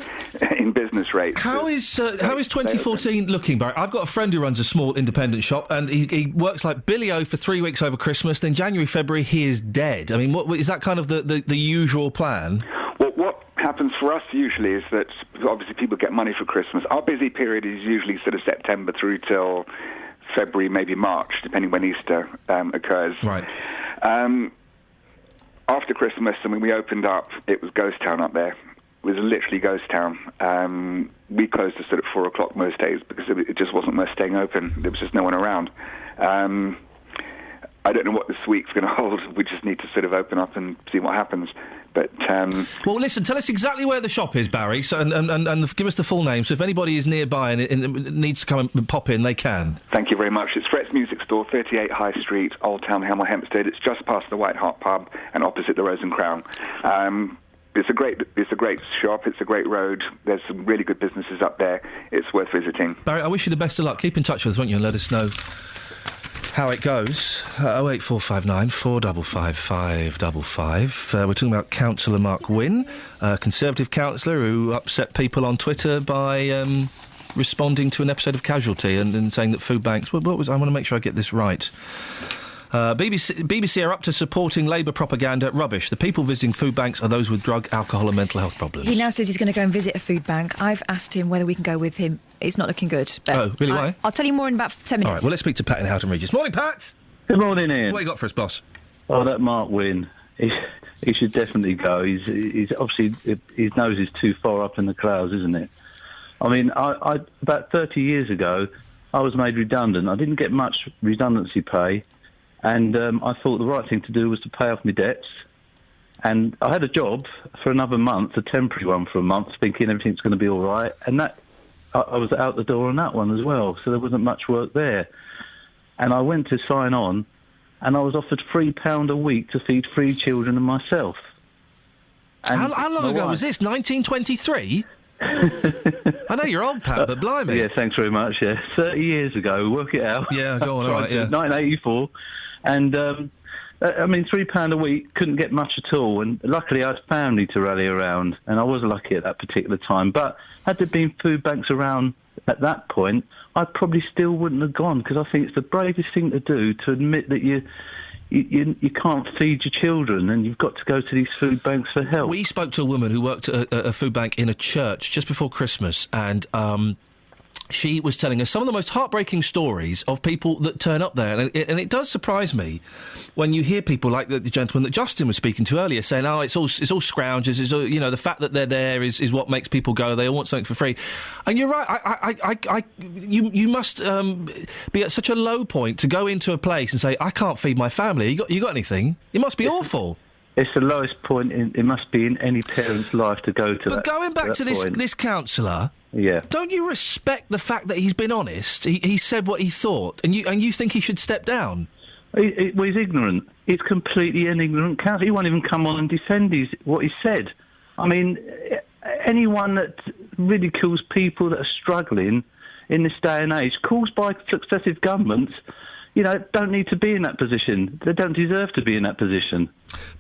in business rates. How is 2014 looking, Barry? I've got a friend who runs a small independent shop, and he works like Billy O for 3 weeks over Christmas. Then January, February, he is dead. I mean, what is that kind of the usual plan? Well, what happens for us usually is that obviously people get money for Christmas. Our busy period is usually sort of September through till February, maybe March, depending when Easter occurs. Right. After Christmas, when we opened up, it was ghost town up there. It was literally ghost town. We closed at sort of 4 o'clock most days because it just wasn't worth staying open. There was just no one around. I don't know what this week's going to hold. We just need to sort of open up and see what happens. But well, listen, tell us exactly where the shop is, Barry, so, and give us the full name. So if anybody is nearby and needs to come and pop in, they can. Thank you very much. It's Fret's Music Store, 38 High Street, Old Town, Hemel Hempstead. It's just past the White Hart pub and opposite the Rose and Crown. It's a great shop. It's a great road. There's some really good businesses up there. It's worth visiting. Barry, I wish you the best of luck. Keep in touch with us, won't you, and let us know how it goes. 08459 455 555. We're talking about Councillor Mark Wynne, a Conservative councillor who upset people on Twitter by responding to an episode of Casualty and saying that food banks... I want to make sure I get this right. BBC are up to supporting Labour propaganda. Rubbish. The people visiting food banks are those with drug, alcohol and mental health problems. He now says he's going to go and visit a food bank. I've asked him whether we can go with him. It's not looking good. But oh, really? Why? I'll tell you more in about 10 minutes. All right, well, let's speak to Pat in Houghton Regis. Morning, Pat! Good morning, Ian. What you got for us, boss? Oh, that Mark Wynne. He should definitely go. He's obviously... His nose is too far up in the clouds, isn't it? I mean, I about 30 years ago, I was made redundant. I didn't get much redundancy pay. And I thought the right thing to do was to pay off my debts. And I had a job for another month, a temporary one for a month, thinking everything's going to be all right. And that I was out the door on that one as well, so there wasn't much work there. And I went to sign on, and I was offered £3 a week to feed 3 children and myself. And how long ago was this? 1923? I know you're old, Pat, but blimey. Yeah, thanks very much, yeah. 30 years ago, work it out. Yeah, go on, all right, yeah. 1984. And, I mean, £3 a week, couldn't get much at all. And luckily I had family to rally around, and I was lucky at that particular time. But had there been food banks around at that point, I probably still wouldn't have gone, because I think it's the bravest thing to do, to admit that you can't feed your children and you've got to go to these food banks for help. We spoke to a woman who worked at a food bank in a church just before Christmas, and she was telling us some of the most heartbreaking stories of people that turn up there. And it does surprise me when you hear people like the gentleman that Justin was speaking to earlier saying, oh, it's all scroungers, it's all, the fact that they're there is what makes people go, they all want something for free. And you're right, you must be at such a low point to go into a place and say, I can't feed my family. You got anything? It must be awful. It's the lowest point it must be in any parent's life to go to. But going back to this councillor, yeah, don't you respect the fact that he's been honest? He said what he thought, and you think he should step down? Well, he's ignorant. He's completely an ignorant councillor. He won't even come on and defend what he said. I mean, anyone that ridicules people that are struggling in this day and age, caused by successive governments, don't need to be in that position. They don't deserve to be in that position.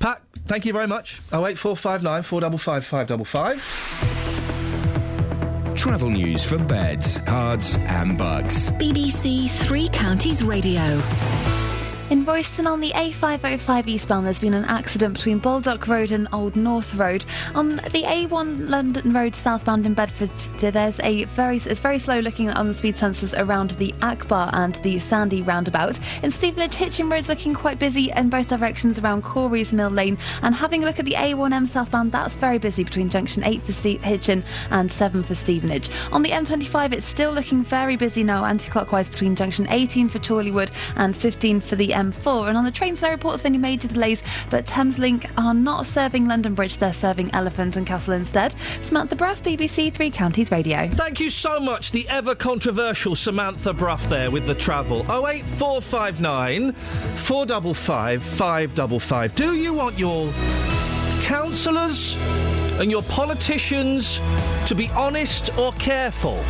Pat, thank you very much. 08459 455 555. Travel news for beds, cards and bugs. BBC Three Counties Radio. In Royston on the A505 eastbound, there's been an accident between Baldock Road and Old North Road. On the A1 London Road southbound in Bedford, it's very slow looking on the speed sensors around the Akbar and the Sandy roundabout. In Stevenage, Hitchin Road's looking quite busy in both directions around Corey's Mill Lane. And having a look at the A1M southbound, that's very busy between junction 8 for Hitchin and 7 for Stevenage. On the M25, it's still looking very busy now anti-clockwise between junction 18 for Chorleywood and 15 for the M4. And on the trains, no reports of any major delays, but Thameslink are not serving London Bridge, they're serving Elephant and Castle instead. Samantha Bruff, BBC Three Counties Radio. Thank you so much, the ever-controversial Samantha Bruff there with the travel. 08459 455 555. Do you want your councillors and your politicians to be honest or careful?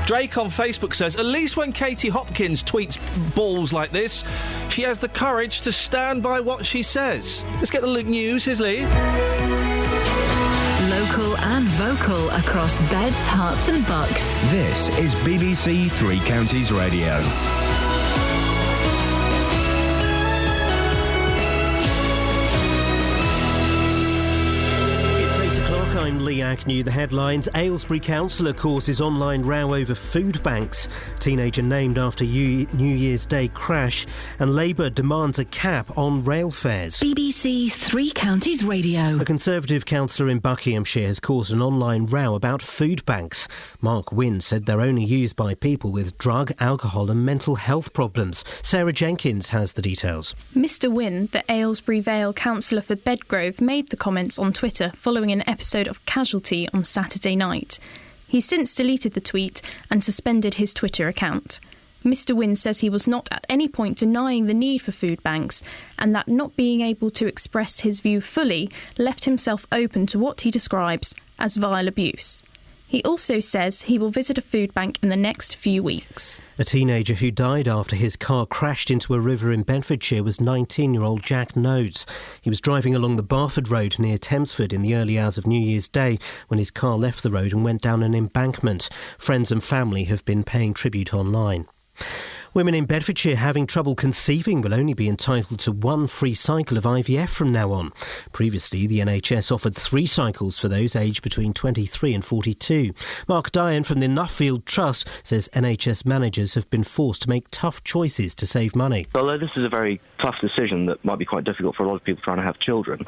Drake on Facebook says, at least when Katie Hopkins tweets balls like this, she has the courage to stand by what she says. Let's get the news. Here's Lee. Local and vocal across Beds, Herts and Bucks. This is BBC Three Counties Radio. I'm Lee Agnew. The headlines: Aylesbury councillor causes online row over food banks. Teenager named after New Year's Day crash. And Labour demands a cap on rail fares. BBC Three Counties Radio. A Conservative councillor in Buckinghamshire has caused an online row about food banks. Mark Wynne said they're only used by people with drug, alcohol and mental health problems. Sarah Jenkins has the details. Mr Wynne, the Aylesbury Vale councillor for Bedgrove, made the comments on Twitter following an episode of Casualty on Saturday night. He's since deleted the tweet and suspended his Twitter account. Mr Wynne says he was not at any point denying the need for food banks, and that not being able to express his view fully left himself open to what he describes as vile abuse. He also says he will visit a food bank in the next few weeks. A teenager who died after his car crashed into a river in Bedfordshire was 19-year-old Jack Nodes. He was driving along the Barford Road near Thamesford in the early hours of New Year's Day when his car left the road and went down an embankment. Friends and family have been paying tribute online. Women in Bedfordshire having trouble conceiving will only be entitled to one free cycle of IVF from now on. Previously, the NHS offered 3 cycles for those aged between 23 and 42. Mark Dyan from the Nuffield Trust says NHS managers have been forced to make tough choices to save money. Although this is a very tough decision that might be quite difficult for a lot of people trying to have children,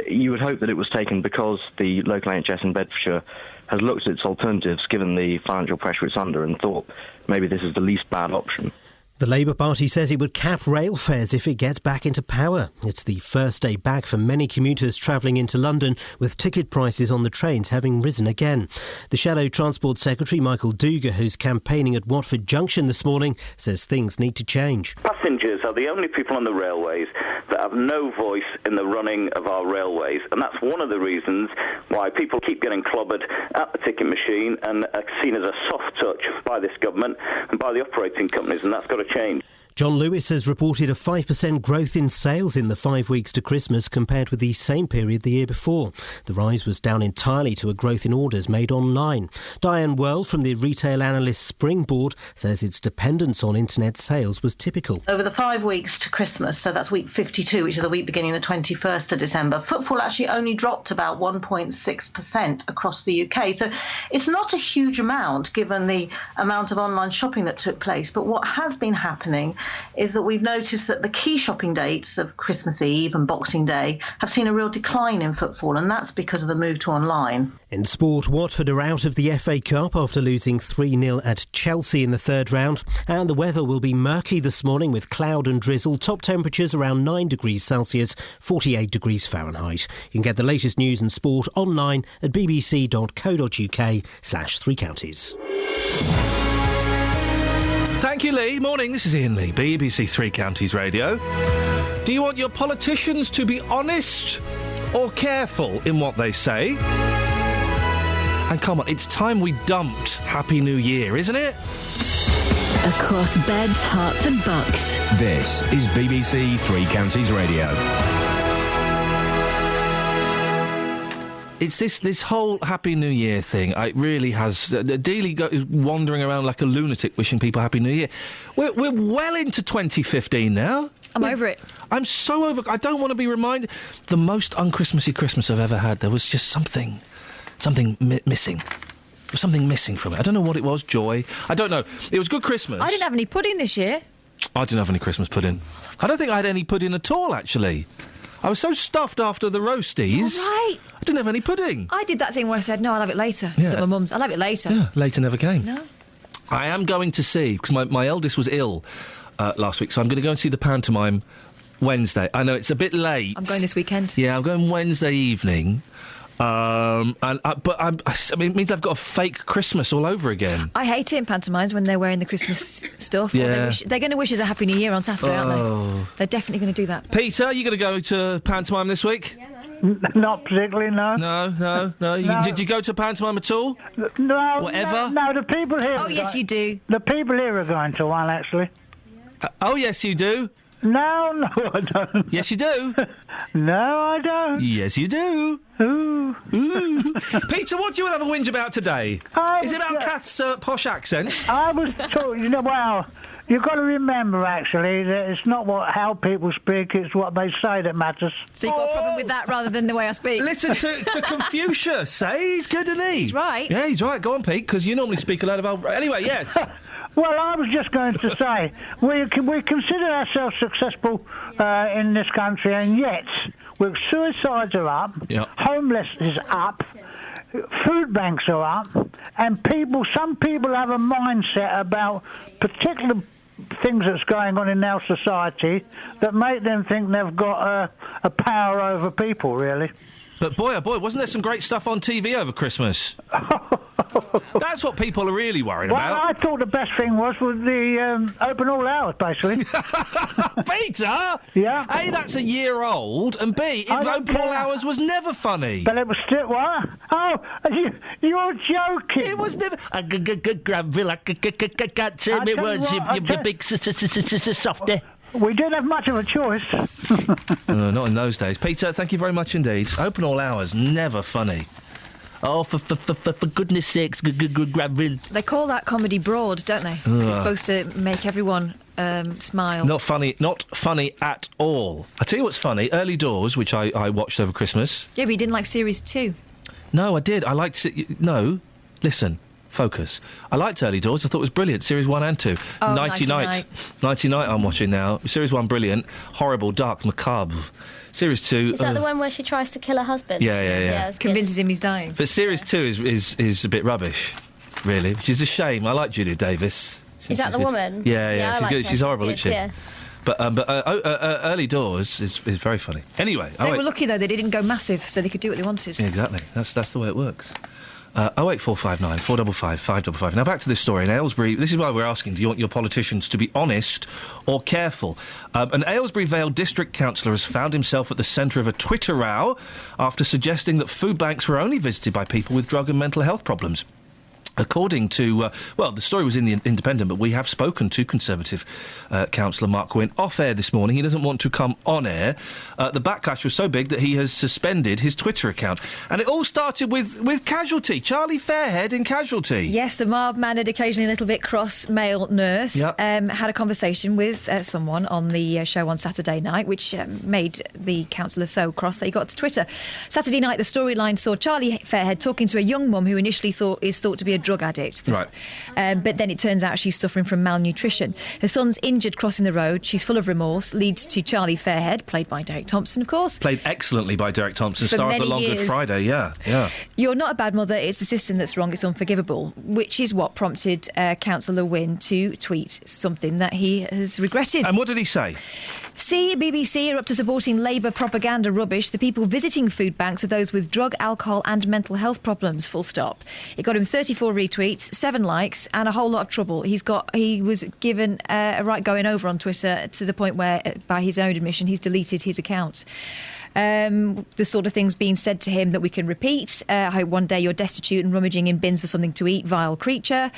you would hope that it was taken because the local NHS in Bedfordshire has looked at its alternatives given the financial pressure it's under and thought maybe this is the least bad option. The Labour Party says it would cap rail fares if it gets back into power. It's the first day back for many commuters travelling into London, with ticket prices on the trains having risen again. The Shadow Transport Secretary, Michael Duga, who's campaigning at Watford Junction this morning, says things need to change. Passengers are the only people on the railways that have no voice in the running of our railways, and that's one of the reasons why people keep getting clobbered at the ticket machine and are seen as a soft touch by this government and by the operating companies, and that's got to change. John Lewis has reported a 5% growth in sales in the 5 weeks to Christmas compared with the same period the year before. The rise was down entirely to a growth in orders made online. Diane World from the Retail Analyst Springboard says its dependence on internet sales was typical. Over the 5 weeks to Christmas, so that's week 52, which is the week beginning the 21st of December, footfall actually only dropped about 1.6% across the UK. So it's not a huge amount given the amount of online shopping that took place. But what has been happening is that we've noticed that the key shopping dates of Christmas Eve and Boxing Day have seen a real decline in footfall, and that's because of the move to online. In sport, Watford are out of the FA Cup after losing 3-0 at Chelsea in the third round, and the weather will be murky this morning with cloud and drizzle. Top temperatures around 9 degrees Celsius, 48 degrees Fahrenheit. You can get the latest news and sport online at bbc.co.uk/Three Counties. Thank you, Lee. Morning, this is Iain Lee, BBC Three Counties Radio. Do you want your politicians to be honest or careful in what they say? And come on, it's time we dumped Happy New Year, isn't it? Across Beds, Herts and Bucks. This is BBC Three Counties Radio. It's this whole Happy New Year thing. It really has. Dealey is wandering around like a lunatic, wishing people Happy New Year. We're well into 2015 now. I'm over it. I'm so over. I don't want to be reminded. The most un-Christmassy Christmas I've ever had. There was just something missing. There was something missing from it. I don't know what it was. Joy. I don't know. It was good Christmas. I didn't have any pudding this year. I didn't have any Christmas pudding. I don't think I had any pudding at all, actually. I was so stuffed after the roasties. All right. I didn't have any pudding. I did that thing where I said, no, I'll have it later. Yeah. It's at my mum's. I'll have it later. Yeah, later never came. No. I am going to see, because my eldest was ill last week, so I'm going to go and see the pantomime Wednesday. I know it's a bit late. I'm going this weekend. Yeah, I'm going Wednesday evening. But it means I've got a fake Christmas all over again. I hate it in pantomimes when they're wearing the Christmas stuff. Yeah. They're going to wish us a Happy New Year on Saturday, aren't they? They're definitely going to do that. Peter, are you going to go to pantomime this week? Not particularly, no. No. Did you go to pantomime at all? No. Whatever? No, the people here... Oh, yes, you do. The people here are going to one, actually. Oh, yes, you do? No, I don't. Yes, you do? No, I don't. Yes, you do. Ooh. Peter, what do you have a whinge about today? Is it about Kath's posh accent? I was talking... well, you've got to remember, actually, that it's not how people speak, it's what they say that matters. So you've got a problem with that rather than the way I speak? Listen to Confucius. He's good, isn't he? He's right. Yeah, he's right. Go on, Pete, because you normally speak a lot of... Anyway, yes. Well, I was just going to say, we consider ourselves successful in this country, and yet suicides are up, homelessness is up, food banks are up, and some people have a mindset about particular things that's going on in our society that make them think they've got a power over people, really. But boy, oh boy, wasn't there some great stuff on TV over Christmas? That's what people are really worried about. Well, I thought the best thing was the open all hours, basically. Peter? Yeah? A, that's a year old, and B, open all hours was never funny. But it was still... What? Oh, you're joking. It was never... Granville, I can't say me words, you big softy. We didn't have much of a choice. Not in those days. Peter, thank you very much indeed. Open all hours, never funny. Oh, for goodness sakes, good Granville. They call that comedy broad, don't they? 'Cause it's supposed to make everyone smile. Not funny at all. I tell you what's funny, Early Doors, which I watched over Christmas. Yeah, but you didn't like Series 2. No, I did. I liked it. No, listen. Focus. I liked Early Doors. I thought it was brilliant. Series 1 and 2. Oh, Nighty Night I'm watching now. Series 1, brilliant. Horrible, dark, macabre. Series 2... Is that the one where she tries to kill her husband? Yeah. Convinces him he's dying. But Series 2 is a bit rubbish, really, which is a shame. I like Julia Davis. Is that the woman? Yeah. I She's like good. her. She's horrible, Good, isn't she? yeah. But Early Doors is very funny. Anyway... They were lucky, though. They didn't go massive, so they could do what they wanted. Yeah, exactly. That's the way it works. 08459 455 555. Now back to this story in Aylesbury. This is why we're asking, do you want your politicians to be honest or careful? An Aylesbury Vale district councillor has found himself at the centre of a Twitter row after suggesting that food banks were only visited by people with drug and mental health problems. According to, the story was in the Independent, but we have spoken to Conservative councillor Mark Wynne off-air this morning. He doesn't want to come on air. The backlash was so big that he has suspended his Twitter account. And it all started with Casualty, Charlie Fairhead in Casualty. Yes, the mild-mannered, occasionally a little bit cross male nurse had a conversation with someone on the show on Saturday night, which made the councillor so cross that he got to Twitter. Saturday night, the storyline saw Charlie Fairhead talking to a young mum who initially is thought to be a drug addict. Right. But then it turns out she's suffering from malnutrition. Her son's injured crossing the road. She's full of remorse. Leads to Charlie Fairhead, played by Derek Thompson, of course. Played excellently by Derek Thompson, For star of The many Long Good years. Friday, yeah. You're not a bad mother, it's the system that's wrong, it's unforgivable, which is what prompted Councillor Wynne to tweet something that he has regretted. And what did he say? See, BBC are up to supporting Labour propaganda rubbish. The people visiting food banks are those with drug, alcohol and mental health problems, full stop. It got him 34 retweets, 7 likes and a whole lot of trouble. He was given a right going over on Twitter to the point where, by his own admission, he's deleted his account. The sort of things being said to him that we can repeat. I hope one day you're destitute and rummaging in bins for something to eat, vile creature.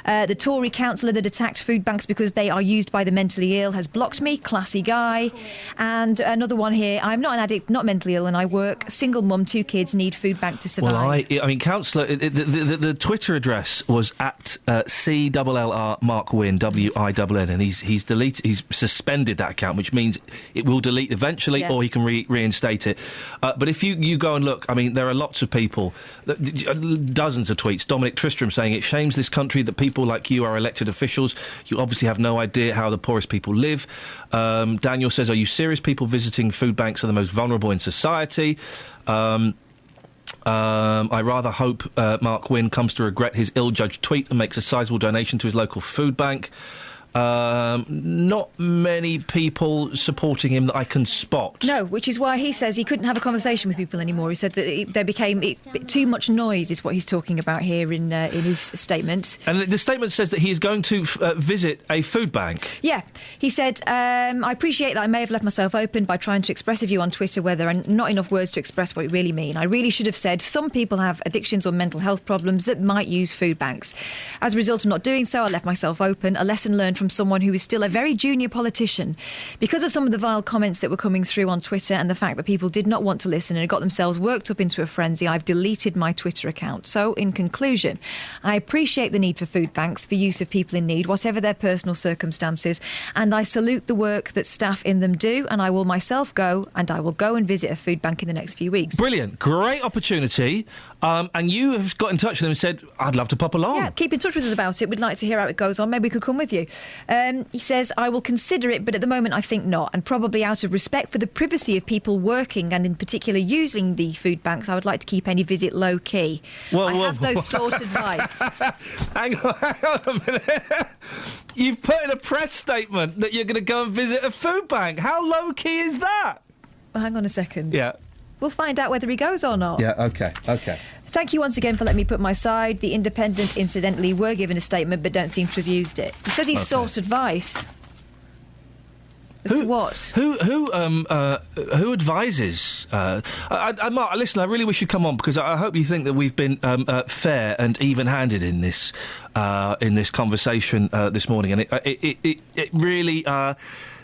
The Tory councillor that attacked food banks because they are used by the mentally ill has blocked me, classy guy. And another one here, I'm not an addict, not mentally ill, and I work, single mum, 2 kids, need food bank to survive. Well, I mean, councillor, the Twitter address was at CLLR Mark Wynne, WINN, and he's suspended that account, which means it will delete eventually, or he can reinstate it. But if you go and look, I mean, there are lots of people, dozens of tweets. Dominic Tristram saying, it shames this country that people like you are elected officials. You obviously have no idea how the poorest people live. Daniel says, are you serious? People visiting food banks are the most vulnerable in society. I rather hope Mark Wynne comes to regret his ill-judged tweet and makes a sizable donation to his local food bank. Not many people supporting him that I can spot. No, which is why he says he couldn't have a conversation with people anymore. He said that there became too much noise, is what he's talking about here in his statement. And the statement says that he is going to visit a food bank. Yeah, he said, I appreciate that I may have left myself open by trying to express a view on Twitter where there are not enough words to express what it really mean. I really should have said some people have addictions or mental health problems that might use food banks. As a result of not doing so, I left myself open, a lesson learned from someone who is still a very junior politician. Because of some of the vile comments that were coming through on Twitter and the fact that people did not want to listen and got themselves worked up into a frenzy, I've deleted my Twitter account. So, in conclusion, I appreciate the need for food banks for use of people in need, whatever their personal circumstances, and I salute the work that staff in them do, and I will myself go, and I will go and visit a food bank in the next few weeks. Brilliant. Great opportunity. And you have got in touch with them and said, I'd love to pop along. Yeah, keep in touch with us about it. We'd like to hear how it goes on. Maybe we could come with you. He says, I will consider it, but at the moment I think not. And probably out of respect for the privacy of people working and in particular using the food banks, I would like to keep any visit low key. I have those sort of advice. Hang on a minute. You've put in a press statement that you're going to go and visit a food bank. How low key is that? Well, hang on a second. Yeah. We'll find out whether he goes or not. Yeah, OK. Thank you once again for letting me put my side. The Independent, incidentally, were given a statement but don't seem to have used it. He says he's sought advice. As to what? Who advises? Mark, listen, I really wish you'd come on because I hope you think that we've been fair and even-handed in this conversation this morning. And it really...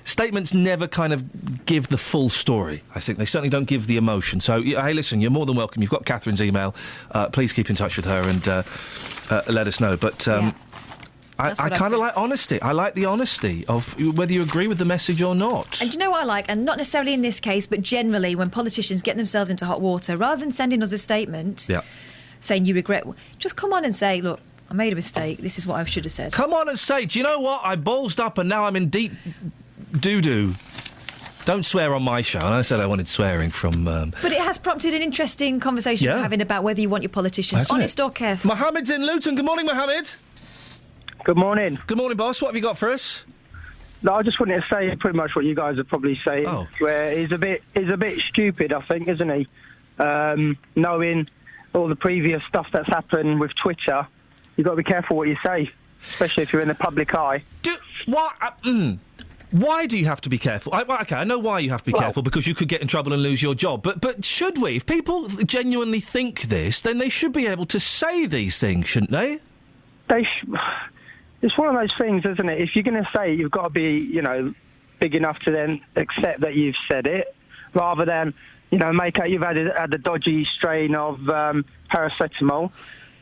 statements never kind of give the full story, I think. They certainly don't give the emotion. So, hey, listen, you're more than welcome. You've got Catherine's email. Please keep in touch with her and let us know. But I kind of like honesty. I like the honesty of whether you agree with the message or not. And do you know what I like? And not necessarily in this case, but generally when politicians get themselves into hot water, rather than sending us a statement saying you regret... Just come on and say, look, I made a mistake. This is what I should have said. Come on and say, do you know what? I ballsed up and now I'm in deep... doo-doo. Don't swear on my show. And I said I wanted swearing from... But it has prompted an interesting conversation we're having about whether you want your politicians honest or careful. Mohammed's in Luton. Good morning, Mohammed. Good morning. Good morning, boss. What have you got for us? No, I just wanted to say pretty much what you guys are probably saying. Where he's a bit stupid, I think, isn't he? Knowing all the previous stuff that's happened with Twitter, you've got to be careful what you say, especially if you're in the public eye. Why do you have to be careful? I know why you have to be careful, because you could get in trouble and lose your job. But should we? If people genuinely think this, then they should be able to say these things, shouldn't they? It's one of those things, isn't it? If you're going to say it, you've got to be, big enough to then accept that you've said it, rather than, make out you've had a dodgy strain of paracetamol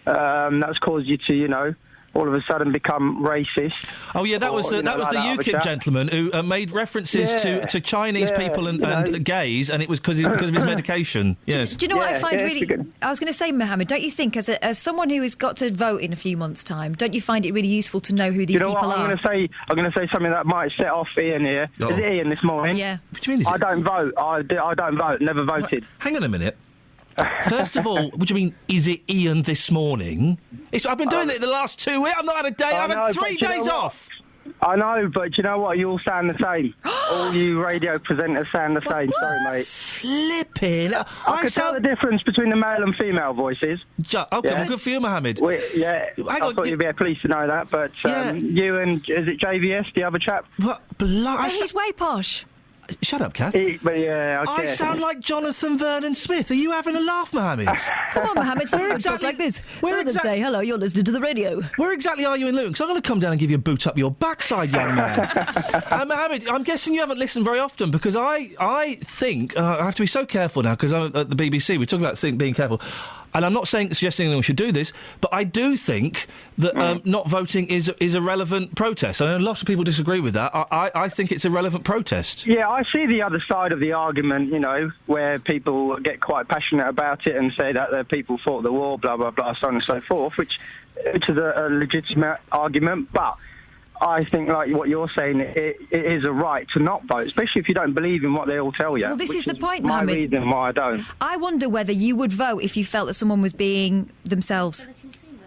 that's caused you to, all of a sudden become racist. Oh yeah, that was the UKIP gentleman who made references to Chinese people and gays, and it was because of his medication. Yes. Do you know what I find really? I was going to say, Mohammed, don't you think, as someone who has got to vote in a few months' time, don't you find it really useful to know who these people are? I'm going to say something that might set off Iain here. Is it Iain this morning? Yeah. What do you mean? I don't vote. I don't vote. Never voted. Hang on a minute. First of all, what do you mean, is it Iain this morning? I've been doing it the last 2 weeks. I've not had a day. I've had 3 days off. I know, but you know what? You all sound the same. All you radio presenters sound the same. Sorry, mate. Flipping. I can tell the difference between the male and female voices. Okay, well, good for you, Mohammed. I thought you'd be pleased to know that, but you and, is it JVS, the other chap? What? He's way posh. Shut up, Kath. But yeah, I sound like Jonathan Vernon Smith. Are you having a laugh, Mohammed? Come on, Mohammed, some of them talk like this. Some of them say, hello, you're listening to the radio. Where exactly are you in Luton? Because I'm going to come down and give you a boot up your backside, young man. Mohammed, I'm guessing you haven't listened very often, because I think, I have to be so careful now, because I'm at the BBC, we talk about being careful, and I'm not suggesting anyone should do this, but I do think that not voting is a relevant protest. I know lots of people disagree with that. I think it's a relevant protest. Yeah, I see the other side of the argument, you know, where people get quite passionate about it and say that the people fought the war, blah, blah, blah, so on and so forth, which is a legitimate argument, but I think, like what you're saying, it is a right to not vote, especially if you don't believe in what they all tell you. Well, this is the point, my Mohammed. reason why I don't. I wonder whether you would vote if you felt that someone was being themselves.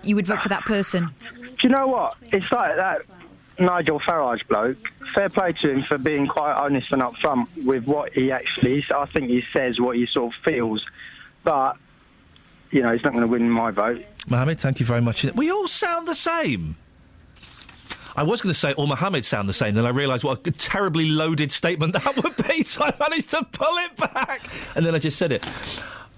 You would vote for that person. Do you know what? It's like that Nigel Farage bloke. Fair play to him for being quite honest and upfront with what he actually is. I think he says what he sort of feels, but, you know, he's not going to win my vote. Mohammed, thank you very much. We all sound the same. I was going to say all Mohammed sound the same, then I realised what a terribly loaded statement that would be, so I managed to pull it back. And then I just said it.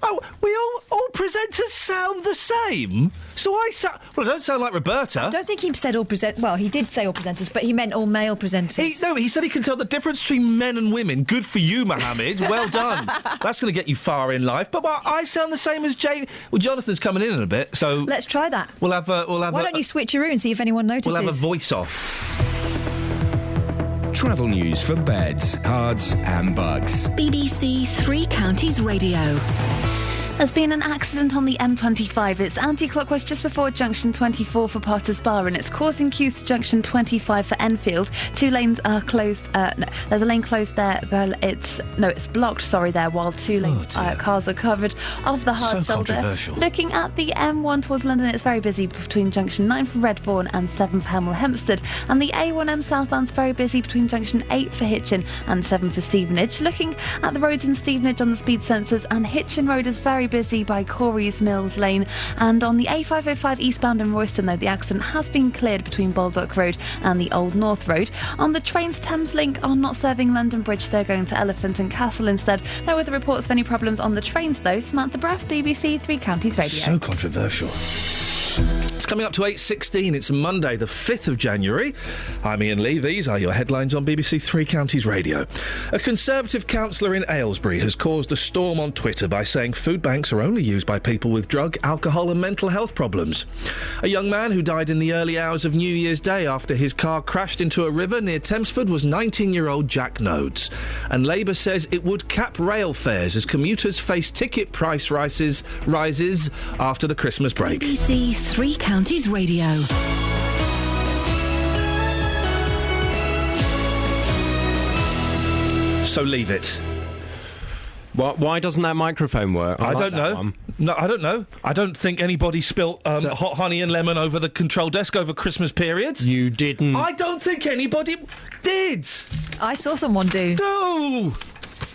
Oh, we all presenters sound the same? So I don't sound like Roberta. I don't think he said all well, he did say all presenters, but he meant all male presenters. He said he can tell the difference between men and women. Good for you, Mohammed. Well done. That's going to get you far in life. But I sound the same as Jay. Well, Jonathan's coming in a bit, so... Let's try that. We'll have Why don't you switcheroo and see if anyone notices? We'll have a voice-off. Travel news for beds, cards and bugs. BBC Three Counties Radio. There's been an accident on the M25. It's anti-clockwise just before junction 24 for Potters Bar, and it's causing queues to junction 25 for Enfield. 2 lanes are closed. There's a lane closed there, but it's blocked. There, while 2 lanes cars are covered off the hard shoulder. Controversial. Looking at the M1 towards London, it's very busy between junction 9 for Redbourne and 7 for Hemel Hempstead, and the A1M southbound's very busy between junction 8 for Hitchin and 7 for Stevenage. Looking at the roads in Stevenage on the speed sensors, and Hitchin Road is very busy by Corey's Mills Lane, and on the A505 eastbound in Royston, though, the accident has been cleared between Baldock Road and the Old North Road. On the trains, Thames Link are not serving London Bridge, they're going to Elephant and Castle instead. No other reports of any problems on the trains, though. Samantha Braff, BBC Three Counties Radio. So controversial. It's coming up to 8:16. It's Monday, the 5th of January. I'm Iain Lee. These are your headlines on BBC Three Counties Radio. A Conservative councillor in Aylesbury has caused a storm on Twitter by saying food banks are only used by people with drug, alcohol and mental health problems. A young man who died in the early hours of New Year's Day after his car crashed into a river near Tempsford was 19-year-old Jack Nodes. And Labour says it would cap rail fares as commuters face ticket price rises after the Christmas break. BBC Three Counties Radio. So leave it. Why doesn't that microphone work? I don't know. No, I don't know. I don't think anybody spilt hot honey and lemon over the control desk over Christmas period. You didn't. I don't think anybody did. I saw someone do. No.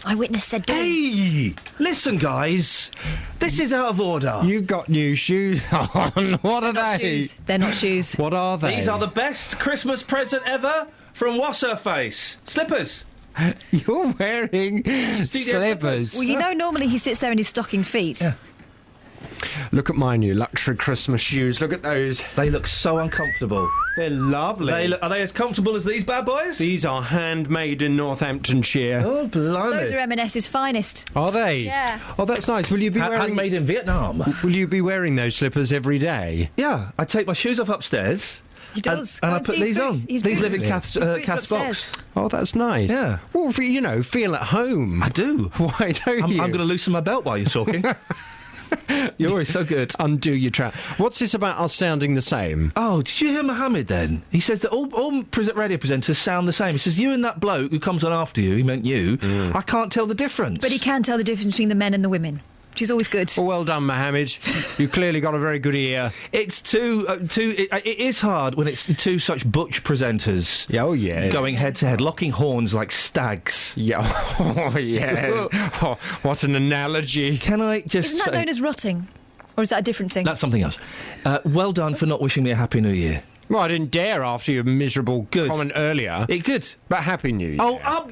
Eyewitness said do. Hey, listen, guys. This is out of order. You've got new shoes on. What are they? Shoes. They're not shoes. What are they? These are the best Christmas present ever from What's Her Face. Slippers. You're wearing slippers. Well, you know, normally he sits there in his stocking feet. Yeah. Look at my new luxury Christmas shoes. Look at those. They look so uncomfortable. They're lovely. Are they as comfortable as these bad boys? These are handmade in Northamptonshire. Oh, blimey. Those are M&S's finest. Are they? Yeah. Oh, that's nice. Will you be wearing... Handmade in Vietnam. Will you be wearing those slippers every day? Yeah. I take my shoes off upstairs. He does. And I put these on. These live in Kath's box. Oh, that's nice. Yeah. Well, feel at home. I do. Why don't you? I'm going to loosen my belt while you're talking. You're always so good. Undo your trap. What's this about us sounding the same? Oh, did you hear Mohammed then? He says that all radio presenters sound the same. He says, you and that bloke who comes on after you, he meant you, I can't tell the difference. But he can tell the difference between the men and the women, which is always good. Well done, Mohammed. You've clearly got a very good ear. It's it is hard when it's two such butch presenters. Oh, yeah. Going head to head, locking horns like stags. Yeah. Oh, yeah. Oh, what an analogy. Can I just Isn't that known as rotting? Or is that a different thing? That's something else. Well done for not wishing me a Happy New Year. Well, I didn't dare after your miserable comment earlier. Good. But Happy New Year. Oh,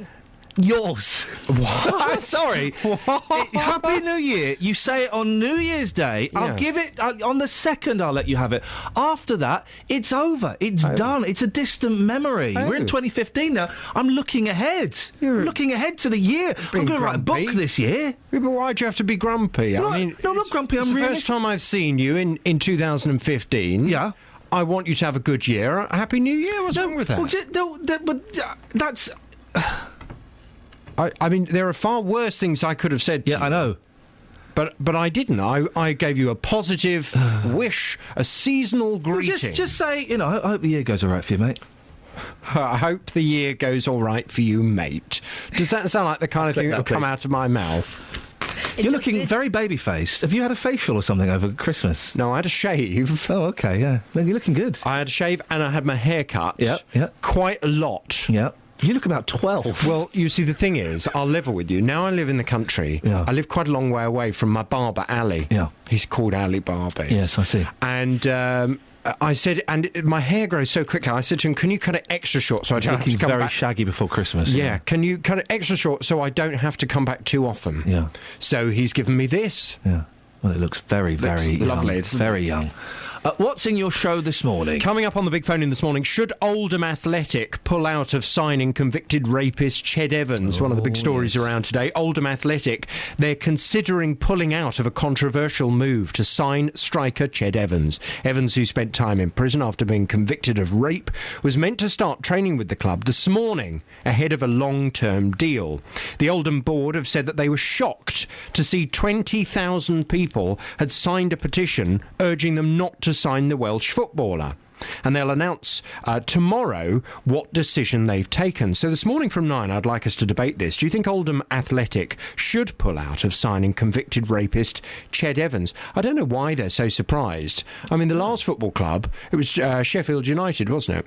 Yours. What? Sorry. Happy New Year. You say it on New Year's Day. Yeah. I'll give it... on the 2nd, I'll let you have it. After that, it's over. It's done. It's a distant memory. We're in 2015 now. I'm looking ahead. I'm looking ahead to the year. I'm going to write a book this year. Yeah, but why do you have to be grumpy? No, I mean, no, I'm not grumpy. It's I'm the really... first time I've seen you in 2015. Yeah. I want you to have a good year. A Happy New Year. What's wrong with that? Well, that's... I mean, there are far worse things I could have said to you. Yeah, I know. But I didn't. I gave you a positive wish, a seasonal greeting. Well, just say, I hope the year goes all right for you, mate. I hope the year goes all right for you, mate. Does that sound like the kind of thing that will come out of my mouth? You're looking very baby-faced. Have you had a facial or something over Christmas? No, I had a shave. Oh, OK, yeah. Well, you're looking good. I had a shave and I had my hair cut. Yeah. Quite a lot. Yeah. You look about 12. Well, you see, the thing is, I'll level with you. Now I live in the country. Yeah. I live quite a long way away from my barber, Ali. Yeah. He's called Ali Barber. Yes, I see. And... I said, and my hair grows so quickly. I said to him, "Can you cut it extra short so I don't have to come very back?" shaggy before Christmas. Yeah, can you cut it extra short so I don't have to come back too often? Yeah. So he's given me this. Yeah. Well, it looks very, very lovely. young. It's very young. What's in your show this morning? Coming up on the big phone in this morning, should Oldham Athletic pull out of signing convicted rapist Ched Evans? One of the big stories around today. Oldham Athletic, they're considering pulling out of a controversial move to sign striker Ched Evans. Evans, who spent time in prison after being convicted of rape, was meant to start training with the club this morning ahead of a long-term deal. The Oldham board have said that they were shocked to see 20,000 people had signed a petition urging them not to sign the Welsh footballer. And they'll announce tomorrow what decision they've taken. So this morning from 9, I'd like us to debate this. Do you think Oldham Athletic should pull out of signing convicted rapist Ched Evans? I don't know why they're so surprised. I mean, the last football club, it was Sheffield United, wasn't it?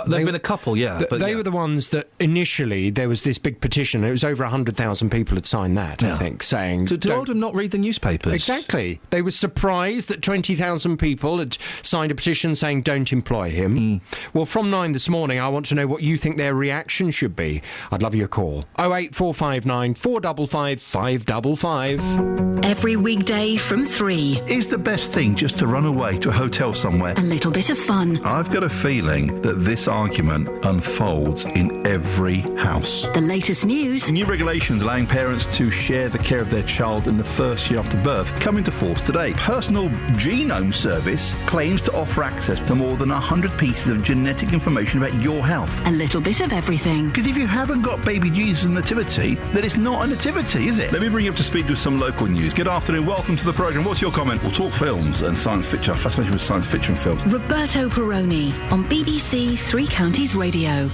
There've been a couple, yeah. They were the ones that initially there was this big petition. It was over 100,000 people had signed that, I think, saying... Did Oldham not read the newspapers? Exactly. They were surprised that 20,000 people had signed a petition saying don't employ him. Well, from 9 this morning, I want to know what you think their reaction should be. I'd love your call. 08459 455 555. Every weekday from 3. Is the best thing just to run away to a hotel somewhere? A little bit of fun. I've got a feeling that this argument unfolds in every house. The latest news. New regulations allowing parents to share the care of their child in the first year after birth come into force today. Personal Genome Service claims to offer access to more than 100 pieces of genetic information about your health. A little bit of everything. Because if you haven't got baby Jesus' nativity, then it's not a nativity, is it? Let me bring you up to speed with some local news. Good afternoon, welcome to the programme. What's your comment? We'll talk films and science fiction. I'm fascinated with science fiction films. Roberto Perroni on BBC Three Counties Radio.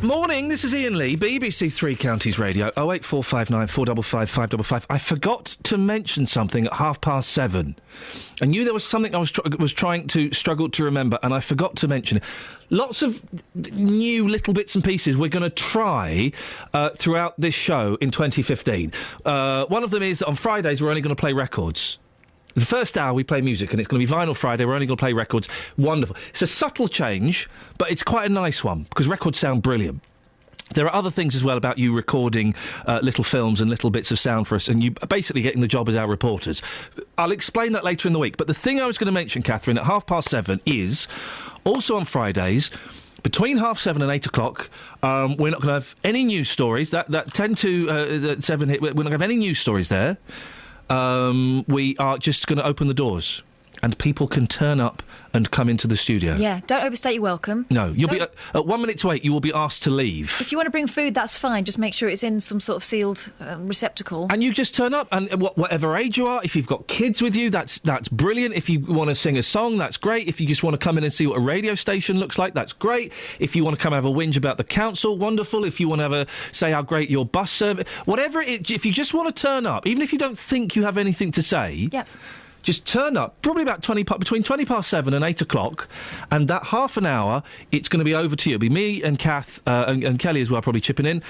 Morning, this is Iain Lee, BBC Three Counties Radio, 08459 455 555. I forgot to mention something at 7:30. I knew there was something I was trying to struggle to remember, and I forgot to mention it. Lots of new little bits and pieces we're going to try throughout this show in 2015. One of them is that on Fridays we're only going to play records. The first hour we play music, and it's going to be Vinyl Friday. We're only going to play records. Wonderful. It's a subtle change, but it's quite a nice one, because records sound brilliant. There are other things as well about you recording little films and little bits of sound for us, and you basically getting the job as our reporters. I'll explain that later in the week. But the thing I was going to mention, Catherine, at 7:30 is, also on Fridays, between 7:30 and 8 o'clock, we're not going to have any news stories. That 10 to 7 hit, we're not going to have any news stories there. We are just going to open the doors, and people can turn up and come into the studio. Yeah, don't overstay your welcome. No, you'll be at 1 minute to 8. You will be asked to leave. If you want to bring food, that's fine. Just make sure it's in some sort of sealed receptacle. And you just turn up, and whatever age you are, if you've got kids with you, that's brilliant. If you want to sing a song, that's great. If you just want to come in and see what a radio station looks like, that's great. If you want to come have a whinge about the council, wonderful. If you want to say how great your bus service, whatever it is, if you just want to turn up, even if you don't think you have anything to say. Yep. Just turn up, probably about between 7:20 and 8 o'clock, and that half an hour, it's going to be over to you. It'll be me and Kath and Kelly as well, probably chipping in,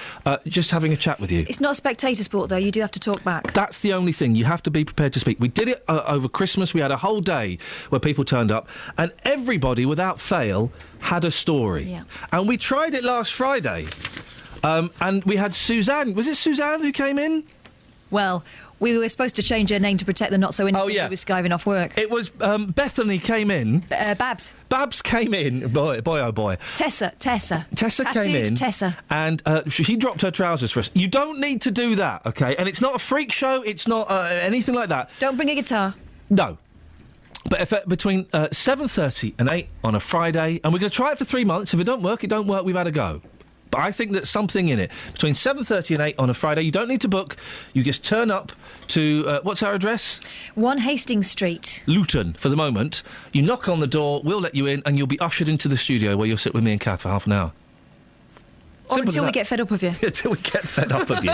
just having a chat with you. It's not a spectator sport, though. You do have to talk back. That's the only thing. You have to be prepared to speak. We did it over Christmas. We had a whole day where people turned up, and everybody, without fail, had a story. Yeah. And we tried it last Friday. And we had Suzanne. Was it Suzanne who came in? Well, we were supposed to change her name to protect the not-so-innocent who was skiving off work. It was Bethany came in. Babs. Babs came in. Boy, oh boy. Tessa Tattooed came in. Tessa. And she dropped her trousers for us. You don't need to do that, OK? And it's not a freak show. It's not anything like that. Don't bring a guitar. No. But if between 7:30 and 8 on a Friday, and we're going to try it for 3 months. If it don't work, we've had a go. But I think there's something in it. Between 7:30 and 8 on a Friday, you don't need to book. You just turn up to, what's our address? 1 Hastings Street. Luton, for the moment. You knock on the door, we'll let you in, and you'll be ushered into the studio where you'll sit with me and Kath for half an hour. Or until we get fed up of you. Until we get fed up of you.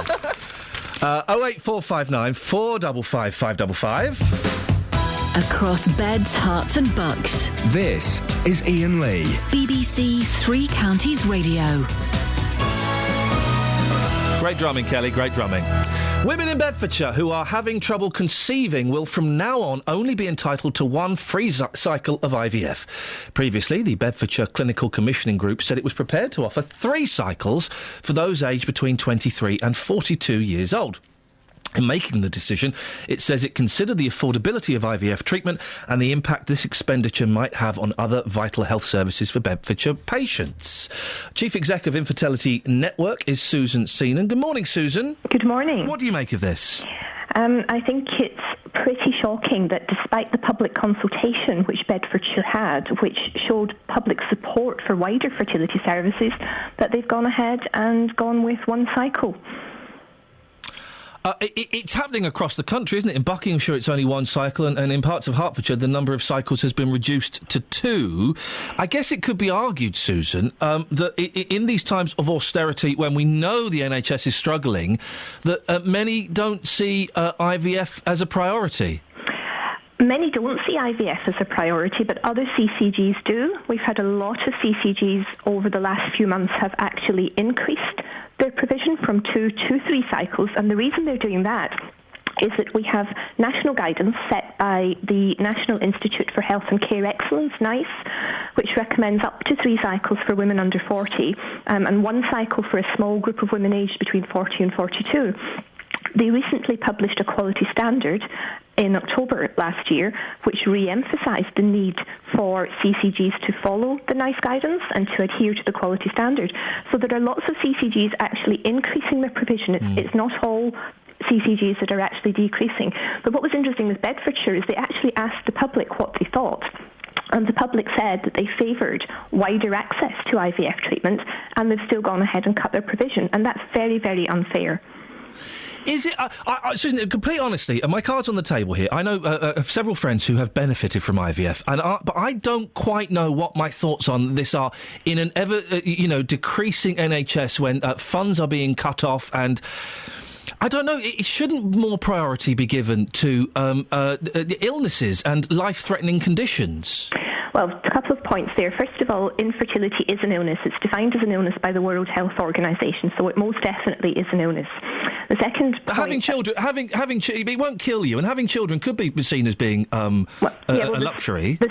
08459 455 555. Across beds, hearts and bucks. This is Iain Lee. BBC Three Counties Radio. Great drumming, Kelly, great drumming. Women in Bedfordshire who are having trouble conceiving will from now on only be entitled to 1 free cycle of IVF. Previously, the Bedfordshire Clinical Commissioning Group said it was prepared to offer 3 cycles for those aged between 23 and 42 years old. In making the decision, it says it considered the affordability of IVF treatment and the impact this expenditure might have on other vital health services for Bedfordshire patients. Chief Exec of Infertility Network is Susan Seenan. Good morning, Susan. Good morning. What do you make of this? I think it's pretty shocking that despite the public consultation which Bedfordshire had, which showed public support for wider fertility services, that they've gone ahead and gone with 1 cycle. It's happening across the country, isn't it? In Buckinghamshire, it's only 1 cycle, and in parts of Hertfordshire, the number of cycles has been reduced to 2. I guess it could be argued, Susan, that in these times of austerity, when we know the NHS is struggling, that many don't see IVF as a priority. Many don't see IVF as a priority, but other CCGs do. We've had a lot of CCGs over the last few months have actually increased their provision from 2 to 3 cycles, and the reason they're doing that is that we have national guidance set by the National Institute for Health and Care Excellence, NICE, which recommends up to 3 cycles for women under 40 and 1 cycle for a small group of women aged between 40 and 42. They recently published a quality standard in October last year, which re-emphasised the need for CCGs to follow the NICE guidance and to adhere to the quality standard. So there are lots of CCGs actually increasing their provision. It's not all CCGs that are actually decreasing. But what was interesting with Bedfordshire is they actually asked the public what they thought. And the public said that they favoured wider access to IVF treatment, and they've still gone ahead and cut their provision. And that's very, very unfair. Is it, Susan, in complete honesty, and my card's on the table here, I know of several friends who have benefited from IVF, but I don't quite know what my thoughts on this are in an ever, decreasing NHS when funds are being cut off, and I don't know, shouldn't more priority be given to illnesses and life-threatening conditions? Well, a couple of points there. First of all, infertility is an illness. It's defined as an illness by the World Health Organization, so it most definitely is an illness. The second point... Having children, it won't kill you, and having children could be seen as being a luxury. The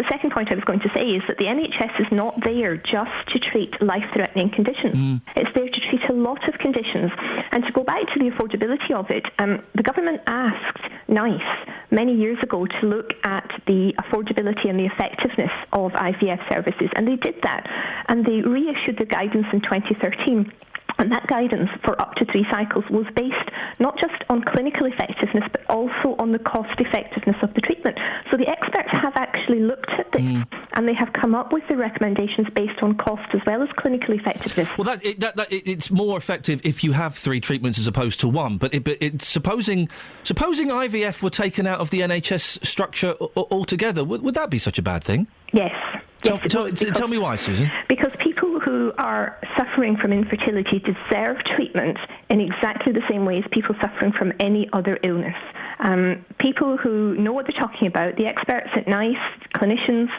second point I was going to say is that the NHS is not there just to treat life-threatening conditions. It's there to treat a lot of conditions. And to go back to the affordability of it, the government asked NICE many years ago to look at the affordability and the effectiveness of IVF services, and they did that, and they reissued the guidance in 2013. And that guidance for up to 3 cycles was based not just on clinical effectiveness, but also on the cost effectiveness of the treatment. So the experts have actually looked at this, and they have come up with the recommendations based on cost as well as clinical effectiveness. Well, it's more effective if you have 3 treatments as opposed to 1. But supposing IVF were taken out of the NHS structure altogether, would that be such a bad thing? Yes. Tell me why, Susan. Because people who are suffering from infertility deserve treatment in exactly the same way as people suffering from any other illness. People who know what they're talking about, the experts at NICE, clinicians,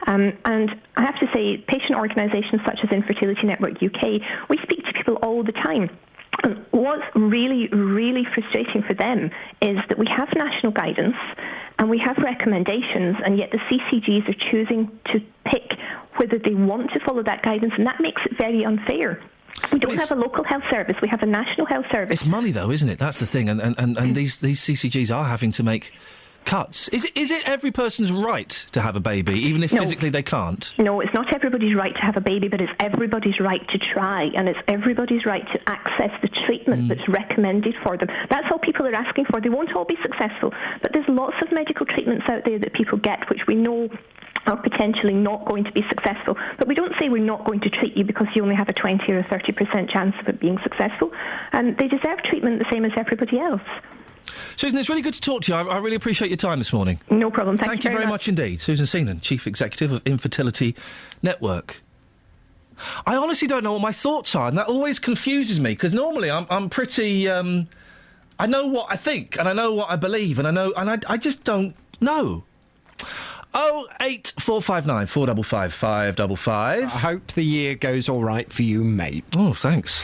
and I have to say, patient organisations such as Infertility Network UK, we speak to people all the time. And what's really, really frustrating for them is that we have national guidance and we have recommendations, and yet the CCGs are choosing to pick whether they want to follow that guidance, and that makes it very unfair. We don't have a local health service. We have a national health service. It's money, though, isn't it? That's the thing. And these CCGs are having to make cuts. Is it every person's right to have a baby, even if physically they can't? No, it's not everybody's right to have a baby, but it's everybody's right to try, and it's everybody's right to access the treatment that's recommended for them. That's all people are asking for. They won't all be successful, but there's lots of medical treatments out there that people get, which we know are potentially not going to be successful. But we don't say we're not going to treat you because you only have a 20 or a 30% chance of it being successful. And they deserve treatment the same as everybody else. Susan, it's really good to talk to you. I really appreciate your time this morning. No problem. Thank you very much indeed. Susan Seenan, Chief Executive of Infertility Network. I honestly don't know what my thoughts are, and that always confuses me, because normally I'm pretty... I know what I think, and I know what I believe, and I just don't know. 08459 455 555. I hope the year goes all right for you, mate. Oh, thanks.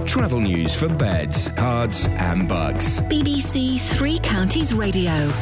Travel news for beds, cards and bugs. BBC Three Counties Radio.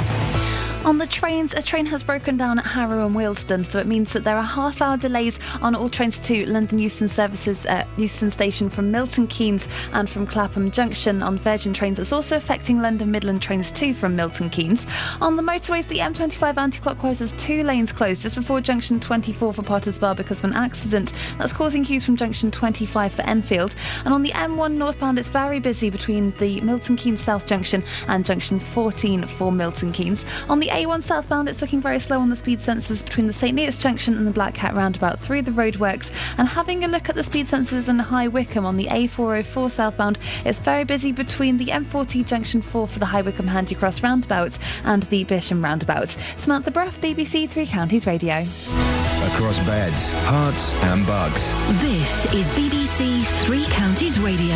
On the trains, a train has broken down at Harrow and Wealdstone, so it means that there are half-hour delays on all trains to London Euston services at Euston Station from Milton Keynes and from Clapham Junction. On Virgin trains, it's also affecting London Midland trains too from Milton Keynes. On the motorways, the M25 anti-clockwise has 2 lanes closed just before junction 24 for Potters Bar because of an accident. That's causing queues from junction 25 for Enfield. And on the M1 northbound, it's very busy between the Milton Keynes South Junction and junction 14 for Milton Keynes. On the A1 southbound, it's looking very slow on the speed sensors between the St Neots Junction and the Black Cat roundabout through the roadworks. And having a look at the speed sensors in High Wycombe on the A404 southbound, it's very busy between the M40 Junction 4 for the High Wycombe Handy Cross roundabout and the Bisham roundabout. Samantha Bruff, BBC Three Counties Radio. Across beds, hearts and bugs. This is BBC Three Counties Radio.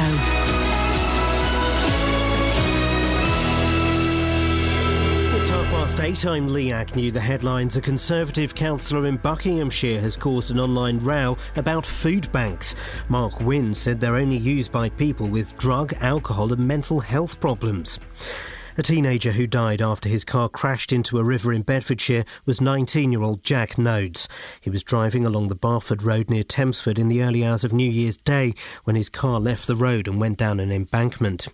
It's 8:30. I'm Lee Agnew. The headlines: a Conservative councillor in Buckinghamshire has caused an online row about food banks. Mark Wynne said they're only used by people with drug, alcohol and mental health problems. A teenager who died after his car crashed into a river in Bedfordshire was 19-year-old Jack Nodes. He was driving along the Barford Road near Thamesford in the early hours of New Year's Day when his car left the road and went down an embankment.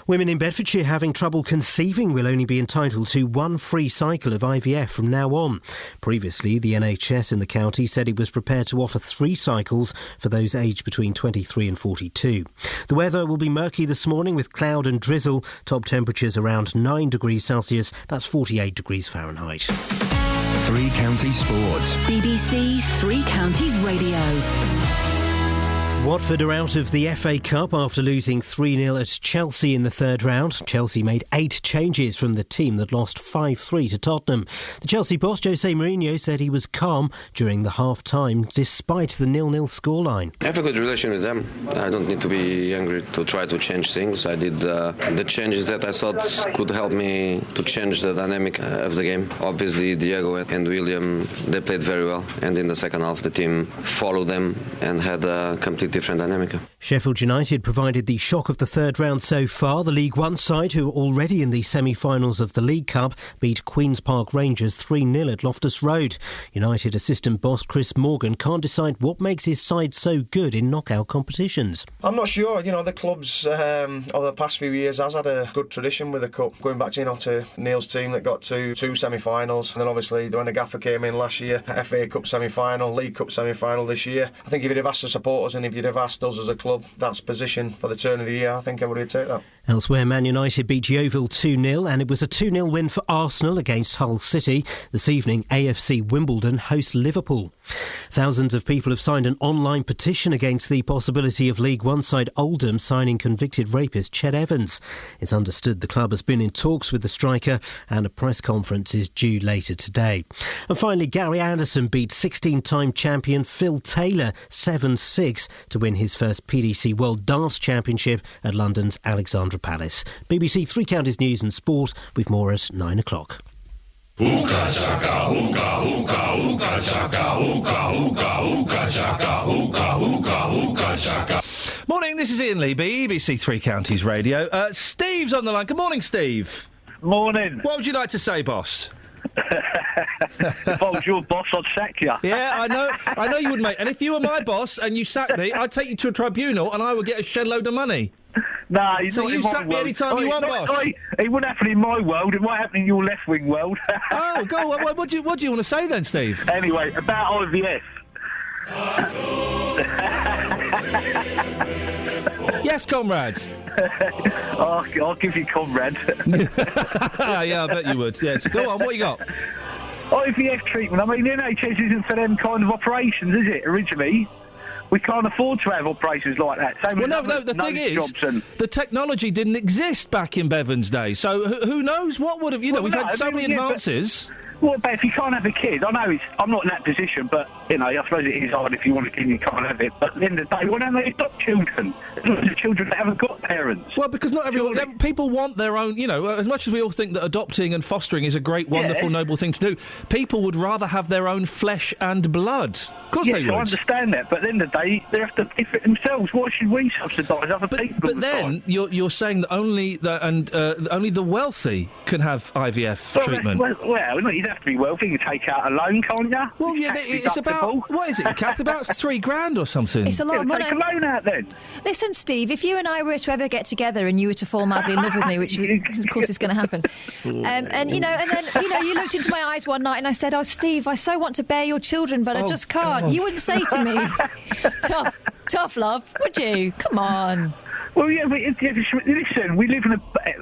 Women in Bedfordshire having trouble conceiving will only be entitled to 1 free cycle of IVF from now on. Previously, the NHS in the county said it was prepared to offer 3 cycles for those aged between 23 and 42. The weather will be murky this morning with cloud and drizzle. Top temperatures around 9 degrees Celsius. That's 48 degrees Fahrenheit. Three Counties Sports. BBC Three Counties Radio. Watford are out of the FA Cup after losing 3-0 at Chelsea in the third round. Chelsea made 8 changes from the team that lost 5-3 to Tottenham. The Chelsea boss, Jose Mourinho, said he was calm during the half-time despite the 0-0 scoreline. I have a good relation with them. I don't need to be angry to try to change things. I did the changes that I thought could help me to change the dynamic of the game. Obviously, Diego and William, they played very well. And in the second half, the team followed them and had a complete different dynamic. Sheffield United provided the shock of the third round so far. The League One side, who are already in the semi-finals of the League Cup, beat Queen's Park Rangers 3-0 at Loftus Road. United assistant boss Chris Morgan can't decide what makes his side so good in knockout competitions. I'm not sure. The club's over the past few years has had a good tradition with the cup, going back to Neil's team that got to 2 semi-finals, and then obviously when the gaffer came in last year, FA Cup semi-final, League Cup semi-final this year. I think if you'd have asked the supporters and if you'd have asked us as a club, that's position for the turn of the year, I think everybody would take that. Elsewhere, Man United beat Yeovil 2-0 and it was a 2-0 win for Arsenal against Hull City. This evening, AFC Wimbledon host Liverpool. Thousands of people have signed an online petition against the possibility of League One side Oldham signing convicted rapist Ched Evans. It's understood the club has been in talks with the striker and a press conference is due later today. And finally, Gary Anderson beat 16-time champion Phil Taylor 7-6 to win his first PDC World Dance Championship at London's Alexandra Palace. BBC Three Counties News and Sport with more at 9 o'clock. Hookah chaka, hookah, hookah, hookah chaka, hookah, hookah, hookah chaka, hookah, hookah, hookah chaka. Morning, this is Iain Lee, BBC Three Counties Radio. Steve's on the line. Good morning, Steve. Morning. What would you like to say, boss? If I was your boss, I'd sack you. Yeah, I know you would, mate. And if you were my boss and you sacked me, I'd take you to a tribunal and I would get a shed load of money. No, he's so not you in my sack me world. any time you want, boss. It wouldn't happen in my world. It might happen in your left-wing world. Oh, go on. What do you want to say then, Steve? Anyway, about IVF. Yes, comrade. I'll give you comrade. Yeah, I bet you would. Yes. Go on, what you got? IVF treatment. I mean, the NHS isn't for them kind of operations, is it, originally? We can't afford to have operations like that. Same Well, no, the thing is, the technology didn't exist back in Bevan's day, so who knows what would have... You know, we've had so many advances... What about if you can't have a kid? I know I'm not in that position, but, you know, I suppose it is hard if you want a kid and you can't have it. But at the end of the day, why don't they adopt children? There's children that haven't got parents. Well, because not everyone... People want their own... You know, as much as we all think that adopting and fostering is a great, wonderful, noble thing to do, people would rather have their own flesh and blood. Of course they would. I understand that, but at the end of the day, they have to pay for it themselves. Why should we subsidise other people? But then you're saying that only the wealthy can have IVF treatment. Well, you'd have to be wealthy. You can take out a loan, can't you? Well, yeah, it's about... What is it, Kath? About $3,000 or something? It's a lot of money. Take a loan out then. Listen, Steve, if you and I were to ever get together and you were to fall madly in love with me, which of course is going to happen, and then you looked into my eyes one night and I said, "Oh, Steve, I so want to bear your children, but I just can't." God. You wouldn't say to me, "Tough love," would you? Come on. Well, yeah, but listen, we live in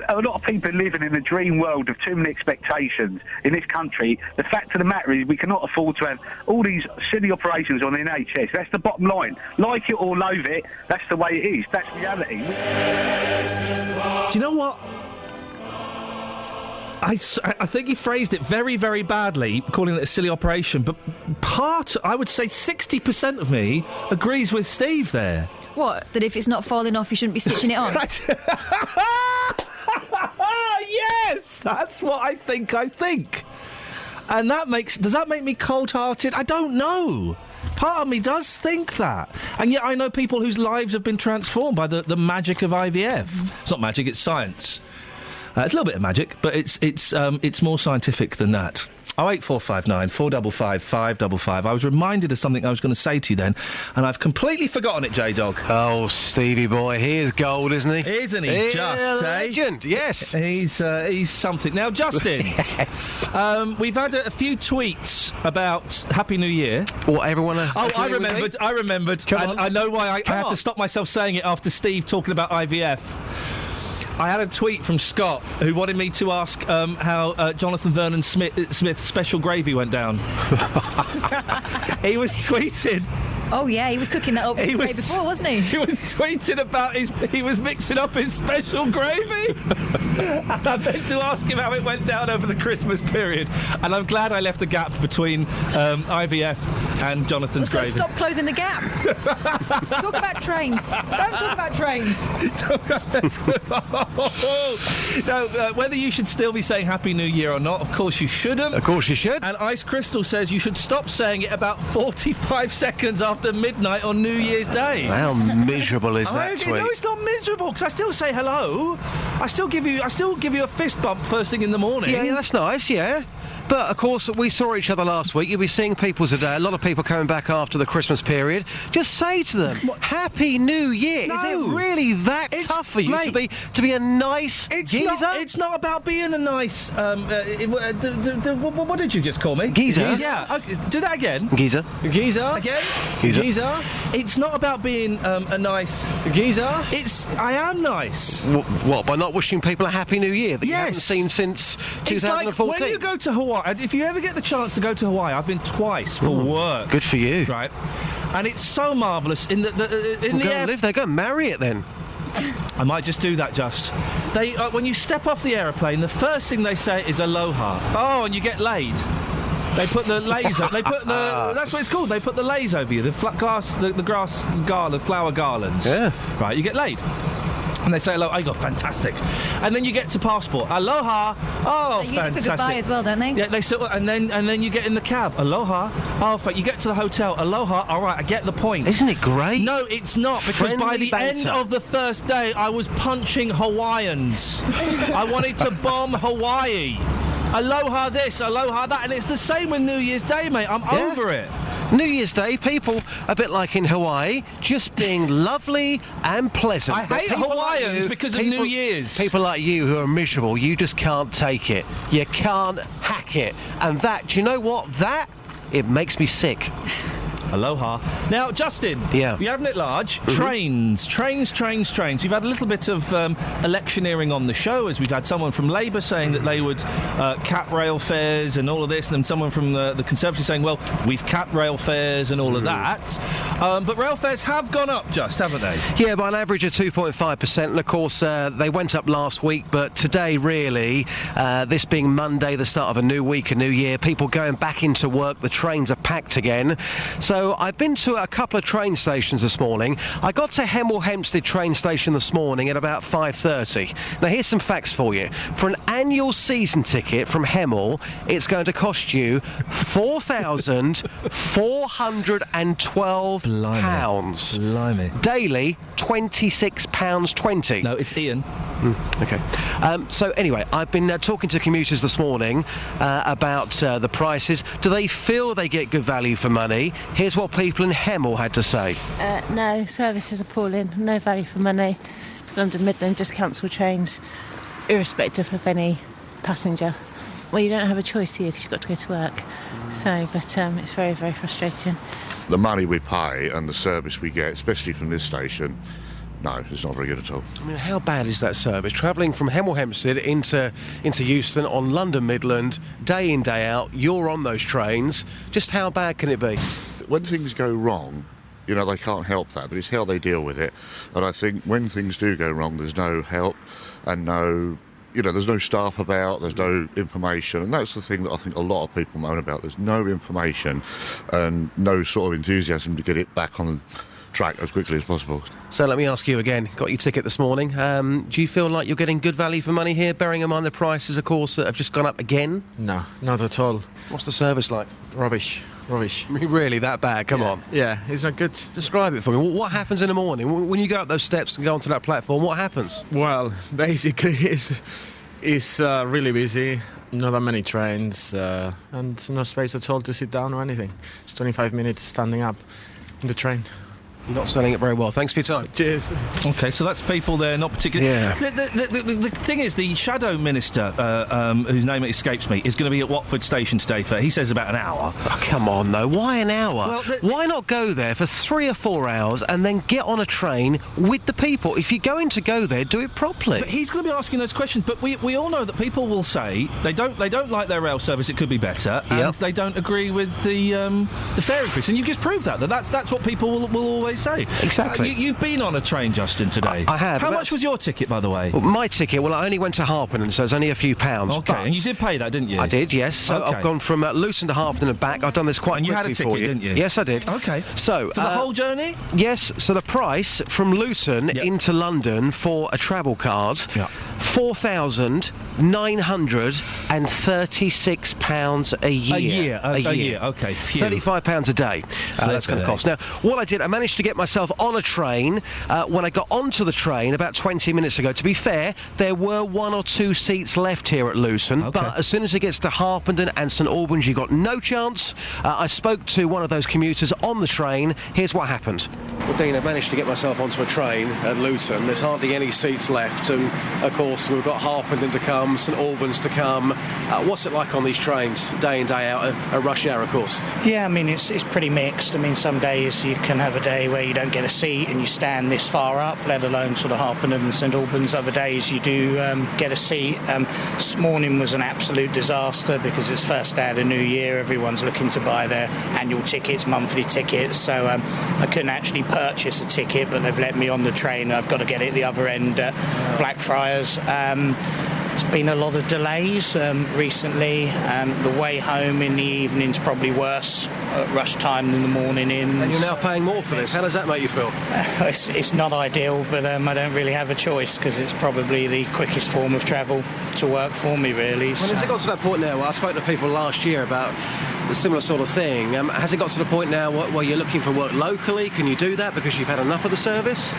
a lot of people living in a dream world of too many expectations in this country. The fact of the matter is we cannot afford to have all these silly operations on the NHS. That's the bottom line. Like it or loathe it, that's the way it is. That's reality. Do you know what? I think he phrased it very, very badly, calling it a silly operation, but I would say 60% of me agrees with Steve there. What? That if it's not falling off, you shouldn't be stitching it on? Yes! That's what I think. And does that make me cold-hearted? I don't know. Part of me does think that. And yet I know people whose lives have been transformed by the magic of IVF. It's not magic, it's science. It's a little bit of magic, but it's more scientific than that. 08459 455 555. I was reminded of something I was going to say to you then, and I've completely forgotten it, J-Dog. Oh, Stevie boy, he is gold, isn't he? Isn't he? Just, legend, yes. He's something. Now, Justin. Yes. We've had a few tweets about Happy New Year. What, everyone... I remembered. I know why I had to stop myself saying it after Steve talking about IVF. I had a tweet from Scott who wanted me to ask how Jonathan Vernon Smith's Special Gravy went down. He was tweeting... Oh, yeah, he was cooking that up the day before, wasn't he? He was tweeting about he was mixing up his special gravy. And I meant to ask him how it went down over the Christmas period. And I'm glad I left a gap between IVF and Jonathan's gravy. Stop closing the gap. Talk about trains. Don't talk about trains. No, whether you should still be saying Happy New Year or not, of course you shouldn't. Of course you should. And Ice Crystal says you should stop saying it about 45 seconds after midnight on New Year's Day. How miserable is that tweet? No, it's not miserable, because I still say hello. I still give you a fist bump first thing in the morning. Yeah, that's nice, yeah. But, of course, we saw each other last week. You'll be seeing people today. A lot of people coming back after the Christmas period. Just say to them, Happy New Year. No. Is it really that tough for you to be a nice geezer? It's not about being a nice... what did you just call me? Geezer. Yeah. Okay, do that again. Geezer. Geezer. Again. Geezer. It's not about being a nice... Geezer. I am nice. What, by not wishing people a Happy New Year that you haven't seen since 2014? It's like when you go to Hawaii... If you ever get the chance to go to Hawaii, I've been twice for work. Good for you. Right. And it's so marvellous in the go and live there. Go and marry it then. I might just do that, They when you step off the aeroplane, the first thing they say is aloha. Oh, and you get laid. They put the laser. That's what it's called. They put the lays over you. The grass garland, flower garlands. Yeah. Right. You get laid. And they say hello. I go fantastic, and then you get to passport. Aloha. Oh, you fantastic. Use it for goodbye as well, don't they? Yeah, they still. And then you get in the cab. Aloha. Oh, you get to the hotel. Aloha. All right, I get the point. Isn't it great? No, it's not, because by the end of the first day, I was punching Hawaiians. I wanted to bomb Hawaii. Aloha this, aloha that, and it's the same with New Year's Day, mate. I'm over it. New Year's Day, people, a bit like in Hawaii, just being lovely and pleasant. I hate Hawaiians because of New Year's. People like you who are miserable, you just can't take it. You can't hack it. And that, do you know what? It makes me sick. Aloha. Now, Justin, yeah. You having it large. Trains. We've had a little bit of electioneering on the show, as we've had someone from Labour saying that they would cap rail fares and all of this, and then someone from the Conservatives saying, well, we've capped rail fares and all of that. But rail fares have gone up, haven't they? Yeah, by an average of 2.5%. And, of course, they went up last week, but today, really, this being Monday, the start of a new week, a new year, people going back into work, the trains are packed again. So I've been to a couple of train stations this morning. I got to Hemel Hempstead train station this morning at about 5:30. Now, here's some facts for you. For an annual season ticket from Hemel, it's going to cost you £4,412. Blimey. Daily, £26.20. No, it's Iain. Okay. So anyway, I've been talking to commuters this morning about the prices. Do they feel they get good value for money? Here's what people in Hemel had to say. No, service is appalling. No value for money. London Midland just cancel trains, irrespective of any passenger. Well, you don't have a choice here because you've got to go to work. So, but it's very, very frustrating. The money we pay and the service we get, especially from this station, no, it's not very good at all. I mean, how bad is that service? Travelling from Hemel Hempstead into Euston on London Midland, day in, day out, you're on those trains. Just how bad can it be? When things go wrong, you know, they can't help that, but it's how they deal with it. And I think when things do go wrong, there's no help and there's no staff about, there's no information, and that's the thing that I think a lot of people moan about. There's no information and no sort of enthusiasm to get it back on track as quickly as possible. So let me ask you again, got your ticket this morning. Do you feel like you're getting good value for money here, bearing in mind the prices, of course, that have just gone up again? No, not at all. What's the service like? Rubbish. I mean, really, that bad? Come on. Yeah, it's not good. Describe it for me. What happens in the morning? When you go up those steps and go onto that platform, what happens? Well, basically, it's really busy. Not that many trains and no space at all to sit down or anything. It's 25 minutes standing up in the train. You're not selling it very well. Thanks for your time. Cheers. OK, so that's people there not particularly... Yeah. The thing is, the Shadow Minister, whose name escapes me, is going to be at Watford Station today for, he says, about an hour. Oh, come on, though. Why an hour? Well, why not go there for 3 or 4 hours and then get on a train with the people? If you're going to go there, do it properly. But he's going to be asking those questions, but we all know that people will say they don't like their rail service, it could be better, and they don't agree with the fare increase. And you've just proved that's what people will always say. Exactly. You've been on a train, Justin, today. I have. How much was your ticket, by the way? Well, my ticket, I only went to Harpenden, so it's only a few pounds. OK, and you did pay that, didn't you? I did, yes. So I've gone from Luton to Harpenden and back. I've done this quite quickly for you. And you had a ticket, didn't you? Yes, I did. OK. So... For the whole journey? Yes. So the price from Luton into London for a travel card, £4,936 a year. A year, OK. Phew. £35 a day. That's going to cost. Now, what I did, I managed to get myself on a train when I got onto the train about 20 minutes ago. To be fair, there were 1 or 2 seats left here at Luton, but as soon as it gets to Harpenden and St Albans, you've got no chance. I spoke to one of those commuters on the train. Here's what happened. Well, Dean, I managed to get myself onto a train at Luton. There's hardly any seats left, and of course we've got Harpenden to come, St Albans to come. What's it like on these trains, day in, day out, at rush hour, of course? Yeah, I mean, it's pretty mixed. I mean, some days you can have a day where you don't get a seat and you stand this far up, let alone sort of Harpenden and St Albans. Other days you do get a seat. This morning was an absolute disaster because it's first day of the new year. Everyone's looking to buy their annual tickets, monthly tickets, so I couldn't actually purchase a ticket, but they've let me on the train. I've got to get it the other end at Blackfriars. There's been a lot of delays recently. The way home in the evening's probably worse at rush time than the morning in. And you're now paying more for this. How does that make you feel? It's not ideal, but I don't really have a choice because it's probably the quickest form of travel to work for me, really. Well, has it got to that point now? Well, I spoke to people last year about a similar sort of thing. Has it got to the point now where you're looking for work locally? Can you do that because you've had enough of the service?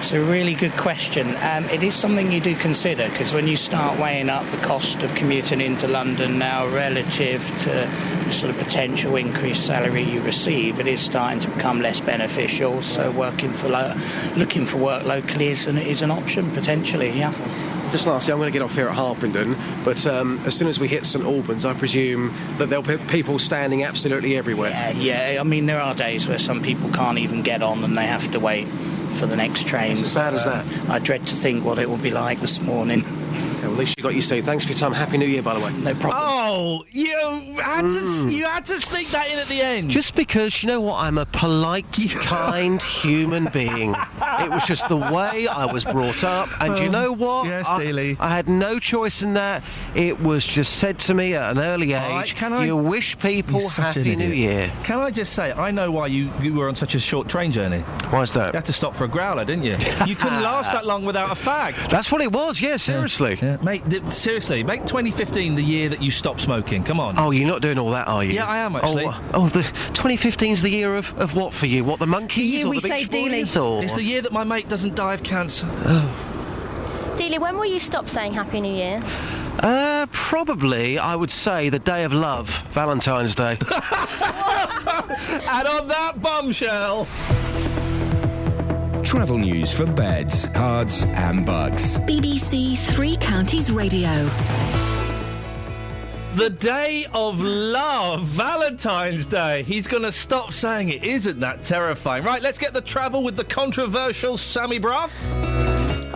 It's a really good question. It is something you do consider, because when you start weighing up the cost of commuting into London now relative to the sort of potential increased salary you receive, it is starting to become less beneficial. So looking for work locally is an option, potentially, yeah. Just lastly, I'm going to get off here at Harpenden, but as soon as we hit St Albans, I presume that there'll be people standing absolutely everywhere. Yeah. I mean, there are days where some people can't even get on and they have to wait for the next train. It's as bad as that. I dread to think what it will be like this morning. Okay, well, at least you got used to it. Thanks for your time. Happy New Year, by the way. No problem. Oh, you had to sneak that in at the end. Just because, you know what, I'm a polite, kind human being. It was just the way I was brought up, and you know what? Yes, Dealey. I had no choice in that. It was just said to me at an early age, you wish people Happy New Year. Can I just say, I know why you were on such a short train journey. Why is that? You had to stop for a growler, didn't you? You couldn't last that long without a fag. That's what it was, yeah, seriously. Yeah. Mate, seriously, make 2015 the year that you stop smoking. Come on. Oh, you're not doing all that, are you? Yeah, I am, actually. The 2015's the year of what for you? What, the Monkees? The year or we the Beach saved Dealey. Boys, or? It's the year that my mate doesn't die of cancer. Dealey, when will you stop saying Happy New Year? Probably, I would say, the day of love, Valentine's Day. And on that bombshell... Travel news for beds, cards and bugs. BBC Three Counties Radio. The day of love, Valentine's Day. He's going to stop saying it. Isn't that terrifying? Right, let's get the travel with the controversial Sammy Bruff.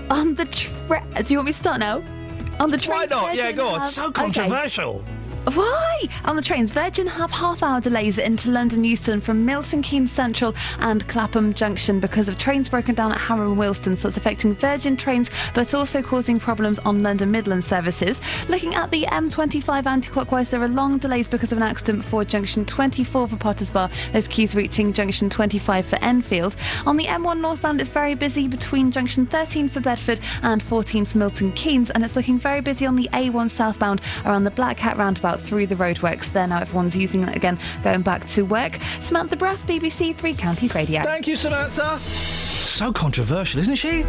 On the do you want me to start now? On the train. Why not? Yeah, go on. So controversial. Okay. Why? On the trains, Virgin have half-hour delays into London Euston from Milton Keynes Central and Clapham Junction because of trains broken down at Harrow and Wilston, so it's affecting Virgin trains but also causing problems on London Midland services. Looking at the M25 anti-clockwise, there are long delays because of an accident before Junction 24 for Potters Bar. There's queues reaching Junction 25 for Enfield. On the M1 northbound, it's very busy between Junction 13 for Bedford and 14 for Milton Keynes, and it's looking very busy on the A1 southbound around the Black Cat roundabout through the roadworks there. Now everyone's using it again, going back to work. Samantha Bruff, BBC Three Counties Radio. Thank you, Samantha. So controversial, isn't she?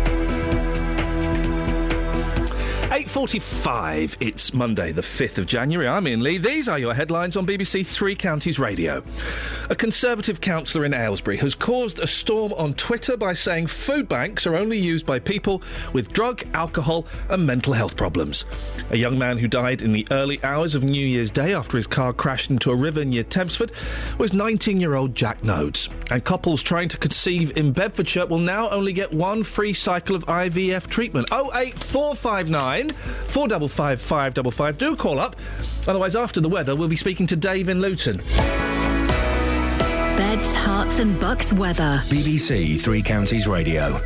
8:45. It's Monday, the 5th of January. I'm Iain Lee. These are your headlines on BBC Three Counties Radio. A Conservative councillor in Aylesbury has caused a storm on Twitter by saying food banks are only used by people with drug, alcohol and mental health problems. A young man who died in the early hours of New Year's Day after his car crashed into a river near Tempsford was 19-year-old Jack Nodes. And couples trying to conceive in Bedfordshire will now only get one free cycle of IVF treatment. 08459 455 555. Do call up. Otherwise, after the weather, we'll be speaking to Dave in Luton. Beds, Hearts and Bucks weather. BBC Three Counties Radio.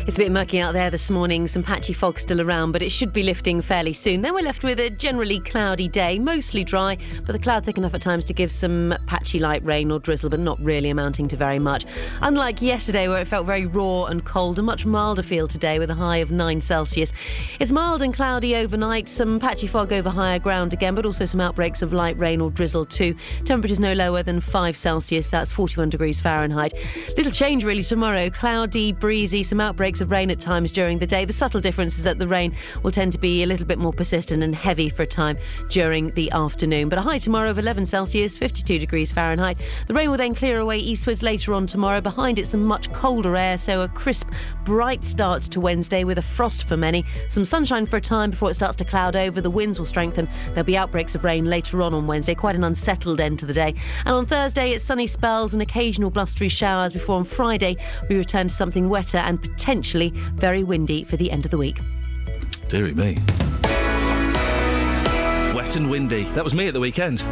It's a bit murky out there this morning, some patchy fog still around, but it should be lifting fairly soon. Then we're left with a generally cloudy day, mostly dry, but the cloud thick enough at times to give some patchy light rain or drizzle, but not really amounting to very much. Unlike yesterday, where it felt very raw and cold, a much milder feel today with a high of 9 Celsius. It's mild and cloudy overnight, some patchy fog over higher ground again, but also some outbreaks of light rain or drizzle too. Temperatures no lower than 5 Celsius, that's 41 degrees Fahrenheit. Little change really tomorrow, cloudy, breezy, some outbreaks of rain at times during the day. The subtle difference is that the rain will tend to be a little bit more persistent and heavy for a time during the afternoon. But a high tomorrow of 11 Celsius, 52 degrees Fahrenheit. The rain will then clear away eastwards later on tomorrow. Behind it, some much colder air, so a crisp, bright start to Wednesday with a frost for many. Some sunshine for a time before it starts to cloud over. The winds will strengthen. There'll be outbreaks of rain later on Wednesday. Quite an unsettled end to the day. And on Thursday, it's sunny spells and occasional blustery showers before on Friday we return to something wetter and potentially very windy for the end of the week. Dearie me. Wet and windy. That was me at the weekend.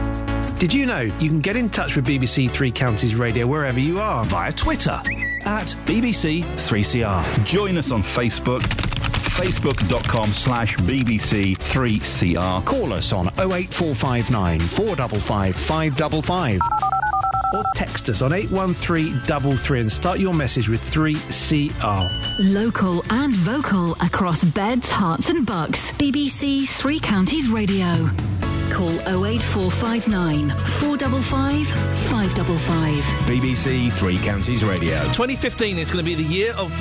Did you know you can get in touch with BBC Three Counties Radio wherever you are? Via Twitter at BBC3CR. Join us on Facebook, facebook.com/BBC3CR. Call us on 08459 455 555. Or text us on 81333 and start your message with 3CR. Local and vocal across Beds, Hearts and Bucks. BBC Three Counties Radio. Call 08459 455 555. BBC Three Counties Radio. 2015 is going to be the year of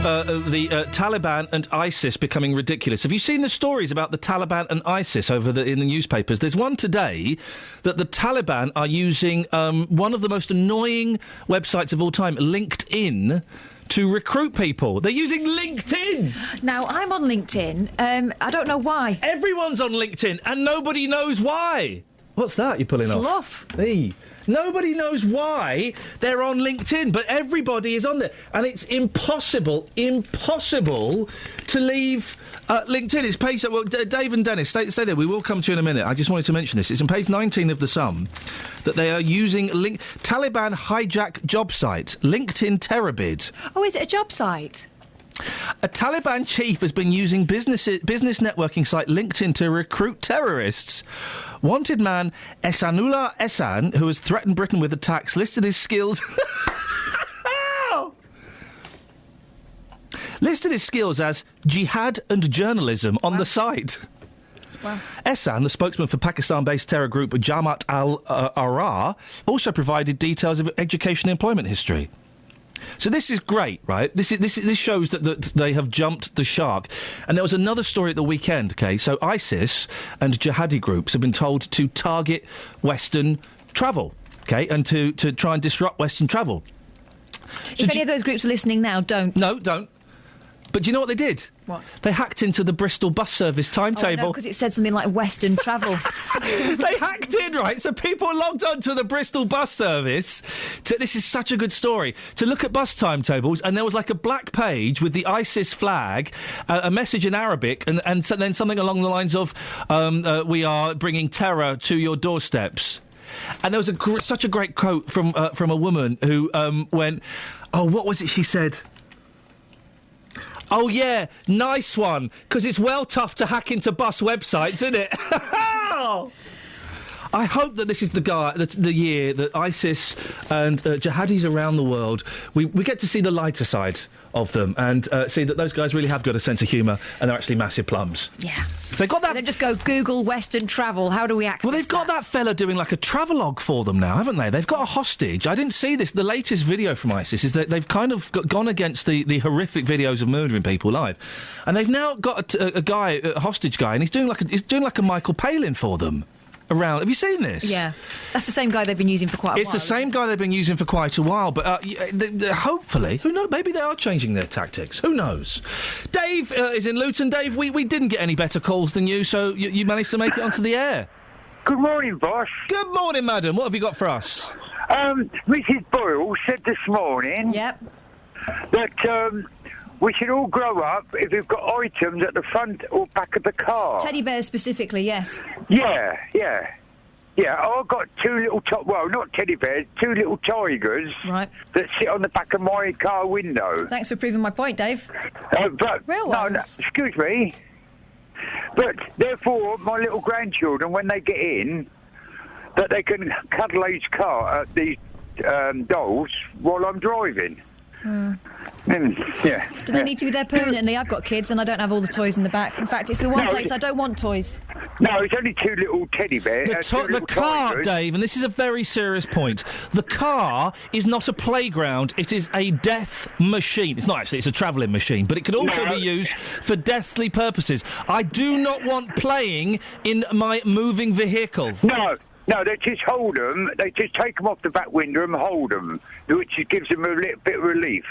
the Taliban and ISIS becoming ridiculous. Have you seen the stories about the Taliban and ISIS in the newspapers? There's one today that the Taliban are using one of the most annoying websites of all time, LinkedIn, to recruit people. They're using LinkedIn! Now, I'm on LinkedIn. I don't know why. Everyone's on LinkedIn, and nobody knows why. What's that you're pulling off? Fluff. Hey. Nobody knows why they're on LinkedIn, but everybody is on there. And it's impossible to leave LinkedIn. It's page... Well, Dave and Dennis, stay there. We will come to you in a minute. I just wanted to mention this. It's on page 19 of The Sun that they are using... Taliban hijack job site, LinkedIn terror bid. Oh, is it a job site? A Taliban chief has been using business networking site LinkedIn to recruit terrorists. Wanted man Ehsanullah Ehsan, who has threatened Britain with attacks, listed his skills... listed his skills as jihad and journalism on the site. Wow. Ehsan, the spokesman for Pakistan-based terror group Jamaat al-Ahrar, also provided details of education and employment history. So this is great, right? This shows that they have jumped the shark. And there was another story at the weekend, OK? So ISIS and jihadi groups have been told to target Western travel, OK? And to try and disrupt Western travel. If any of those groups are listening now, don't. No, don't. But do you know what they did? What? They hacked into the Bristol bus service timetable. Oh, no, because it said something like Western travel. They hacked in, right? So people logged on to the Bristol bus service. This is such a good story. To look at bus timetables, and there was like a black page with the ISIS flag, a message in Arabic, and then something along the lines of, we are bringing terror to your doorsteps. And there was such a great quote from a woman who went, oh, what was it she said? Oh, yeah, nice one, because it's well tough to hack into bus websites, isn't it? I hope that this is the year that ISIS and jihadis around the world, we get to see the lighter side of them and see that those guys really have got a sense of humour and they're actually massive plums. Yeah. They've got that. They don't just go Google Western travel. How do we access? Well, they've got that fella doing like a travelogue for them now, haven't they? They've got a hostage. I didn't see this. The latest video from ISIS is that they've kind of gone against the horrific videos of murdering people live, and they've now got a hostage guy, and he's doing like a Michael Palin for them. Around. Have you seen this? Yeah. That's the same guy they've been using for quite a while. It's the same guy they've been using for quite a while, but hopefully, who knows, maybe they are changing their tactics. Who knows? Dave is in Luton. Dave, we didn't get any better calls than you, so you managed to make it onto the air. Good morning, boss. Good morning, madam. What have you got for us? Mrs. Boyle said this morning that we should all grow up if we've got items at the front or back of the car. Teddy bears specifically, yes. Yeah. I've got two little not teddy bears, two little tigers that sit on the back of my car window. Thanks for proving my point, Dave. No, excuse me. But therefore, my little grandchildren, when they get in, that they can cuddle these dolls while I'm driving. Yeah. Do they need to be there permanently? I've got kids and I don't have all the toys in the back. In fact, it's the one place I don't want toys. No, it's only two little teddy bears. The car, Dave, and this is a very serious point. The car is not a playground. It is a death machine. It's not actually. It's a travelling machine, but it can also be used for deathly purposes. I do not want playing in my moving vehicle. No, they just hold them. They just take them off the back window and hold them, which gives them a little bit of relief.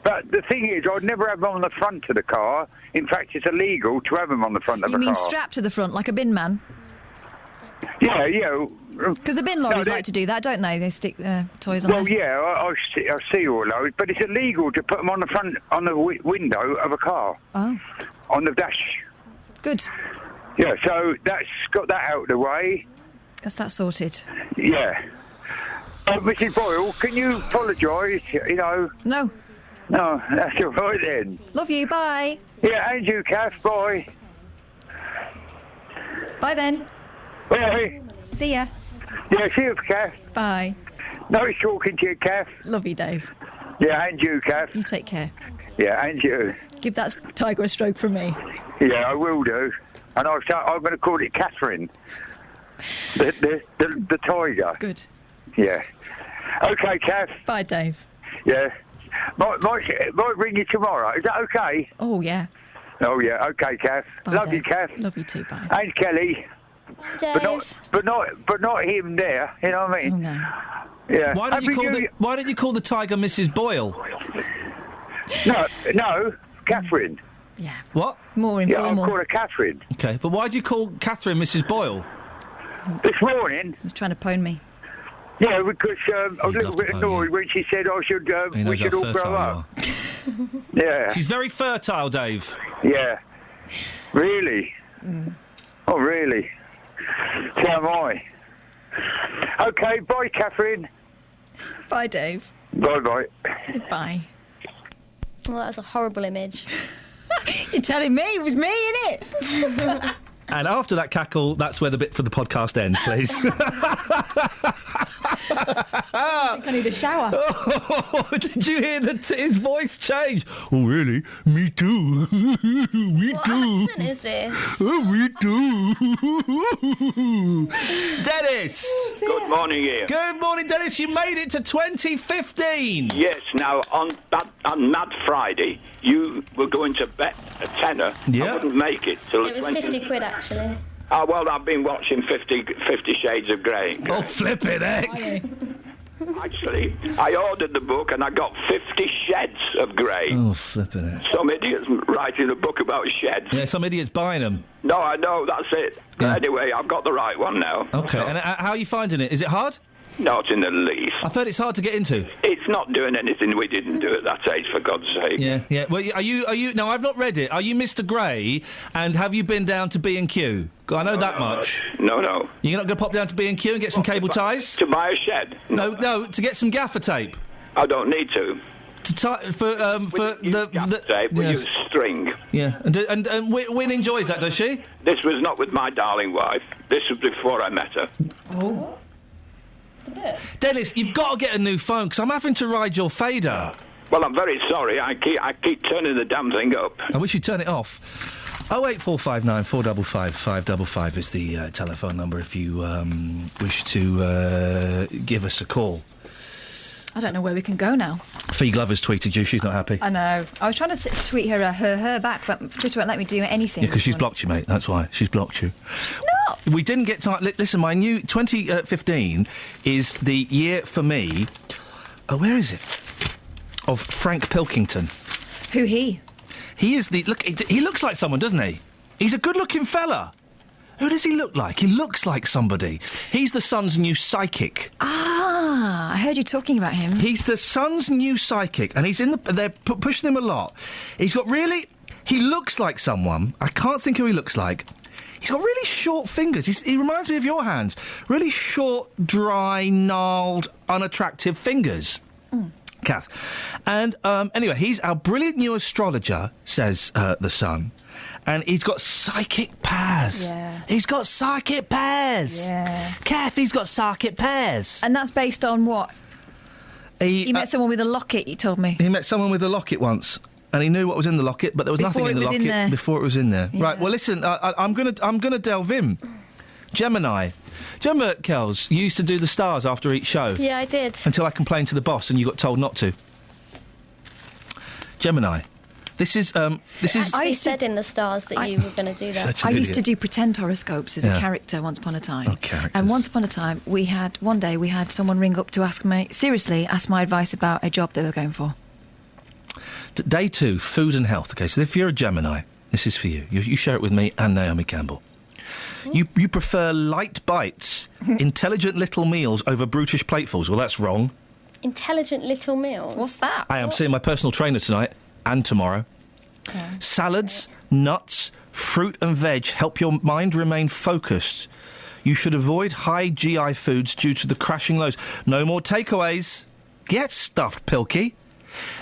But the thing is, I'd never have them on the front of the car. In fact, it's illegal to have them on the front of the car. You mean strapped to the front, like a bin man? Yeah. Because the bin lorries like to do that, don't they? They stick their toys on there. Well, yeah, I see all those, but it's illegal to put them on the front, on the window of a car. Oh. On the dash. Good. Yeah, so that's got that out of the way. That's that sorted. Yeah. Mrs. Boyle, can you apologise, No. No, that's all right then. Love you, bye. Yeah, and you, Kath, bye. Bye then. Bye. See ya. Yeah, see you, Kath. Bye. Nice talking to you, Kath. Love you, Dave. Yeah, and you, Kath. You take care. Yeah, and you. Give that tiger a stroke from me. Yeah, I will do. And I'm going to call it Catherine. The tiger. Good. Yeah. Okay, Kath. Bye, Dave. Yeah. Might ring you tomorrow. Is that okay? Oh, yeah. Oh, yeah. Okay, Kath. Bye, Love Dave. you, Kath. Love you too, bye. And Kelly. Dave. But not him there. You know what I mean? Oh, no. Yeah. Why don't you call the tiger Mrs. Boyle? No, Catherine. Yeah. What? More Yeah, I'll informal. call her Catherine. Okay, but why do you call Catherine Mrs. Boyle? This morning. He's trying to pwn me. Yeah, because I was a little bit annoyed when she said we should all grow up. Yeah. She's very fertile, Dave. Yeah. Really? Oh, really? So am I. Okay, bye, Catherine. Bye, Dave. Bye-bye. Bye. Well, that was a horrible image. You're telling me it was me, innit? And after that cackle, that's where the bit for the podcast ends, please. I think I need a shower. Oh, did you hear his voice change? Oh, really? Me too. Me What too. accent is this? Oh, me too. Dennis! Good morning, Ian. Good morning, Dennis. You made it to 2015. Yes, now, on Mad Friday, you were going to bet a tenner. Yeah. I wouldn't make it till It was 50 quid, actually. Oh, well, I've been watching 50 Shades of Grey. Oh, flipping heck. Actually, I ordered the book and I got 50 Sheds of Grey. Oh, flipping heck. Some idiot's writing a book about sheds. Yeah, some idiot's buying them. No, I know, that's it. Yeah. Anyway, I've got the right one now. Okay, and how are you finding it? Is it hard? Not in the least. I've heard it's hard to get into. It's not doing anything we didn't do at that age, for God's sake. Yeah, yeah. Well, are you? No, I've not read it. Are you Mr. Grey? And have you been down to B&Q? I know that much. No. You're not going to pop down to B&Q and get some cable ties? To buy a shed? No, to get some gaffer tape. I don't need to. The tape, we use string. Yeah, and Wynne enjoys that, does she? This was not with my darling wife. This was before I met her. Oh. Dennis, you've got to get a new phone because I'm having to ride your fader. Well, I'm very sorry. I keep turning the damn thing up. I wish you'd turn it off. 08459 455 555 is the telephone number if you wish to give us a call. I don't know where we can go now. Fee Glover's tweeted you. She's not happy. I know. I was trying to tweet her back, but Twitter won't let me do anything. Yeah, because she's blocked you, mate. That's why. She's blocked you. She's not. We didn't get time. Listen, my new 2015 is the year for me. Oh, where is it? Of Frank Pilkington. Who he? He is the... Look, he looks like someone, doesn't he? He's a good-looking fella. Who does he look like? He looks like somebody. He's the Sun's new psychic. Ah, I heard you talking about him. He's the Sun's new psychic, and he's in the... They're pushing him a lot. He's got really... He looks like someone. I can't think who he looks like. He's got really short fingers. He reminds me of your hands. Really short, dry, gnarled, unattractive fingers. Kath. And anyway, he's our brilliant new astrologer, says the Sun. And he's got psychic powers. Yeah. He's got psychic powers. Yeah. Kath, he's got psychic powers. And that's based on what? He met someone with a locket, you told me. He met someone with a locket once. And he knew what was in the locket, but there was nothing in the locket before it was in there. Yeah. Right, well, listen, I'm gonna delve in. Gemini. Do you remember, Kels, you used to do the stars after each show? Yeah, I did. Until I complained to the boss and you got told not to. Gemini. This is... I said in the stars that you were going to do that. I used to do pretend horoscopes as a character once upon a time. Oh, characters. And once upon a time, one day we had someone ring up to ask my advice about a job they were going for. Day 2, food and health. OK, so if you're a Gemini, this is for you. You share it with me and Naomi Campbell. You prefer light bites, intelligent little meals over brutish platefuls. Well, that's wrong. Intelligent little meals? What's that? I am seeing my personal trainer tonight and tomorrow. Okay. Salads, nuts, fruit and veg help your mind remain focused. You should avoid high GI foods due to the crashing lows. No more takeaways. Get stuffed, Pilky.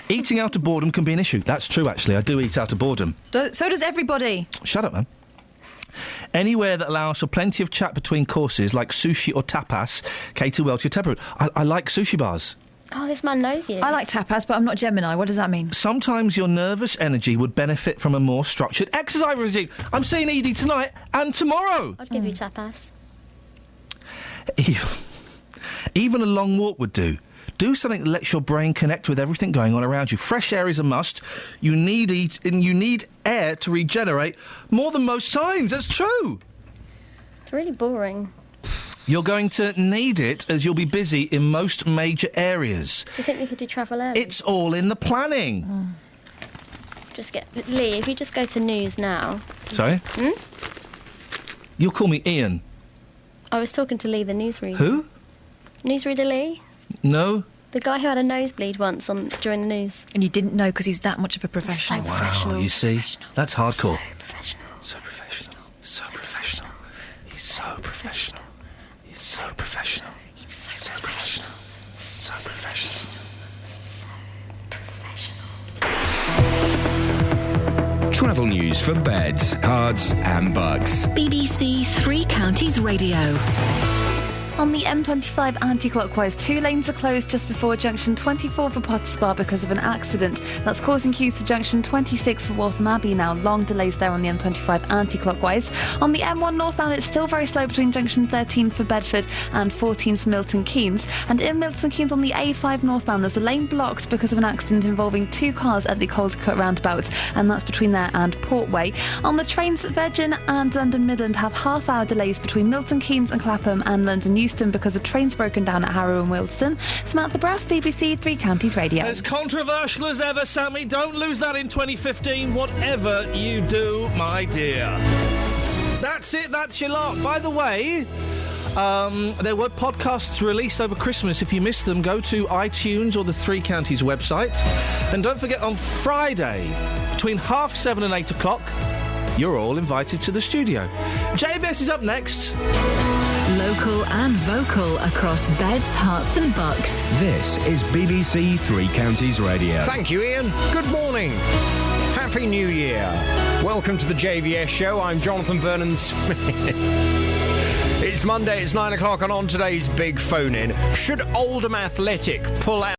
Eating out of boredom can be an issue. That's true, actually. I do eat out of boredom. So does everybody. Shut up, man. Anywhere that allows for plenty of chat between courses, like sushi or tapas, cater well to your temperament. I like sushi bars. Oh, this man knows you. I like tapas, but I'm not Gemini. What does that mean? Sometimes your nervous energy would benefit from a more structured exercise regime. I'm seeing Edie tonight and tomorrow. I'd give you tapas. Even a long walk would do. Do something that lets your brain connect with everything going on around you. Fresh air is a must. You need air to regenerate more than most signs. That's true. It's really boring. You're going to need it as you'll be busy in most major areas. Do you think we could do travel early? It's all in the planning. Lee, if you just go to news now. Sorry? You'll call me Iain. I was talking to Lee, the newsreader. Who? Newsreader Lee? No. The guy who had a nosebleed once during the news. And you didn't know because he's that much of a professional. So professional. Wow, you see? That's hardcore. So professional. So professional. He's so professional. He's so professional. He's so professional. So professional. Travel news for beds, cards and bugs. BBC Three Counties Radio. On the M25 anti-clockwise, 2 lanes are closed just before junction 24 for Potters Bar because of an accident. That's causing queues to junction 26 for Waltham Abbey now. Long delays there on the M25 anti-clockwise. On the M1 northbound, it's still very slow between junction 13 for Bedford and 14 for Milton Keynes. And in Milton Keynes on the A5 northbound, there's a lane blocked because of an accident involving 2 cars at the Caldecott roundabout, and that's between there and Portway. On the trains, Virgin and London Midland have half-hour delays between Milton Keynes and Clapham and London Euston because a train's broken down at Harrow and Wilston. Samantha Braff, BBC Three Counties Radio. As controversial as ever, Sammy. Don't lose that in 2015, whatever you do, my dear. That's it, that's your lot. By the way, there were podcasts released over Christmas. If you missed them, go to iTunes or the Three Counties website. And don't forget, on Friday, between 7:30 and 8 o'clock, you're all invited to the studio. JBS is up next. Local and vocal across beds, hearts and bucks. This is BBC Three Counties Radio. Thank you, Iain. Good morning. Happy New Year. Welcome to the JVS show. I'm Jonathan Vernon Smith. It's Monday, it's 9 o'clock, and on today's big phone-in, should Oldham Athletic pull out